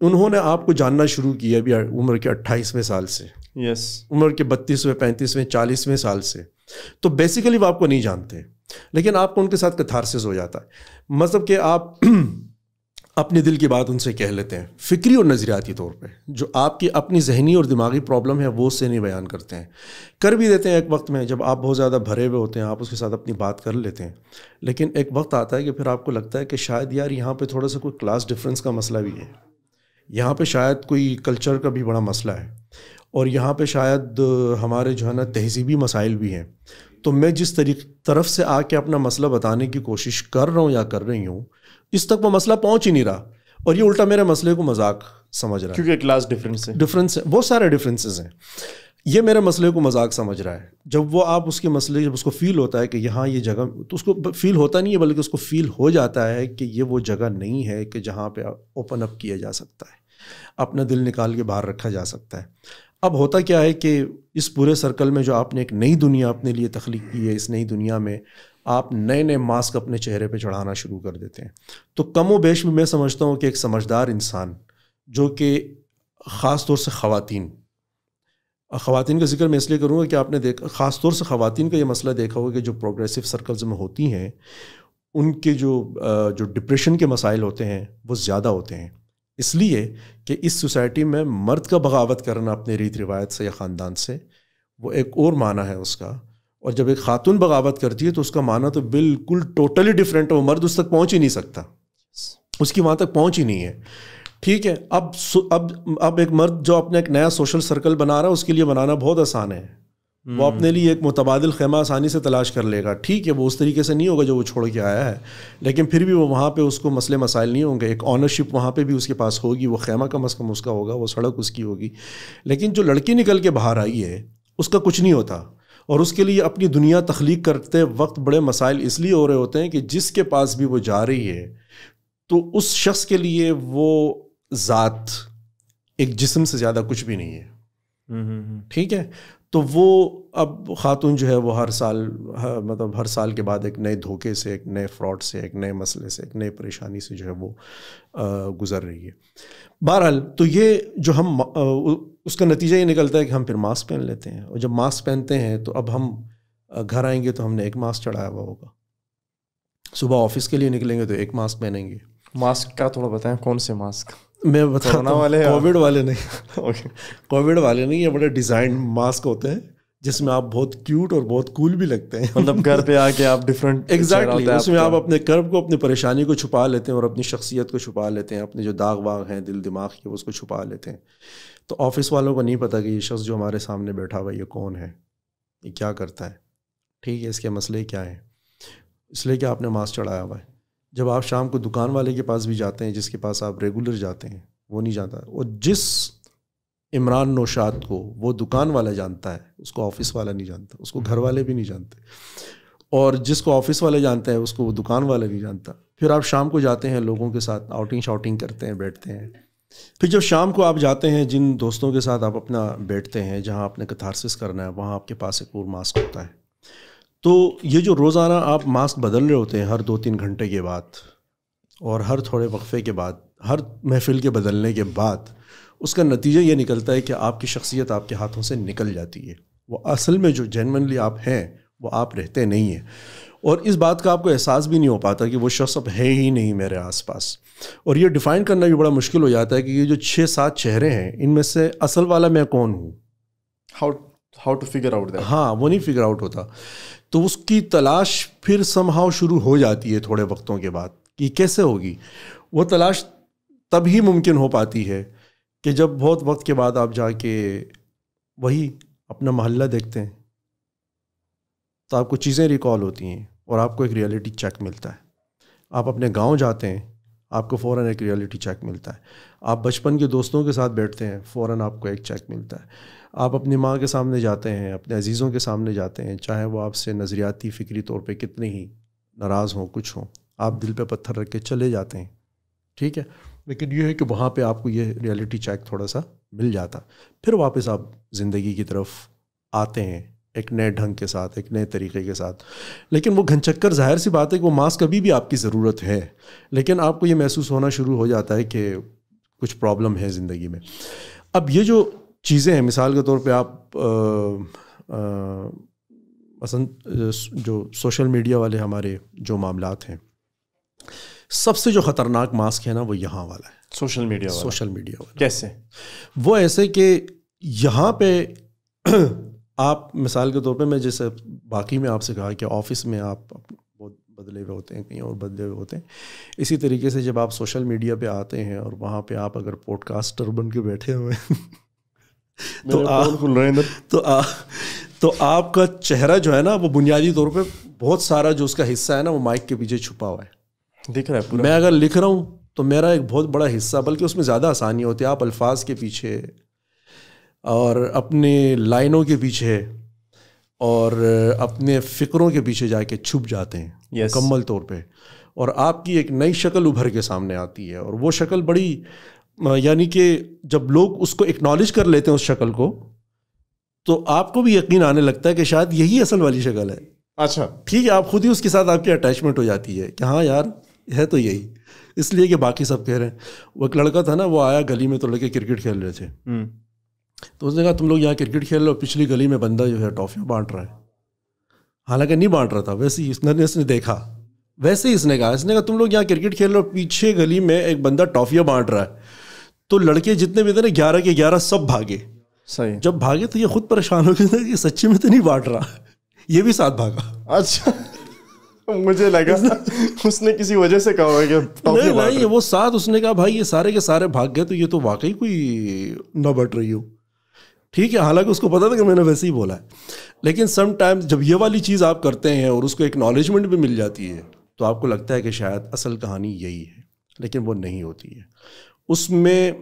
انہوں نے آپ کو جاننا شروع کیا ابھی عمر کے 28ویں سال سے, عمر کے 32ویں 35ویں 40ویں سال سے, تو بیسیکلی وہ آپ کو نہیں جانتے, لیکن آپ کو ان کے ساتھ کتھارسس ہو جاتا ہے. مطلب کہ آپ اپنے دل کی بات ان سے کہہ لیتے ہیں, فکری اور نظریاتی طور پہ جو آپ کی اپنی ذہنی اور دماغی پرابلم ہے وہ اس سے نہیں بیان کرتے ہیں. کر بھی دیتے ہیں ایک وقت میں جب آپ بہت زیادہ بھرے ہوئے ہوتے ہیں, آپ اس کے ساتھ اپنی بات کر لیتے ہیں, لیکن ایک وقت آتا ہے کہ پھر آپ کو لگتا ہے کہ شاید یار یہاں پہ تھوڑا سا کوئی کلاس ڈفرینس کا مسئلہ بھی ہے, یہاں پہ شاید کوئی کلچر کا بھی بڑا مسئلہ ہے, اور یہاں پہ شاید ہمارے جو ہے نا تہذیبی مسائل بھی ہیں. تو میں جس طرف سے آ کے اپنا مسئلہ بتانے کی کوشش کر رہا ہوں یا کر رہی ہوں, اس تک وہ مسئلہ پہنچ ہی نہیں رہا, اور یہ الٹا میرے مسئلے کو مذاق سمجھ رہا ہے, کیونکہ کلاس ڈفرینس ہے, بہت سارے ڈفرینسز ہیں. یہ میرے مسئلے کو مذاق سمجھ رہا ہے. جب وہ آپ اس کے مسئلے جب اس کو فیل ہوتا ہے کہ یہاں یہ جگہ, تو اس کو فیل ہوتا نہیں ہے بلکہ اس کو فیل ہو جاتا ہے کہ یہ وہ جگہ نہیں ہے کہ جہاں پہ اوپن اپ کیا جا سکتا ہے, اپنا دل نکال کے باہر رکھا جا سکتا ہے. اب ہوتا کیا ہے کہ اس پورے سرکل میں جو آپ نے ایک نئی دنیا اپنے لیے تخلیق کی ہے, اس نئی دنیا میں آپ نئے نئے ماسک اپنے چہرے پہ چڑھانا شروع کر دیتے ہیں. تو کم و بیش میں سمجھتا ہوں کہ ایک سمجھدار انسان جو کہ خاص طور سے خواتین کا ذکر میں اس لیے کروں گا کہ آپ نے دیکھا خاص طور سے خواتین کا یہ مسئلہ دیکھا ہوگا کہ جو پروگریسو سرکلز میں ہوتی ہیں ان کے جو ڈپریشن کے مسائل ہوتے ہیں وہ زیادہ ہوتے ہیں, اس لیے کہ اس سوسائٹی میں مرد کا بغاوت کرنا اپنے ریت روایت سے یا خاندان سے وہ ایک اور معنی ہے اس کا, اور جب ایک خاتون بغاوت کرتی ہے تو اس کا معنی تو بالکل ٹوٹلی ڈفرینٹ ہے, وہ مرد اس تک پہنچ ہی نہیں سکتا, اس کی وہاں تک پہنچ ہی نہیں ہے. ٹھیک ہے, اب ایک مرد جو اپنا ایک نیا سوشل سرکل بنا رہا ہے اس کے لیے بنانا بہت آسان ہے, وہ اپنے لیے ایک متبادل خیمہ آسانی سے تلاش کر لے گا. ٹھیک ہے, وہ اس طریقے سے نہیں ہوگا جو وہ چھوڑ کے آیا ہے, لیکن پھر بھی وہ وہاں پہ اس کو مسئلے مسائل نہیں ہوں گے, ایک آنرشپ وہاں پہ بھی اس کے پاس ہوگی, وہ خیمہ کم از کم اس کا ہوگا, وہ سڑک اس کی ہوگی. لیکن جو لڑکی نکل کے باہر آئی ہے اس کا کچھ نہیں ہوتا, اور اس کے لیے اپنی دنیا تخلیق کرتے وقت بڑے مسائل اس لیے ہو رہے ہوتے ہیں کہ جس کے پاس بھی وہ جا رہی ہے تو اس شخص کے لیے وہ ذات ایک جسم سے زیادہ کچھ بھی نہیں ہے. ٹھیک ہے, تو وہ اب خاتون جو ہے وہ ہر سال کے بعد ایک نئے دھوکے سے, ایک نئے فراڈ سے, ایک نئے مسئلے سے, ایک نئے پریشانی سے جو ہے وہ گزر رہی ہے. بہرحال تو یہ جو ہم اس کا نتیجہ یہ نکلتا ہے کہ ہم پھر ماسک پہن لیتے ہیں, اور جب ماسک پہنتے ہیں تو اب ہم گھر آئیں گے تو ہم نے ایک ماسک چڑھایا ہوا ہوگا, صبح آفس کے لیے نکلیں گے تو ایک ماسک پہنیں گے. ماسک کا تھوڑا بتائیں, کون سے ماسک؟ میں بتاتا ہوں, کووڈ والے نہیں, کووڈ والے نہیں, یہ بڑے ڈیزائن ماسک ہوتے ہیں جس میں آپ بہت کیوٹ اور بہت کول بھی لگتے ہیں, مطلب گھر پہ آ کے آپ ڈفرینٹ, ایگزیکٹلی اس میں آپ اپنے کرب کو, اپنی پریشانی کو چھپا لیتے ہیں اور اپنی شخصیت کو چھپا لیتے ہیں, اپنے جو داغ واغ ہیں دل دماغ کے اس کو چھپا لیتے ہیں. تو آفس والوں کو نہیں پتا کہ یہ شخص جو ہمارے سامنے بیٹھا ہوا ہے یہ کون ہے, یہ کیا کرتا ہے, ٹھیک ہے, اس کے مسئلے کیا ہیں, اس لیے کہ آپ نے ماسک چڑھایا ہوا ہے. جب آپ شام کو دکان والے کے پاس بھی جاتے ہیں جس کے پاس آپ ریگولر جاتے ہیں وہ نہیں جانتا, اور جس عمران نوشاد کو وہ دکان والا جانتا ہے اس کو آفس والا نہیں جانتا, اس کو گھر والے بھی نہیں جانتے, اور جس کو آفس والے جانتا ہے اس کو وہ دکان والا نہیں جانتا. پھر آپ شام کو جاتے ہیں لوگوں کے ساتھ آؤٹنگ شاؤٹنگ کرتے ہیں, بیٹھتے ہیں. پھر جب شام کو آپ جاتے ہیں جن دوستوں کے ساتھ آپ اپنا بیٹھتے ہیں جہاں آپ نے کتھارسس کرنا ہے, وہاں آپ کے پاس ایک اور ماسک ہوتا ہے. تو یہ جو روزانہ آپ ماسک بدل رہے ہوتے ہیں ہر 2-3 گھنٹے کے بعد, اور ہر تھوڑے وقفے کے بعد, ہر محفل کے بدلنے کے بعد, اس کا نتیجہ یہ نکلتا ہے کہ آپ کی شخصیت آپ کے ہاتھوں سے نکل جاتی ہے. وہ اصل میں جو جینوینلی آپ ہیں وہ آپ رہتے نہیں ہیں. اور اس بات کا آپ کو احساس بھی نہیں ہو پاتا کہ وہ شخص اب ہے ہی نہیں میرے آس پاس. اور یہ ڈیفائن کرنا بھی بڑا مشکل ہو جاتا ہے کہ یہ جو 6-7 چہرے ہیں ان میں سے اصل والا میں کون ہوں. How to figure out that. ہاں وہ نہیں فگر آؤٹ ہوتا. تو اس کی تلاش پھر somehow شروع ہو جاتی ہے تھوڑے وقتوں کے بعد کہ کیسے ہوگی. وہ تلاش تب ہی ممکن ہو پاتی ہے کہ جب بہت وقت کے بعد آپ جا کے وہی اپنا محلہ دیکھتے ہیں تو آپ کو چیزیں ریکال ہوتی ہیں اور آپ کو ایک ریئلٹی چیک ملتا ہے. آپ اپنے گاؤں جاتے ہیں, آپ کو فوراً ایک ریئلٹی چیک ملتا ہے. آپ بچپن کے دوستوں کے ساتھ بیٹھتے ہیں, فوراً آپ کو ایک چیک ملتا ہے. آپ اپنی ماں کے سامنے جاتے ہیں, اپنے عزیزوں کے سامنے جاتے ہیں, چاہے وہ آپ سے نظریاتی فکری طور پہ کتنے ہی ناراض ہوں, کچھ ہوں, آپ دل پہ پتھر رکھ کے چلے جاتے ہیں, ٹھیک ہے. لیکن یہ ہے کہ وہاں پہ آپ کو یہ ریئلٹی چیک تھوڑا سا مل جاتا, پھر واپس آپ زندگی کی طرف آتے ہیں ایک نئے ڈھنگ کے ساتھ, ایک نئے طریقے کے ساتھ. لیکن وہ گھن چکر ظاہر سی بات ہے کہ وہ ماسک ابھی بھی آپ کی ضرورت ہے, لیکن آپ کو یہ محسوس ہونا شروع ہو جاتا ہے کہ کچھ پرابلم ہے زندگی میں. اب یہ جو چیزیں ہیں, مثال کے طور پہ آپ مثلا جو سوشل میڈیا والے ہمارے جو معاملات ہیں, سب سے جو خطرناک ماسک ہے نا وہ یہاں والا ہے, سوشل میڈیا والا. کیسے؟ وہ ایسے کہ یہاں پہ آپ مثال کے طور پہ, میں جیسے باقی میں آپ سے کہا کہ آفس میں آپ بہت بدلے ہوئے ہوتے ہیں, کہیں اور بدلے ہوئے ہوتے ہیں, اسی طریقے سے جب آپ سوشل میڈیا پہ آتے ہیں اور وہاں پہ آپ اگر پوڈ کاسٹر بن کے بیٹھے ہوئے تو آپ کا چہرہ جو ہے نا وہ بنیادی طور پہ بہت سارا جو اس کا حصہ ہے نا وہ مائک کے پیچھے چھپا ہوا ہے, دکھ رہا ہے. میں اگر لکھ رہا ہوں تو میرا ایک بہت بڑا حصہ, بلکہ اس میں زیادہ آسانی ہوتی ہے, آپ الفاظ کے پیچھے اور اپنے لائنوں کے پیچھے اور اپنے فکروں کے پیچھے جا کے چھپ جاتے ہیں مکمل طور پہ, اور آپ کی ایک نئی شکل ابھر کے سامنے آتی ہے. اور وہ شکل بڑی, یعنی کہ جب لوگ اس کو اکنالج کر لیتے ہیں اس شکل کو, تو آپ کو بھی یقین آنے لگتا ہے کہ شاید یہی اصل والی شکل ہے. اچھا ٹھیک ہے, آپ خود ہی اس کے ساتھ آپ کی اٹیچمنٹ ہو جاتی ہے کہ ہاں یار ہے تو یہی, اس لیے کہ باقی سب کہہ رہے ہیں. وہ ایک لڑکا تھا نا, وہ آیا گلی میں تو لڑکے کرکٹ کھیل رہے تھے, تو اس نے کہا تم لوگ یہاں کرکٹ کھیل رہے ہو, پچھلی گلی میں بندہ جو ہے ٹافیاں بانٹ رہا ہے. حالانکہ نہیں بانٹ رہا تھا, ویسے ہی اس نے دیکھا, ویسے ہی اس نے کہا تم لوگ یہاں کرکٹ کھیل رہے ہو, پیچھے گلی میں ایک بندہ ٹافیاں بانٹ رہا ہے. تو لڑکے جتنے بھی تھے نا 11 کے 11 سب بھاگے. صحیح. جب بھاگے تو یہ خود پریشان ہو گیا کہ سچی میں تو نہیں بانٹ رہا, یہ بھی ساتھ بھاگا. اچھا, مجھے لگا اس نے کسی وجہ سے کہا ہوگا کہ نہیں, وہ ساتھ اس نے کہا بھائی یہ سارے کے سارے بھاگ گئے تو یہ تو واقعی کوئی نہ بٹ رہی ہو. ٹھیک ہے, حالانکہ اس کو پتا تھا کہ میں نے ویسے ہی بولا ہے. لیکن سم ٹائم جب یہ والی چیز آپ کرتے ہیں اور اس کو ایکنالجمنٹ بھی مل جاتی ہے تو آپ کو لگتا ہے کہ شاید اصل کہانی یہی ہے, لیکن وہ نہیں ہوتی ہے. اس میں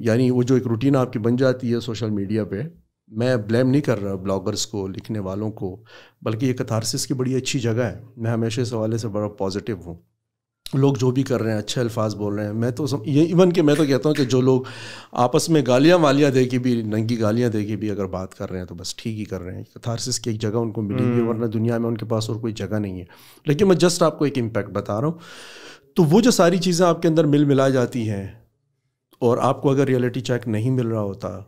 یعنی وہ جو ایک روٹین آپ کی بن جاتی ہے سوشل میڈیا پہ, میں بلیم نہیں کر رہا بلاگرز کو, لکھنے والوں کو, بلکہ یہ کتھارسس کی بڑی اچھی جگہ ہے. میں ہمیشہ اس حوالے سے بڑا پازیٹیو ہوں. لوگ جو بھی کر رہے ہیں اچھے الفاظ بول رہے ہیں, میں تو یہ ایون کہ میں تو کہتا ہوں کہ جو لوگ آپس میں گالیاں والیاں دے کے بھی, ننگی گالیاں دے کے بھی اگر بات کر رہے ہیں تو بس ٹھیک ہی کر رہے ہیں. کتھارسس کی ایک جگہ ان کو ملے گی, ورنہ دنیا میں ان کے پاس اور کوئی جگہ نہیں ہے. لیکن میں جسٹ آپ کو ایک امپیکٹ بتا رہا ہوں. تو وہ جو ساری چیزیں آپ کے اندر ملا جاتی ہیں, اور آپ کو اگر ریئلٹی چیک نہیں مل رہا ہوتا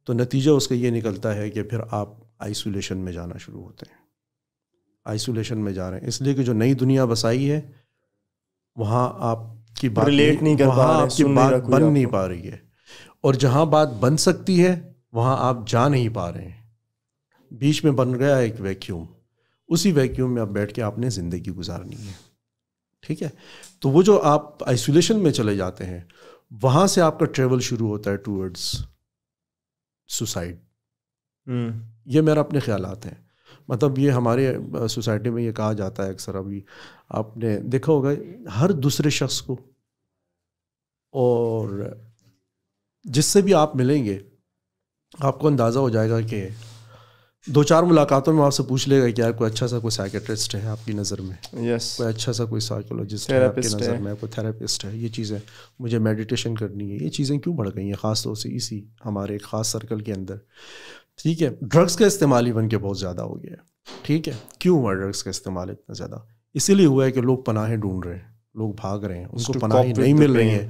تو نتیجہ اس کا یہ نکلتا ہے کہ پھر آپ آئسولیشن میں جانا شروع ہوتے ہیں. آئسولیشن میں جا رہے ہیں اس لیے کہ جو نئی دنیا بسائی ہے وہاں آپ کی بات ریلیٹ نہیں کر پا رہے, آپ کی بات بن نہیں پا رہی ہے, اور جہاں بات بن سکتی ہے وہاں آپ جا نہیں پا رہے ہیں. بیچ میں بن گیا ایک ویکیوم, اسی ویکیوم میں آپ بیٹھ کے آپ نے زندگی گزارنی ہے. ٹھیک ہے, تو وہ جو آپ آئسولیشن میں چلے جاتے ہیں وہاں سے آپ کا ٹریول شروع ہوتا ہے ٹورڈز سوسائڈ. یہ میرا اپنے خیالات ہیں. مطلب یہ ہمارے سوسائٹی میں یہ کہا جاتا ہے اکثر, ابھی آپ نے دیکھا ہوگا ہر دوسرے شخص کو اور جس سے بھی آپ ملیں گے آپ کو اندازہ ہو جائے گا کہ 2-4 ملاقاتوں میں آپ سے پوچھ لے گا کہ یار کوئی اچھا سا کوئی سائیکیٹرسٹ ہے آپ کی نظر میں, کوئی اچھا سا کوئی سائیکولوجسٹ ہے آپ کی نظر میں, کوئی تھراپسٹ ہے, یہ چیزیں مجھے میڈیٹیشن کرنی ہے. یہ چیزیں کیوں بڑھ گئی ہیں خاص طور سے اسی ہمارے ایک خاص سرکل کے اندر. ٹھیک ہے, ڈرگس کا استعمال ایون کے بہت زیادہ ہو گیا ہے. ٹھیک ہے, کیوں ہوا ڈرگس کا استعمال اتنا زیادہ؟ اسی لیے ہوا ہے کہ لوگ پناہیں ڈھونڈ رہے ہیں, لوگ بھاگ رہے ہیں, ان کو پناہیں نہیں مل رہی ہیں,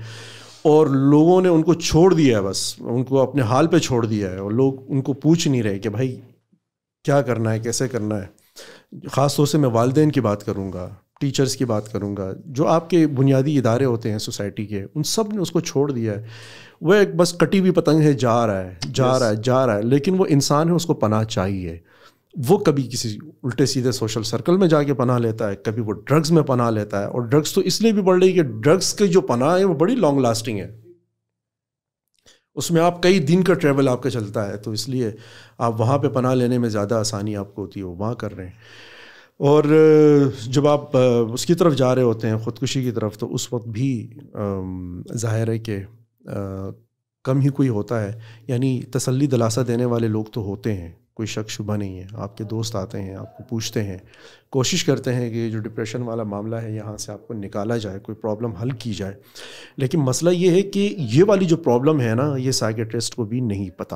اور لوگوں نے ان کو چھوڑ دیا ہے, بس ان کو اپنے حال پہ چھوڑ دیا ہے, اور لوگ ان کو پوچھ نہیں رہے کہ بھائی کیا کرنا ہے, کیسے کرنا ہے. خاص طور سے میں والدین کی بات کروں گا, ٹیچرز کی بات کروں گا, جو آپ کے بنیادی ادارے ہوتے ہیں سوسائٹی کے, ان سب نے اس کو چھوڑ دیا ہے. وہ ایک بس کٹی ہوئی پتنگ ہے, جا رہا ہے, لیکن وہ انسان ہے, اس کو پناہ چاہیے. وہ کبھی کسی الٹے سیدھے سوشل سرکل میں جا کے پناہ لیتا ہے, کبھی وہ ڈرگز میں پناہ لیتا ہے. اور ڈرگز تو اس لیے بھی بڑھ رہی کہ ڈرگز کی جو پناہ ہے وہ بڑی لانگ لاسٹنگ ہے, اس میں آپ کئی دن کا ٹریول آپ کا چلتا ہے, تو اس لیے آپ وہاں پہ پناہ لینے میں زیادہ آسانی آپ کو ہوتی ہے, وہ وہاں کر رہے ہیں. اور جب آپ اس کی طرف جا رہے ہوتے ہیں, خودکشی کی طرف, تو اس وقت بھی ظاہر ہے کہ کم ہی کوئی ہوتا ہے. یعنی تسلی دلاسا دینے والے لوگ تو ہوتے ہیں, کوئی شک شبہ نہیں ہے. آپ کے دوست آتے ہیں, آپ کو پوچھتے ہیں, کوشش کرتے ہیں کہ جو ڈپریشن والا معاملہ ہے یہاں سے آپ کو نکالا جائے, کوئی پرابلم حل کی جائے. لیکن مسئلہ یہ ہے کہ یہ والی جو پرابلم ہے نا, یہ سائیکیٹرسٹ کو بھی نہیں پتہ.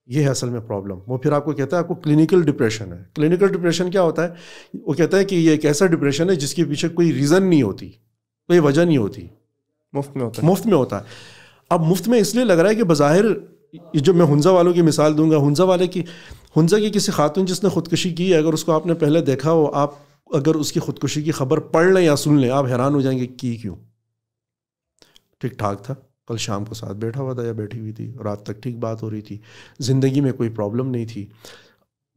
یہ ہے اصل میں پرابلم. وہ پھر آپ کو کہتا ہے آپ کو کلینکل ڈپریشن ہے. کلینکل ڈپریشن کیا ہوتا ہے؟ وہ کہتا ہے کہ یہ ایک ایسا ڈپریشن ہے جس کے پیچھے کوئی ریزن نہیں ہوتی, کوئی وجہ نہیں ہوتی, مفت میں ہوتا ہے. اب مفت میں اس لیے لگ رہا ہے کہ بظاہر, جو میں ہنزا والوں کی مثال دوں گا, ہنزا کی کسی خاتون جس نے خودکشی کی ہے, اگر اس کو آپ نے پہلے دیکھا ہو, آپ اگر اس کی خودکشی کی خبر پڑھ لیں یا سن لیں, آپ حیران ہو جائیں گے کی کیوں. ٹھیک ٹھاک تھا, کل شام کو ساتھ بیٹھا ہوا تھا یا بیٹھی ہوئی تھی, رات تک ٹھیک بات ہو رہی تھی, زندگی میں کوئی پرابلم نہیں تھی,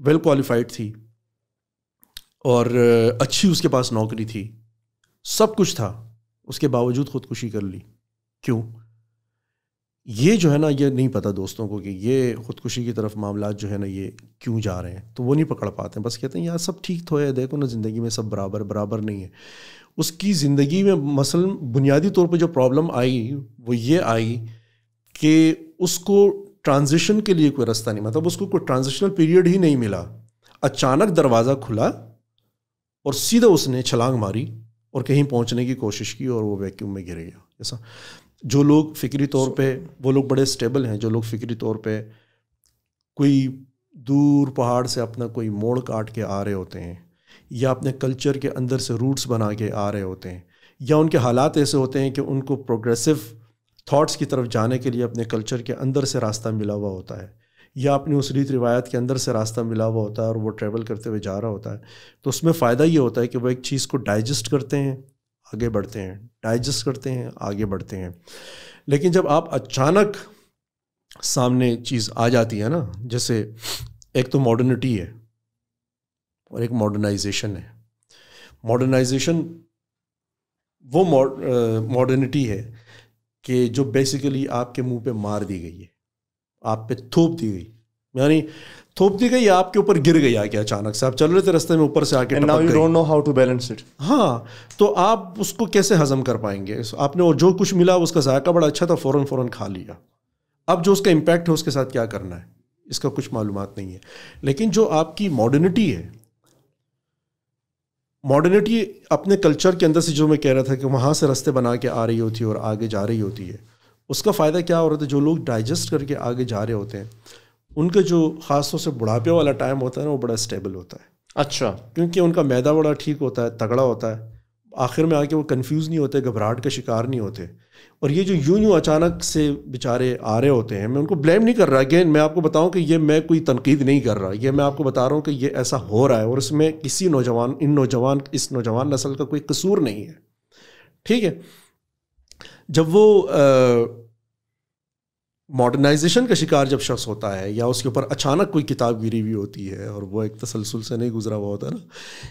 ویل کوالیفائڈ تھی, اور اچھی اس کے پاس نوکری تھی, سب کچھ تھا, اس کے باوجود خودکشی کر لی. کیوں؟ یہ جو ہے نا, یہ نہیں پتہ دوستوں کو کہ یہ خودکشی کی طرف معاملات جو ہے نا یہ کیوں جا رہے ہیں. تو وہ نہیں پکڑ پاتے ہیں, بس کہتے ہیں یار سب ٹھیک تو ہے, دیکھو نا زندگی میں سب برابر نہیں ہے. اس کی زندگی میں مثلا بنیادی طور پہ جو پرابلم آئی وہ یہ آئی کہ اس کو ٹرانزیشن کے لیے کوئی راستہ نہیں, مطلب اس کو کوئی ٹرانزیشنل پیریڈ ہی نہیں ملا. اچانک دروازہ کھلا اور سیدھا اس نے چھلانگ ماری اور کہیں پہنچنے کی کوشش کی, اور وہ ویکیوم میں گر گیا. ایسا جو لوگ فکری طور پہ, وہ لوگ بڑے سٹیبل ہیں, جو لوگ فکری طور پہ کوئی دور پہاڑ سے اپنا کوئی موڑ کاٹ کے آ رہے ہوتے ہیں, یا اپنے کلچر کے اندر سے روٹس بنا کے آ رہے ہوتے ہیں, یا ان کے حالات ایسے ہوتے ہیں کہ ان کو پروگریسو تھاٹس کی طرف جانے کے لیے اپنے کلچر کے اندر سے راستہ ملا ہوا ہوتا ہے, یا اپنی اس ریت روایت کے اندر سے راستہ ملا ہوا ہوتا ہے, اور وہ ٹریول کرتے ہوئے جا رہا ہوتا ہے. تو اس میں فائدہ یہ ہوتا ہے کہ وہ ایک چیز کو ڈائجسٹ کرتے ہیں, آگے بڑھتے ہیں, ڈائجسٹ کرتے ہیں, آگے بڑھتے ہیں. لیکن جب آپ اچانک سامنے چیز آ جاتی ہے نا, جیسے ایک تو ماڈرنٹی ہے اور ایک ماڈرنائزیشن ہے. ماڈرنائزیشن وہ ماڈرنٹی ہے کہ جو بیسیکلی آپ کے منہ پہ مار دی گئی ہے, آپ پہ تھوپ دی گئی, یعنی تھوپ دی گئی, آپ کے اوپر گر گئی آ کے اچانک سے, آپ چل رہے تھے رستے میں, اوپر سے آ کے and now you don't know how to balance it. ہاں, تو آپ اس کو کیسے ہضم کر پائیں گے؟ آپ نے جو کچھ ملا اس کا ذائقہ بڑا اچھا تھا, فوراً کھا لیا. اب جو اس کا امپیکٹ ہے اس کے ساتھ کیا کرنا ہے, اس کا کچھ معلومات نہیں ہے. لیکن جو آپ کی ماڈرنٹی ہے, ماڈرنٹی اپنے کلچر کے اندر سے, جو میں کہہ رہا تھا کہ وہاں سے رستے بنا کے آ رہی ہوتی ہے اور آگے جا رہی ہوتی ہے, اس کا فائدہ کیا ہو رہا تھا؟ جو لوگ ڈائجسٹ کر کے آگے جا رہے ہوتے ہیں ان کا جو خاص طور سے بڑھاپے والا ٹائم ہوتا ہے نا, وہ بڑا اسٹیبل ہوتا ہے. اچھا, کیونکہ ان کا معدہ بڑا ٹھیک ہوتا ہے, تگڑا ہوتا ہے, آخر میں آ کے وہ کنفیوز نہیں ہوتے, گھبراہٹ کا شکار نہیں ہوتے. اور یہ جو یوں اچانک سے بیچارے آ رہے ہوتے ہیں, میں ان کو بلیم نہیں کر رہا, اگین میں آپ کو بتاؤں کہ یہ میں کوئی تنقید نہیں کر رہا, یہ میں آپ کو بتا رہا ہوں کہ یہ ایسا ہو رہا ہے, اور اس میں کسی اس نوجوان نسل کا کوئی قصور نہیں ہے. ٹھیک ہے, جب وہ ماڈرنائزیشن کا شکار جب شخص ہوتا ہے, یا اس کے اوپر اچانک کوئی کتاب گری ہوئی ہوتی ہے اور وہ ایک تسلسل سے نہیں گزرا ہوا ہوتا ہے نا,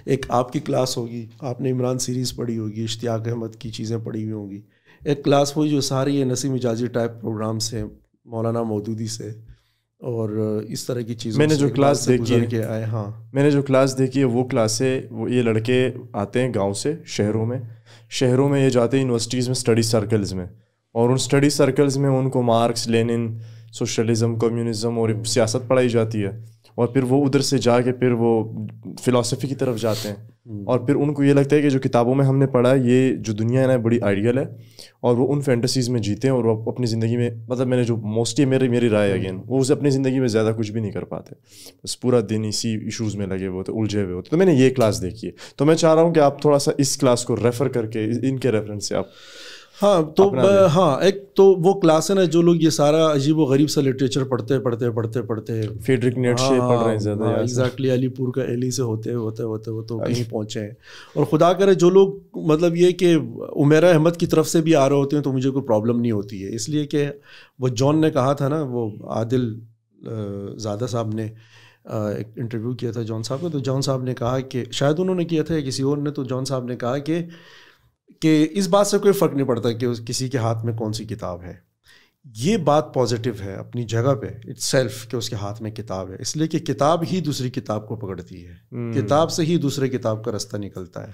ایک آپ کی کلاس ہوگی, آپ نے عمران سیریز پڑھی ہوگی, اشتیاق احمد کی چیزیں پڑھی ہوئی ہوں گی, ایک کلاس ہوئی جو ساری یہ نسیم حجازی ٹائپ پروگرام سے, مولانا مودودی سے, اور اس طرح کی چیزیں میں نے جو کلاس دیکھی کے آئے. ہاں, میں نے جو کلاس دیکھی ہے وہ کلاس ہے, وہ یہ لڑکے آتے ہیں گاؤں سے شہروں میں یہ جاتے ہیں یونیورسٹیز میں اسٹڈی سرکلز میں, اور ان اسٹڈی سرکلز میں ان کو مارکس, لینن, سوشلزم, کمیونزم اور سیاست پڑھائی جاتی ہے, اور پھر وہ ادھر سے جا کے پھر وہ فلاسفی کی طرف جاتے ہیں, اور پھر ان کو یہ لگتا ہے کہ جو کتابوں میں ہم نے پڑھا یہ جو دنیا ہے نا بڑی آئیڈیل ہے, اور وہ ان فینٹسیز میں جیتے ہیں, اور وہ اپنی زندگی میں, مطلب میں نے جو موسٹلی میری رائے اگین, وہ اسے اپنی زندگی میں زیادہ کچھ بھی نہیں کر پاتے, بس پورا دن اسی ایشوز میں لگے ہوئے ہوتے, الجھے ہوئے ہوتے. تو میں نے یہ کلاس دیکھی ہے, تو میں چاہ رہا ہوں کہ آپ تھوڑا سا اس کلاس کو ریفر کر کے ان کے ریفرنس سے آپ. ہاں تو ہاں ایک تو وہ کلاس ہے نا جو لوگ یہ سارا عجیب و غریب سا لٹریچر پڑھتے فیڈرک نیٹشے پڑھ رہے ہیں زیادہ. ایگزیکٹلی علی پور کا ایلی سے ہوتے وہ تو کہیں پہنچے ہیں. اور خدا کرے جو لوگ مطلب یہ کہ عمیرہ احمد کی طرف سے بھی آ رہے ہوتے ہیں تو مجھے کوئی پرابلم نہیں ہوتی ہے, اس لیے کہ وہ جان نے کہا تھا نا, وہ عادل زادہ صاحب نے ایک انٹرویو کیا تھا جان صاحب کا, تو جان صاحب نے کہا کہ شاید انہوں نے کیا تھا یا کسی اور نے, تو جان صاحب نے کہا کہ اس بات سے کوئی فرق نہیں پڑتا کہ کسی کے ہاتھ میں کون سی کتاب ہے. یہ بات پازیٹیو ہے اپنی جگہ پہ اٹ سیلف کہ اس کے ہاتھ میں کتاب ہے, اس لیے کہ کتاب ہی دوسری کتاب کو پکڑتی ہے, کتاب سے ہی دوسرے کتاب کا رستہ نکلتا ہے.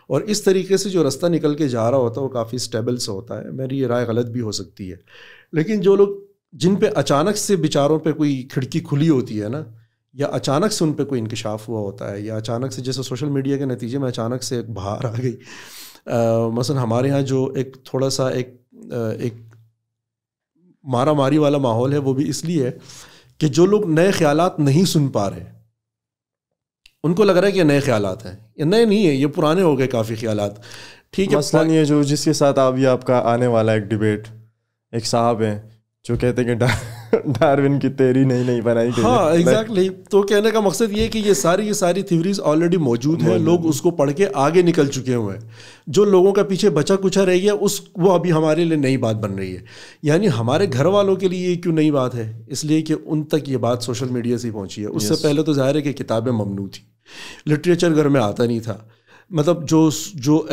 اور اس طریقے سے جو رستہ نکل کے جا رہا ہوتا ہے وہ کافی اسٹیبل سے ہوتا ہے. میری یہ رائے غلط بھی ہو سکتی ہے, لیکن جو لوگ جن پہ اچانک سے بیچاروں پہ کوئی کھڑکی کھلی ہوتی ہے نا, یا اچانک سے ان پہ کوئی انکشاف ہوا ہوتا ہے, یا اچانک سے جیسے سوشل میڈیا کے نتیجے میں اچانک سے ایک بہار آ گئی. مثلا ہمارے ہاں جو ایک تھوڑا سا ایک مارا ماری والا ماحول ہے, وہ بھی اس لیے ہے کہ جو لوگ نئے خیالات نہیں سن پا رہے, ان کو لگ رہا ہے کہ یہ نئے خیالات ہیں. یہ نئے نہیں ہیں, یہ پرانے ہو گئے کافی خیالات. ٹھیک ہے, مثلاً یہ جو جس کے ساتھ اب آپ کا آنے والا ایک ڈبیٹ, ایک صاحب ہیں جو کہتے ہیں کہ ڈارون کی تیری نہیں بنائی گئی. ہاں ایگزیکٹلی. تو کہنے کا مقصد یہ کہ یہ ساری تھیوریز آلریڈی موجود ہیں, لوگ اس کو پڑھ کے آگے نکل چکے ہوئے ہیں. جو لوگوں کا پیچھے بچا کچھا رہ گیا وہ ابھی ہمارے لیے نئی بات بن رہی ہے. یعنی ہمارے گھر والوں کے لیے یہ کیوں نئی بات ہے, اس لیے کہ ان تک یہ بات سوشل میڈیا سے پہنچی ہے. اس سے پہلے تو ظاہر ہے کہ کتابیں ممنوع تھیں, لٹریچر گھر میں آتا نہیں تھا, مطلب جو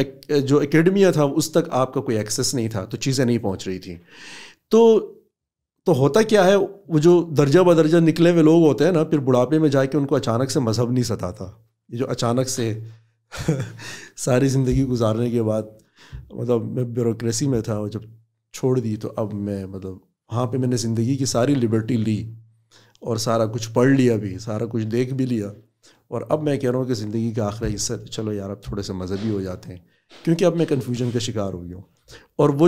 اکیڈمیا تھا اس تک آپ کا کوئی ایکسیس نہیں تھا, تو چیزیں نہیں پہنچ رہی تھیں. تو ہوتا کیا ہے, وہ جو درجہ بدرجہ نکلے ہوئے لوگ ہوتے ہیں نا, پھر بڑھاپے میں جا کے ان کو اچانک سے مذہب نہیں ستاتا. یہ جو اچانک سے ساری زندگی گزارنے کے بعد, مطلب میں بیوروکریسی میں تھا, اور جب چھوڑ دی تو اب میں مطلب وہاں پہ میں نے زندگی کی ساری لبرٹی لی اور سارا کچھ پڑھ لیا بھی, سارا کچھ دیکھ بھی لیا, اور اب میں کہہ رہا ہوں کہ زندگی کا آخری حصہ چلو یار اب تھوڑے سے مذہبی ہو جاتے ہیں, کیونکہ اب میں کنفیوژن کا شکار ہو گیا ہوں. اور وہ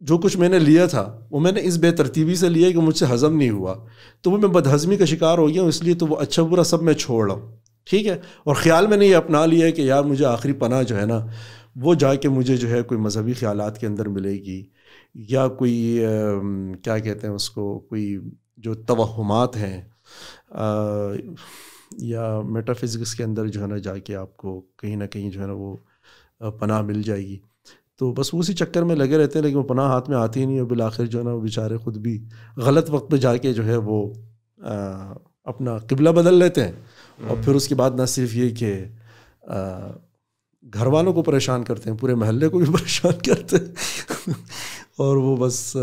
جو کچھ میں نے لیا تھا وہ میں نے اس بے ترتیبی سے لیا کہ مجھ سے ہضم نہیں ہوا, تو وہ میں بدہضمی کا شکار ہو گیا ہوں. اس لیے تو وہ اچھا برا سب میں چھوڑ رہا ہوں, ٹھیک ہے. اور خیال میں نے یہ اپنا لیا ہے کہ یار مجھے آخری پناہ جو ہے نا, وہ جا کے مجھے جو ہے کوئی مذہبی خیالات کے اندر ملے گی, یا کوئی کیا کہتے ہیں اس کو, کوئی جو توہمات ہیں یا میٹا فزکس کے اندر جو ہے نا جا کے آپ کو کہیں نہ کہیں جو ہے نا وہ پناہ مل جائے گی. تو بس اسی چکر میں لگے رہتے ہیں, لیکن وہ پناہ ہاتھ میں آتی ہی نہیں, اور بالآخر جو ہے نا وہ بیچارے خود بھی غلط وقت پہ جا کے جو ہے وہ اپنا قبلہ بدل لیتے ہیں, اور پھر اس کے بعد نہ صرف یہ کہ گھر والوں کو پریشان کرتے ہیں, پورے محلے کو بھی پریشان کرتے ہیں, اور وہ بس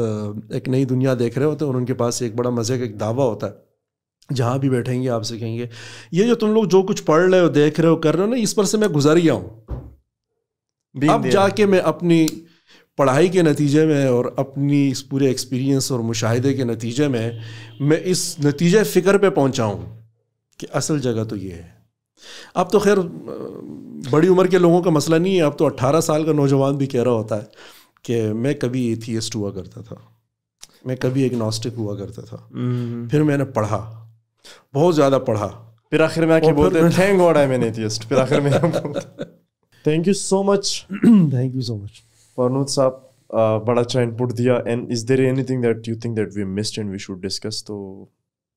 ایک نئی دنیا دیکھ رہے ہوتے ہیں. اور ان کے پاس ایک بڑا مزے کا ایک دعویٰ ہوتا ہے, جہاں بھی بیٹھیں گے آپ سے کہیں گے یہ جو تم لوگ جو کچھ پڑھ رہے ہو, دیکھ رہے ہو, کر رہے ہو نا, اس پر سے میں گزر گیا ہوں. اب جا کے میں اپنی پڑھائی کے نتیجے میں اور اپنی اس پورے ایکسپیرینس اور مشاہدے کے نتیجے میں اس نتیجے فکر پہ پہنچا ہوں کہ اصل جگہ تو یہ ہے. اب تو خیر بڑی عمر کے لوگوں کا مسئلہ نہیں ہے, اب تو 18 سال کا نوجوان بھی کہہ رہا ہوتا ہے کہ میں کبھی ایتھیسٹ ہوا کرتا تھا, میں کبھی ایگنوسٹک ہوا کرتا تھا, پھر میں نے پڑھا, بہت زیادہ پڑھا, پھر آخر میں آ کے بولتے ہیں thank God I am an atheist. پھر آخر میں تھینک یو سو مچ فرنود صاحب, بڑا اچھا انپٹ دیا. And is there any thing that you think that we missed and we should discuss, تو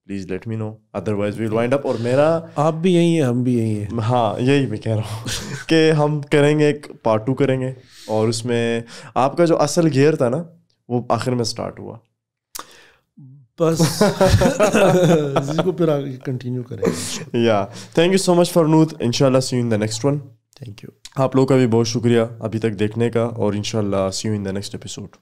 please let me know, otherwise we ول وائنڈ اپ. اور میرا آپ بھی یہی ہیں, ہم بھی یہی ہیں. ہاں یہی میں کہہ رہا ہوں کہ ہم کریں گے ایک پارٹ 2 کریں گے, اور اس میں آپ کا جو اصل گیئر تھا نا وہ آخر میں اسٹارٹ ہوا, بس اس کو پھر آگے کنٹینیو کریں گے. یا thank you so much Farnood, انشاءاللہ see you in the next one. Thank you. آپ لوگوں کا بھی بہت شکریہ ابھی تک دیکھنے کا, اور انشاءاللہ see you in the next episode.